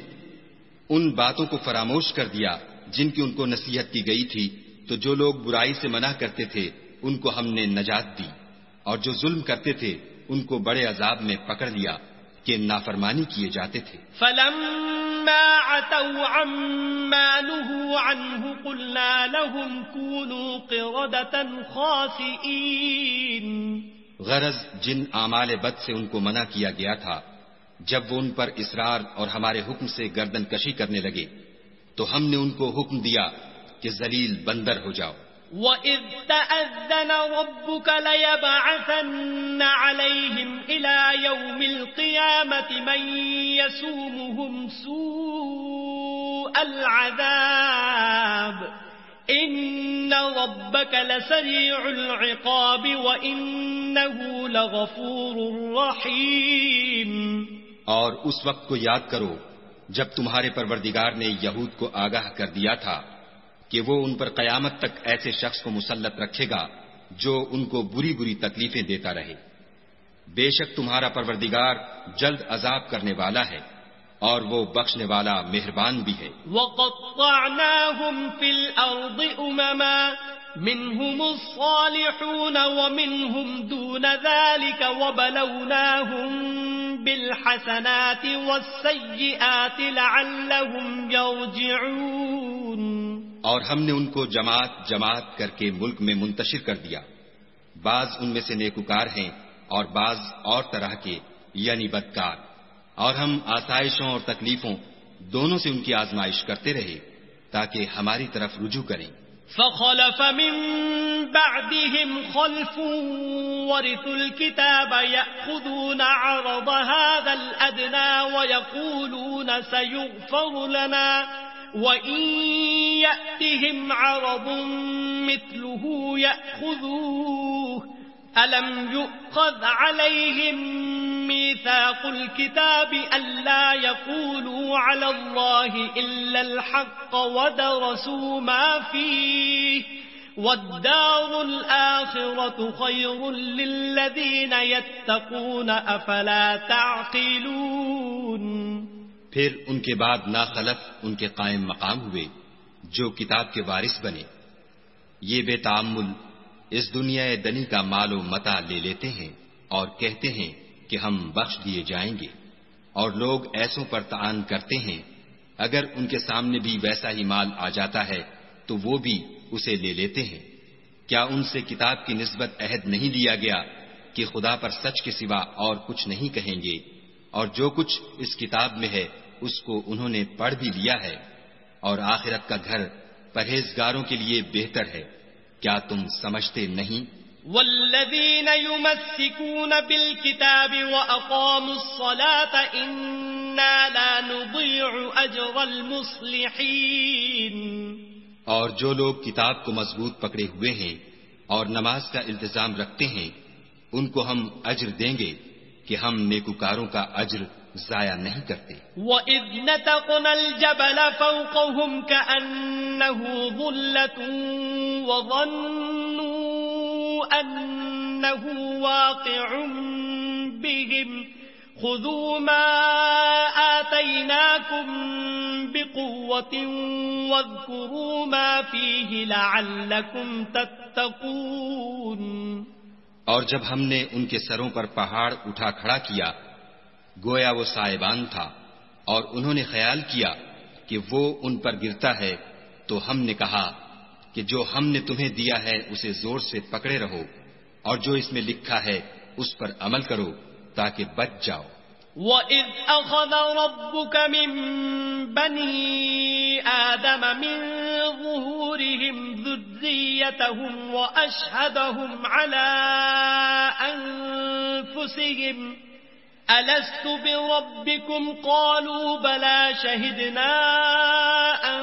ان باتوں کو فراموش کر دیا جن کی ان کو نصیحت کی گئی تھی تو جو لوگ برائی سے منع کرتے تھے ان کو ہم نے نجات دی، اور جو ظلم کرتے تھے ان کو بڑے عذاب میں پکڑ لیا کہ نافرمانی کیے جاتے تھے. فَلَمَّا عَتَوْا عَمَّا نُهُوا عَنْهُ قُلْنَا لَهُمْ كُونُوا قِرَدَةً خَاسِئِينَ. غرض جن اعمال بد سے ان کو منع کیا گیا تھا جب وہ ان پر اصرار اور ہمارے حکم سے گردن کشی کرنے لگے تو ہم نے ان کو حکم دیا کہ ذلیل بندر ہو جاؤ. وَإِذْ تَأَذَّنَ رَبُّكَ لَيَبْعَثَنَّ عَلَيْهِمْ إِلَى يَوْمِ الْقِيَامَةِ مَنْ يَسُومُهُمْ سُوءَ الْعَذَابِ إِنَّ رَبَّكَ لَسَرِيعُ الْعِقَابِ وَإِنَّهُ لَغَفُورٌ رَحِيمٌ۔ اور اس وقت کو یاد کرو جب تمہارے پروردگار نے یہود کو آگاہ کر دیا تھا کہ وہ ان پر قیامت تک ایسے شخص کو مسلط رکھے گا جو ان کو بری بری تکلیفیں دیتا رہے۔ بے شک تمہارا پروردگار جلد عذاب کرنے والا ہے اور وہ بخشنے والا مہربان بھی ہے۔ وَقَطَّعْنَاهُمْ فِي الْأَرْضِ أُمَمًا مِّنْهُمُ الصَّالِحُونَ وَمِنْهُمْ دُونَ ذَلِكَ وَبَلَوْنَاهُمْ بِالْحَسَنَاتِ وَالسَّيِّئَاتِ لَعَلَّهُمْ يَرْجِعُونَ۔ اور ہم نے ان کو جماعت جماعت کر کے ملک میں منتشر کر دیا، بعض ان میں سے نیکوکار ہیں اور بعض اور طرح کے یعنی بدکار، اور ہم آسائشوں اور تکلیفوں دونوں سے ان کی آزمائش کرتے رہے تاکہ ہماری طرف رجوع کریں۔ فخلف من بعدهم خلف ورثوا الكتاب يأخذون عرض هذا الأدنى ويقولون سيغفر لنا وَإِن يَأْتِهِمْ عَرَضٌ مِثْلُهُ يَأْخُذُوهُ أَلَمْ يُؤْخَذْ عَلَيْهِمْ مِيثَاقُ الْكِتَابِ أَلَّا يَقُولُوا عَلَى اللَّهِ إِلَّا الْحَقَّ وَدَرَسُوا مَا فِيهِ وَالدَّارُ الْآخِرَةُ خَيْرٌ لِلَّذِينَ يَتَّقُونَ أَفَلَا تَعْقِلُونَ۔ پھر ان کے بعد ناخلف ان کے قائم مقام ہوئے جو کتاب کے وارث بنے، یہ بے تعمل اس دنیا دنی کا مال و متاع لے لیتے ہیں اور کہتے ہیں کہ ہم بخش دیے جائیں گے، اور لوگ ایسوں پر طعن کرتے ہیں اگر ان کے سامنے بھی ویسا ہی مال آ جاتا ہے تو وہ بھی اسے لے لیتے ہیں۔ کیا ان سے کتاب کی نسبت عہد نہیں لیا گیا کہ خدا پر سچ کے سوا اور کچھ نہیں کہیں گے، اور جو کچھ اس کتاب میں ہے اس کو انہوں نے پڑھ بھی لیا ہے، اور آخرت کا گھر پرہیزگاروں کے لیے بہتر ہے، کیا تم سمجھتے نہیں؟ والذین یمسکون بالکتاب واقاموا الصلاة انا لا نضیع اجر المصلحین۔ اور جو لوگ کتاب کو مضبوط پکڑے ہوئے ہیں اور نماز کا التزام رکھتے ہیں ان کو ہم اجر دیں گے کہ ہم نیکوکاروں کا اجر ضائع نہیں کرتے۔ وَإِذْ نَتَقْنَا الْجَبَلَ فَوْقَهُمْ كَأَنَّهُ ظُلَّةٌ وَظَنُّوا أَنَّهُ واقع بِهِمْ خُذُوا مَا آتَيْنَاكُمْ بِقُوَّةٍ وَاذْكُرُوا مَا فِيهِ لَعَلَّكُمْ تَتَّقُونَ۔ اور جب ہم نے ان کے سروں پر پہاڑ اٹھا کھڑا کیا گویا وہ سائبان تھا، اور انہوں نے خیال کیا کہ وہ ان پر گرتا ہے، تو ہم نے کہا کہ جو ہم نے تمہیں دیا ہے اسے زور سے پکڑے رہو، اور جو اس میں لکھا ہے اس پر عمل کرو تاکہ بچ جاؤ۔ وَإِذْ أَخَذَ رَبُّكَ مِن بَنِي آدَمَ مِن ظُهُورِهِمْ ذُرِّيَّتَهُمْ وَأَشْهَدَهُمْ عَلَىٰ أَنفُسِهِمْ أَلَسْتُ بِرَبِّكُمْ قَالُوا بَلَىٰ شَهِدْنَا أَن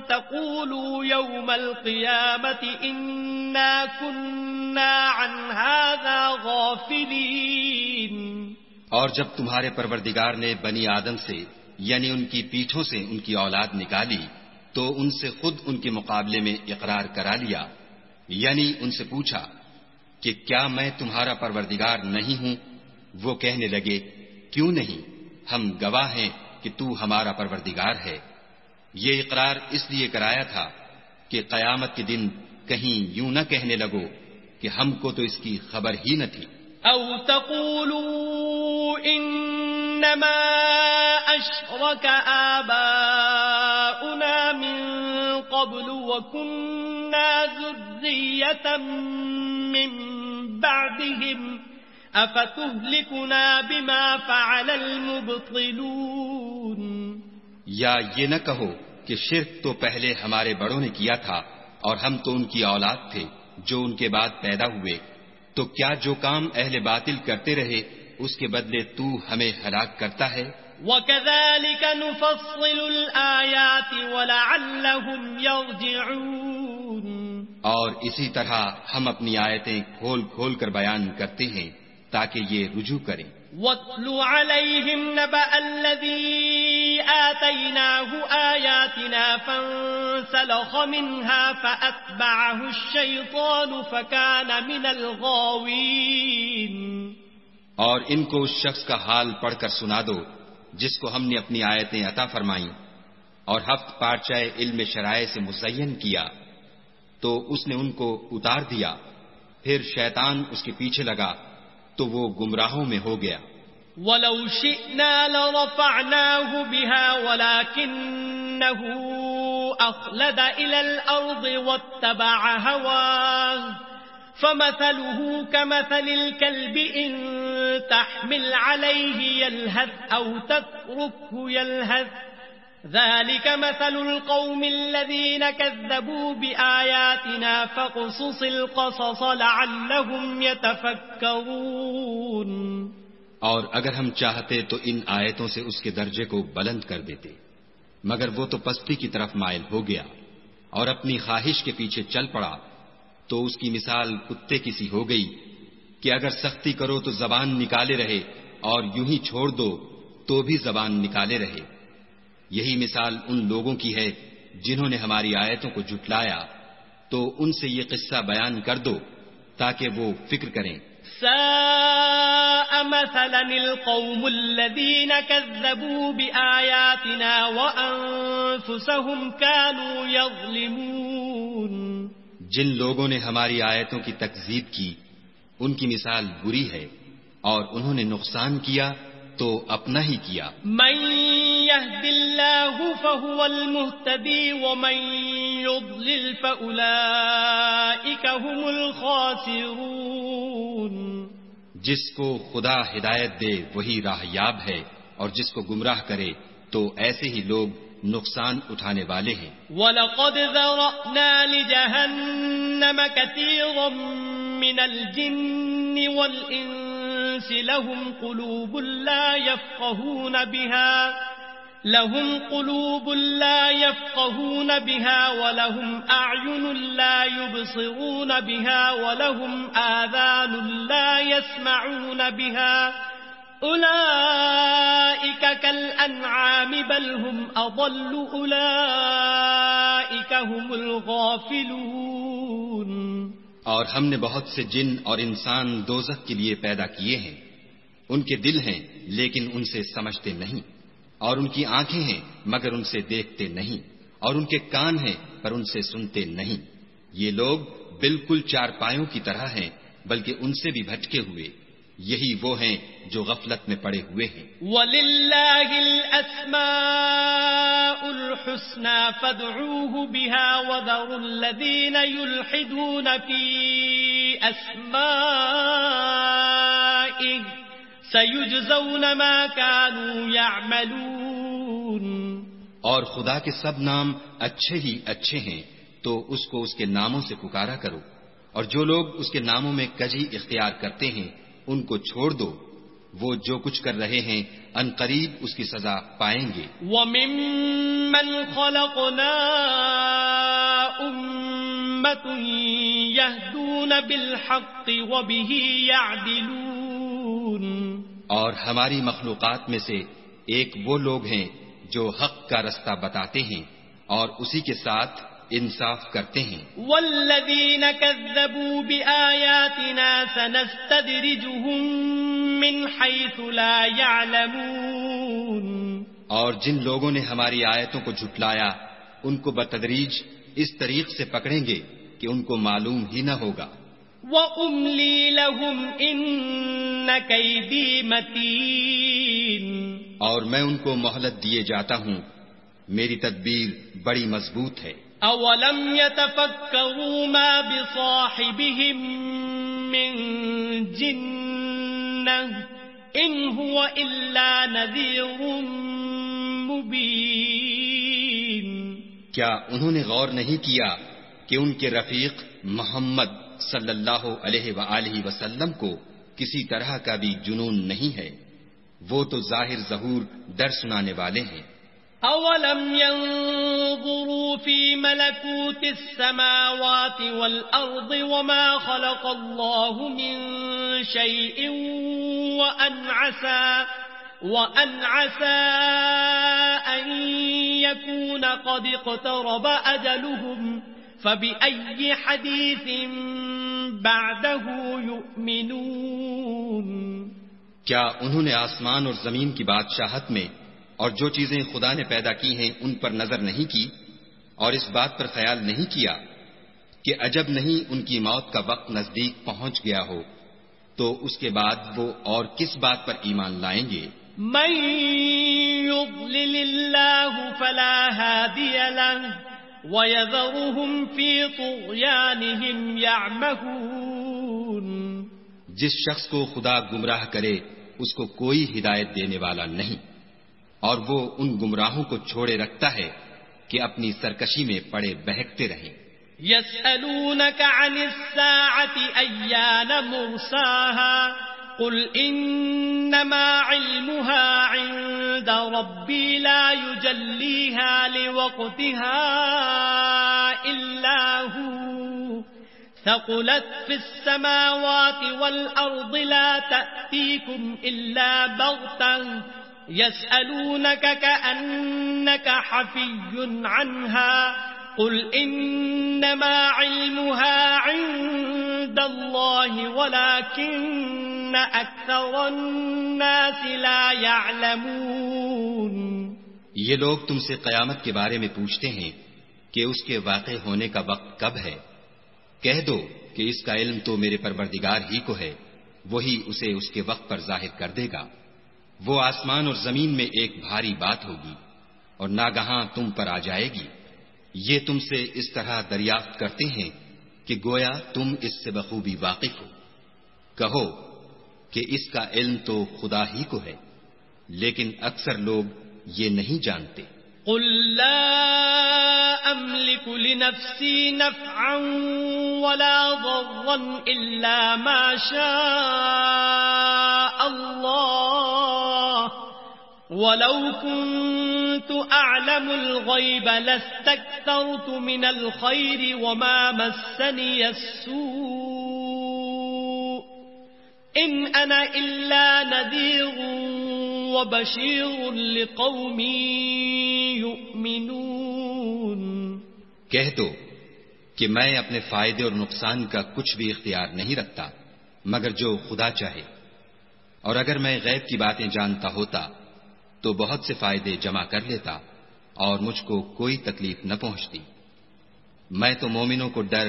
تَقُولُوا يَوْمَ الْقِيَامَةِ إِنَّا كُنَّا عَنْ هَٰذَا غَافِلِينَ۔ اور جب تمہارے پروردگار نے بنی آدم سے یعنی ان کی پیٹھوں سے ان کی اولاد نکالی تو ان سے خود ان کے مقابلے میں اقرار کرا لیا، یعنی ان سے پوچھا کہ کیا میں تمہارا پروردگار نہیں ہوں؟ وہ کہنے لگے کیوں نہیں، ہم گواہ ہیں کہ تو ہمارا پروردگار ہے۔ یہ اقرار اس لیے کرایا تھا کہ قیامت کے دن کہیں یوں نہ کہنے لگو کہ ہم کو تو اس کی خبر ہی نہ تھی۔ او تقولوا انما اشرك آباؤنا من قبل وكنا ذرية من بعدهم افتهلكنا بما فعل المبطلون۔ یا یہ نہ کہو کہ شرک تو پہلے ہمارے بڑوں نے کیا تھا اور ہم تو ان کی اولاد تھے جو ان کے بعد پیدا ہوئے، تو کیا جو کام اہل باطل کرتے رہے اس کے بدلے تو ہمیں ہلاک کرتا ہے؟ وَكَذَلِكَ نُفَصِّلُ الْآيَاتِ وَلَعَلَّهُمْ يَرْجِعُونَ، اور اسی طرح ہم اپنی آیتیں کھول کھول کر بیان کرتے ہیں تاکہ یہ رجوع کریں۔ وَاتْلُ عَلَيْهِمْ نَبَأَ الَّذِي آتَيْنَاهُ آيَاتِنَا فَانسَلَخَ مِنْهَا فَأَتْبَعَهُ الشَّيْطَانُ فَكَانَ مِنَ الْغَاوِينَ، اور ان کو اس شخص کا حال پڑھ کر سنا دو جس کو ہم نے اپنی آیتیں عطا فرمائیں اور ہفت پارچہ علم شرائع سے مزین کیا، تو اس نے ان کو اتار دیا، پھر شیطان اس کے پیچھے لگا تو وہ گمراہوں میں ہو گیا۔ وَلَوْ شِئْنَا لَرَفَعْنَاهُ بِهَا وَلَكِنَّهُ أَخْلَدَ إِلَى الْأَرْضِ وَاتَّبَعَ هَوَاهُ فَمَثَلُهُ كَمَثَلِ الْكَلْبِ إِن تَحْمِلْ عَلَيْهِ يَلْهَثْ أَوْ تَتْرُكْهُ يَلْهَثْ ذَلِكَ مَثَلُ الْقَوْمِ الَّذِينَ كَذَّبُوا بِآيَاتِنَا فَاقْصُصِ الْقَصَصَ لَعَلَّهُمْ يَتَفَكَّرُونَ۔ اور اگر ہم چاہتے تو ان آیتوں سے اس کے درجے کو بلند کر دیتے، مگر وہ تو پستی کی طرف مائل ہو گیا اور اپنی خواہش کے پیچھے چل پڑا، تو اس کی مثال کتے کی سی ہو گئی کہ اگر سختی کرو تو زبان نکالے رہے اور یوں ہی چھوڑ دو تو بھی زبان نکالے رہے۔ یہی مثال ان لوگوں کی ہے جنہوں نے ہماری آیتوں کو جھٹلایا، تو ان سے یہ قصہ بیان کر دو تاکہ وہ فکر کریں۔ ساء مثلا القوم الذين كذبوا بآياتنا وأنفسهم كانوا يظلمون، جن لوگوں نے ہماری آیتوں کی تکذیب کی ان کی مثال بری ہے اور انہوں نے نقصان کیا تو اپنا ہی کیا۔ من يهد الله فهو المهتدي ومن يضلل فأولئك هم الخاسرون، جس کو خدا ہدایت دے وہی راہ یاب ہے اور جس کو گمراہ کرے تو ایسے ہی لوگ نقصان اٹھانے والے ہیں۔ وَلَقَدْ ذَرَأْنَا لِجَهَنَّمَ كَثِيرًا مِنَ الْجِنِّ وَالْإِنسِ لَهُمْ قُلُوبٌ لَا يَفْقَهُونَ بِهَا وَلَهُمْ أَعْيُنٌ لَا يُبْصِرُونَ بِهَا وَلَهُمْ آذَانٌ لَا يَسْمَعُونَ بِهَا أُولَئِكَ كَالْأَنْعَامِ بَلْ هُمْ أَضَلُّ أُولَئِكَ هُمُ الْغَافِلُونَ۔ اور ہم نے بہت سے جن اور انسان دوزخ کے لیے پیدا کیے ہیں، ان کے دل ہیں لیکن ان سے سمجھتے نہیں، اور ان کی آنکھیں ہیں مگر ان سے دیکھتے نہیں، اور ان کے کان ہیں پر ان سے سنتے نہیں۔ یہ لوگ بالکل چارپایوں کی طرح ہیں بلکہ ان سے بھی بھٹکے ہوئے، یہی وہ ہیں جو غفلت میں پڑے ہوئے ہیں۔ وَلِلَّهِ الْأَسْمَاءُ الْحُسْنَى فَادْعُوهُ بِهَا وَذَرُوا الَّذِينَ يُلْحِدُونَ فِي أَسْمَائِهِ سَيُجْزَوْنَ مَا كَانُوا يَعْمَلُونَ۔ اور خدا کے سب نام اچھے ہی اچھے ہیں تو اس کو اس کے ناموں سے پکارا کرو، اور جو لوگ اس کے ناموں میں کجی اختیار کرتے ہیں ان کو چھوڑ دو، وہ جو کچھ کر رہے ہیں ان قریب اس کی سزا پائیں گے۔ وَمِمَّنْ خَلَقْنَا أُمَّةٌ يَهْدُونَ بِالْحَقِّ وَبِهِ يَعْدِلُونَ، اور ہماری مخلوقات میں سے ایک وہ لوگ ہیں جو حق کا رستہ بتاتے ہیں اور اسی کے ساتھ انصاف کرتے ہیں۔ والذین کذبوا بآیاتنا سنستدرجهم من حیث لا يعلمون، اور جن لوگوں نے ہماری آیتوں کو جھٹلایا ان کو بتدریج اس طریق سے پکڑیں گے کہ ان کو معلوم ہی نہ ہوگا۔ وَأُمْلِي لَهُمْ إِنَّ كَيْدِي مَتِينٌ، اور میں ان کو مہلت دیے جاتا ہوں، میری تدبیر بڑی مضبوط ہے۔ أَوَلَمْ يَتَفَكَّرُوا مَا بِصَاحِبِهِم مِّن جِنَّةٍ إِنْ هُوَ إِلَّا نَذِيرٌ مُبِينٌ، کیا انہوں نے غور نہیں کیا کہ ان کے رفیق محمد صلی اللہ علیہ وآلہ وسلم کو کسی طرح کا بھی جنون نہیں ہے، وہ تو ظاہر ظہور ڈر سنانے والے ہیں۔ أولم ينظروا في ملكوت السماوات والأرض وما خلق الله من شيء وأن عسى أن يكون قد اقترب أجلهم فبأي حديث بعده يؤمنون۔ کیا انہوں نے آسمان اور زمین کی بادشاہت میں اور جو چیزیں خدا نے پیدا کی ہیں ان پر نظر نہیں کی، اور اس بات پر خیال نہیں کیا کہ عجب نہیں ان کی موت کا وقت نزدیک پہنچ گیا ہو، تو اس کے بعد وہ اور کس بات پر ایمان لائیں گے؟ من يضلل الله فلا هادي له ويذرهم في طغيانهم يعمهون۔ جس شخص کو خدا گمراہ کرے اس کو کوئی ہدایت دینے والا نہیں، اور وہ ان گمراہوں کو چھوڑے رکھتا ہے کہ اپنی سرکشی میں پڑے بہکتے رہیں۔ يسألونك عن الساعة أيان مرساها قل إنما علمها عند ربي لا يجليها لوقتها إلا هو ثقلت في السماوات والأرض لا تأتيكم إلا بغتة يسألونك كأنك حفي عنها قل إنما علمها عند الله ولكن أكثر الناس لا يعلمون۔ یہ لوگ تم سے قیامت کے بارے میں پوچھتے ہیں کہ اس کے واقع ہونے کا وقت کب ہے۔ کہہ دو کہ اس کا علم تو میرے پروردگار ہی کو ہے، وہی اسے اس کے وقت پر ظاہر کر دے گا۔ وہ آسمان اور زمین میں ایک بھاری بات ہوگی اور ناگہاں تم پر آ جائے گی۔ یہ تم سے اس طرح دریافت کرتے ہیں کہ گویا تم اس سے بخوبی واقف ہو۔ کہو کہ اس کا علم تو خدا ہی کو ہے، لیکن اکثر لوگ یہ نہیں جانتے۔ قل لا أملك لنفسي نفعا ولا ضرا إلا ما شاء الله ولو كنت أعلم الغيب لاستكثرت من الخير وما مسني السوء إن أنا إلا نذير وبشير لقوم يؤمنون۔ کہہ دو کہ میں اپنے فائدے اور نقصان کا کچھ بھی اختیار نہیں رکھتا مگر جو خدا چاہے، اور اگر میں غیب کی باتیں جانتا ہوتا تو بہت سے فائدے جمع کر لیتا اور مجھ کو کوئی تکلیف نہ پہنچتی۔ میں تو مومنوں کو ڈر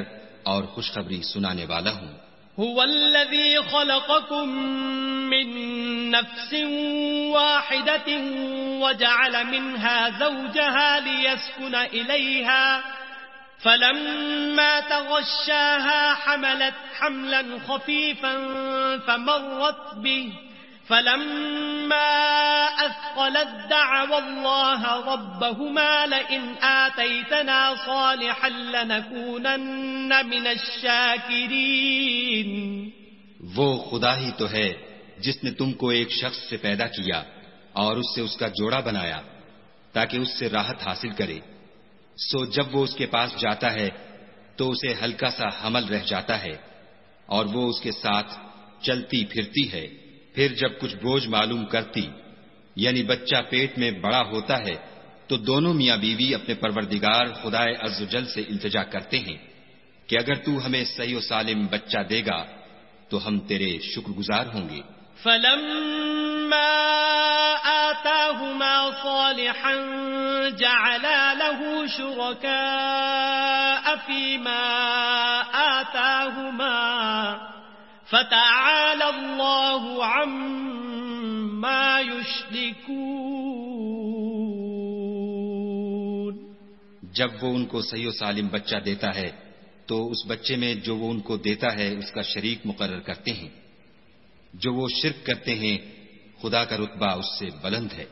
اور خوشخبری سنانے والا ہوں۔ هو الذي خلقكم من نفس واحدة وجعل منها زوجها ليسكن إليها فلما تغشاها حملت حملا خفيفا فمرت به فلما أثقلت دعوا الله ربهما لئن آتيتنا صالحا لنكونن من الشاكرين۔ وہ خدا ہی تو ہے جس نے تم کو ایک شخص سے پیدا کیا اور اس سے اس کا جوڑا بنایا تاکہ اس سے راحت حاصل کرے، سو جب وہ اس کے پاس جاتا ہے تو اسے ہلکا سا حمل رہ جاتا ہے اور وہ اس کے ساتھ چلتی پھرتی ہے۔ پھر جب کچھ بوجھ معلوم کرتی یعنی بچہ پیٹ میں بڑا ہوتا ہے تو دونوں میاں بیوی اپنے پروردگار خدائے عز و جل سے التجا کرتے ہیں کہ اگر تو ہمیں صحیح و سالم بچہ دے گا تو ہم تیرے شکر گزار ہوں گے۔ فلما آتاهما صالحا جعلا له شركاء فيما آتاهما فتعالى الله عما يشركون۔ جب وہ ان کو صحیح و سالم بچہ دیتا ہے تو اس بچے میں جو وہ ان کو دیتا ہے اس کا شریک مقرر کرتے ہیں۔ جو وہ شرک کرتے ہیں خدا کا رتبہ اس سے بلند ہے۔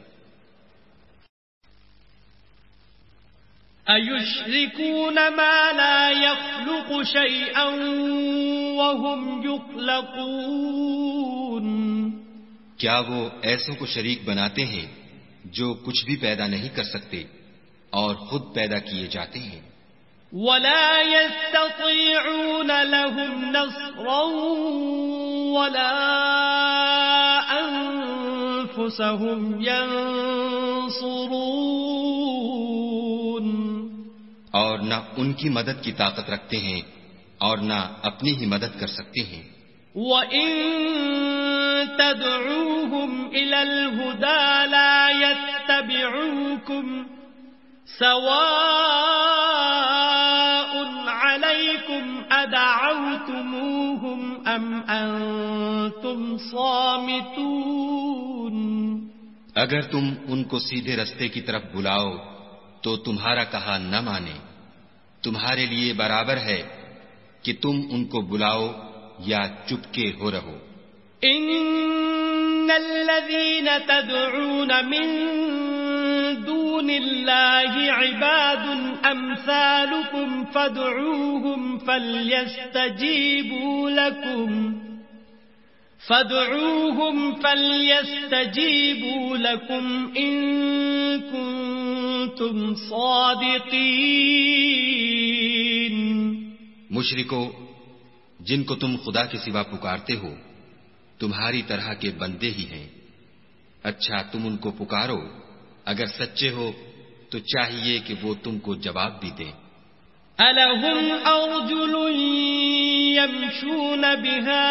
أَيُشْرِكُونَ مَا لَا يَخْلُقُ يخلق شيئا وهم يخلقون کیا وہ ایسوں کو شریک بناتے ہیں جو کچھ بھی پیدا نہیں کر سکتے اور خود پیدا کیے جاتے ہیں؟ ولا يستطيعون لهم نصرا ولا أنفسهم ينصرون اور نہ ان کی مدد کی طاقت رکھتے ہیں اور نہ اپنی ہی مدد کر سکتے ہیں۔ وَإِن تَدْعُوهُمْ إِلَى الْهُدَى لَا يَتَّبِعُوكُمْ سَوَاءٌ عَلَيْكُمْ أَدَعَوْتُمُوهُمْ أَمْ أَنْتُمْ صَامِتُونَ۔ اگر تم ان کو سیدھے رستے کی طرف بلاؤ تو تمہارا کہا نہ مانے، تمہارے لیے برابر ہے کہ تم ان کو بلاؤ یا چپکے ہو رہو۔ ان الذين تدعون من دون الله عباد امثالكم فادعوهم فليستجيبوا لكم ان كنتم صادقين۔ مشرکو، جن کو تم خدا کے سوا پکارتے ہو تمہاری طرح کے بندے ہی ہیں، اچھا تم ان کو پکارو، اگر سچے ہو تو چاہیے کہ وہ تم کو جواب بھی دیں۔ أَلَهُمْ أَرْجُلٌ يَمْشُونَ بِهَا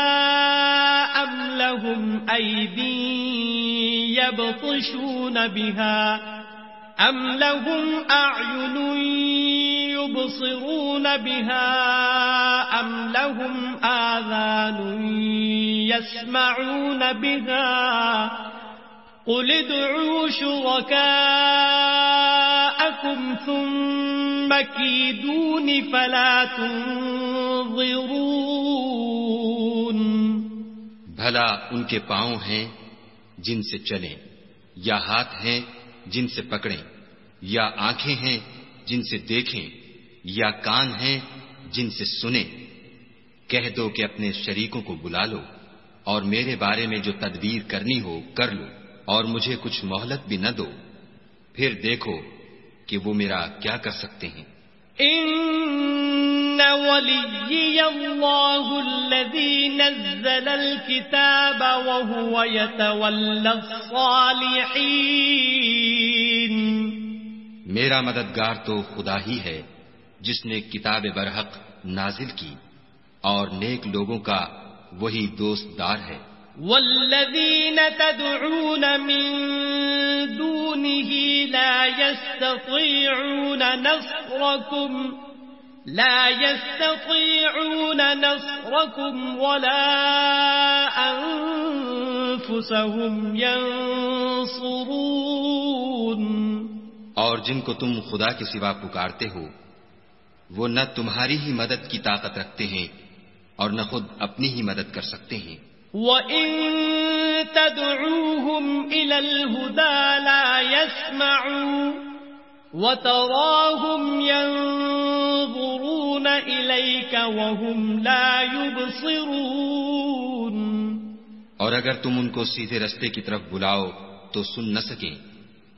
أَمْ لَهُمْ أَيْدٍ يَبْطِشُونَ بِهَا أَمْ لَهُمْ أَعْيُنٌ يُبْصِرُونَ بِهَا أَمْ لَهُمْ آذَانٌ يَسْمَعُونَ بِهَا قُلِ ادْعُوا شُرَكَاءَكُمْ ثُمَّ كِيدُونِ فَلَا تُنظِرُونَ۔ بھلا ان کے پاؤں ہیں جن سے چلیں، یا ہاتھ ہیں جن سے پکڑیں، یا آنکھیں ہیں جن سے دیکھیں، یا کان ہیں جن سے سنیں؟ کہہ دو کہ اپنے شریکوں کو بلا لو اور میرے بارے میں جو تدبیر کرنی ہو کر لو، اور مجھے کچھ مہلت بھی نہ دو، پھر دیکھو کہ وہ میرا کیا کر سکتے ہیں۔ ان ولی اللہ الذی نزل الکتاب وهو يتولى الصالحین۔ میرا مددگار تو خدا ہی ہے جس نے کتاب برحق نازل کی اور نیک لوگوں کا وہی دوست دار ہے۔ والذین تدعون من دونه لا يستطيعون نصركم ولا أنفسهم ينصرون۔ اور جن کو تم خدا کے سوا پکارتے ہو وہ نہ تمہاری ہی مدد کی طاقت رکھتے ہیں اور نہ خود اپنی ہی مدد کر سکتے ہیں۔ وَإِن تَدْعُوهُمْ إِلَى الْهُدَى لَا يَسْمَعُوا وَتَرَاهُمْ يَنظُرُونَ إِلَيْكَ وَهُمْ لَا يُبْصِرُونَ۔ اور اگر تم ان کو سیدھے رستے کی طرف بلاؤ تو سن نہ سکیں،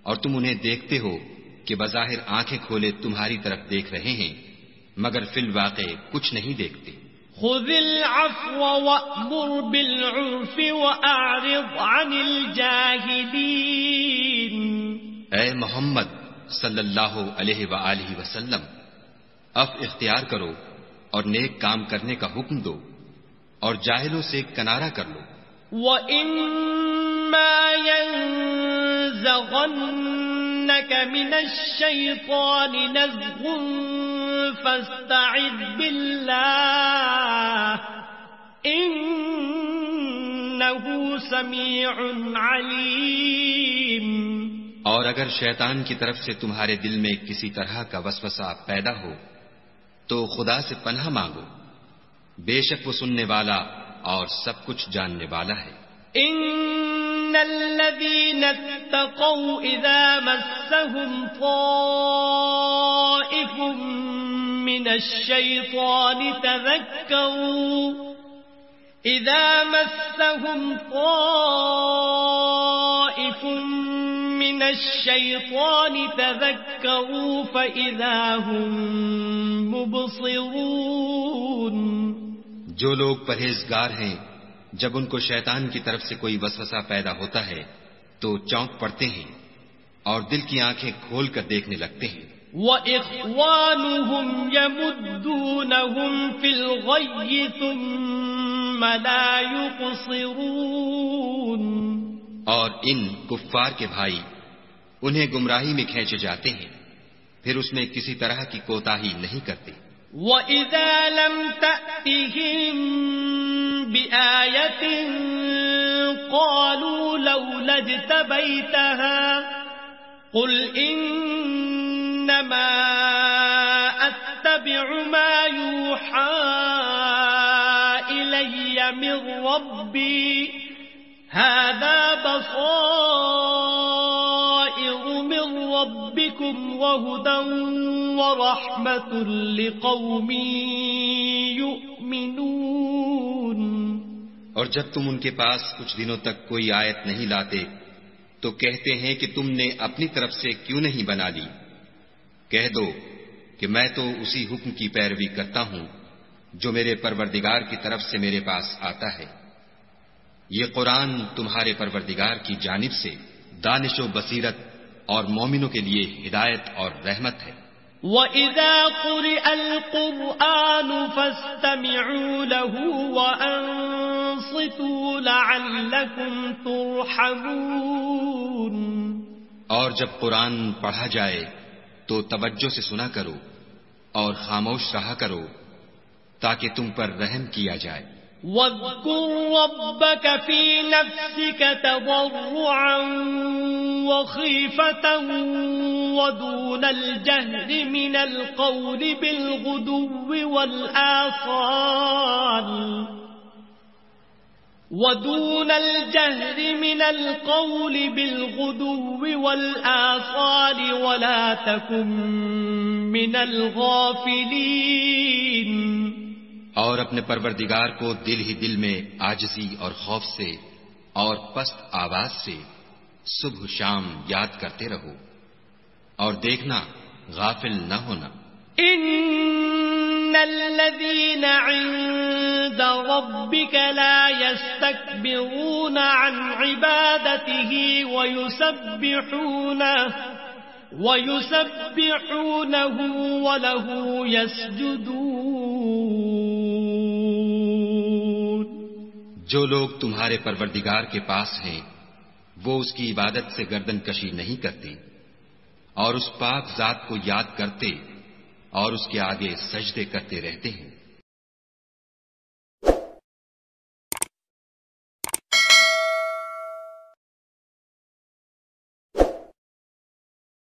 اور تم انہیں دیکھتے ہو کہ بظاہر آنکھیں کھولے تمہاری طرف دیکھ رہے ہیں مگر فی الواقع کچھ نہیں دیکھتے۔ خذ العفو وأمر بالعرف وأعرض عن الجاهلين۔ اے محمد صلی اللہ علیہ وآلہ وسلم، عفو اختیار کرو اور نیک کام کرنے کا حکم دو اور جاہلوں سے کنارہ کر لو۔ وَإِمَّا يَنزَغَنَّكَ مِنَ الشَّيْطَانِ نَزْغٌ فَاسْتَعِذْ بِاللَّهِ إِنَّهُ سَمِيعٌ عَلِيمٌ۔ اور اگر شیطان کی طرف سے تمہارے دل میں کسی طرح کا وسوسہ پیدا ہو تو خدا سے پناہ مانگو، بے شک وہ سننے والا اور سب کچھ جاننے والا ہے۔ ان الذين اتقوا اذا مسهم طائف من الشيطان تذكروا إذا مسهم طائف من الشيطان تذكروا فإذا هم مبصرون. جو لوگ پرہیزگار ہیں جب ان کو شیطان کی طرف سے کوئی وسوسہ پیدا ہوتا ہے تو چونک پڑتے ہیں اور دل کی آنکھیں کھول کر دیکھنے لگتے ہیں. وَإِخْوَانُهُمْ يَمُدُّونَهُمْ فِي الْغَيِّ ثُمَّ لَا يُقْصِرُونَ. اور ان کفار کے بھائی انہیں گمراہی میں کھینچے جاتے ہیں پھر اس میں کسی طرح کی کوتاہی نہیں کرتے. وَإِذَا لَمْ تَأْتِهِمْ بِآيَةٍ قَالُوا لَوْلَا اجْتَبَيْتَهَا قُلْ إِنَّمَا أَتَّبِعُ مَا يُوحَى إِلَيَّ مِنْ رَبِّي هَذَا بَصَائِرُ مِنْ رَبِّكُمْ وَهُدًى وَرَحْمَةٌ لِقَوْمٍ يُؤْمِنُونَ. اور جب تم ان کے پاس کچھ دنوں تک کوئی آیت نہیں لاتے تو کہتے ہیں کہ تم نے اپنی طرف سے کیوں نہیں بنا لی. کہہ دو کہ میں تو اسی حکم کی پیروی کرتا ہوں جو میرے پروردگار کی طرف سے میرے پاس آتا ہے. یہ قرآن تمہارے پروردگار کی جانب سے دانش و بصیرت اور مومنوں کے لیے ہدایت اور رحمت ہے. وَإِذَا قُرِئَ الْقُرْآنُ فَاسْتَمِعُوا لَهُ وَأَنصِتُوا لَعَلَّكُمْ تُرْحَمُونَ. اور جب قرآن پڑھا جائے تو توجہ سے سنا کرو اور خاموش رہا کرو تاکہ تم پر رحم کیا جائے. وَاذْكُرْ رَبَّكَ فِي نَفْسِكَ تَضَرُّعًا وَخِيفَةً وَدُونَ الْجَهْرِ مِنَ الْقَوْلِ بِالْغُدُوِّ وَالْآصَالِ وَلَا تَكُن مِّنَ الْغَافِلِينَ. اور اپنے پروردگار کو دل ہی دل میں عاجزی اور خوف سے اور پست آواز سے صبح شام یاد کرتے رہو اور دیکھنا غافل نہ ہونا. ان الذين عند ربك لا يستكبرون عن عبادته ويسبحونه وله يسجدون. جو لوگ تمہارے پروردگار کے پاس ہیں وہ اس کی عبادت سے گردن کشی نہیں کرتے اور اس پاک ذات کو یاد کرتے اور اس کے آگے سجدے کرتے رہتے ہیں.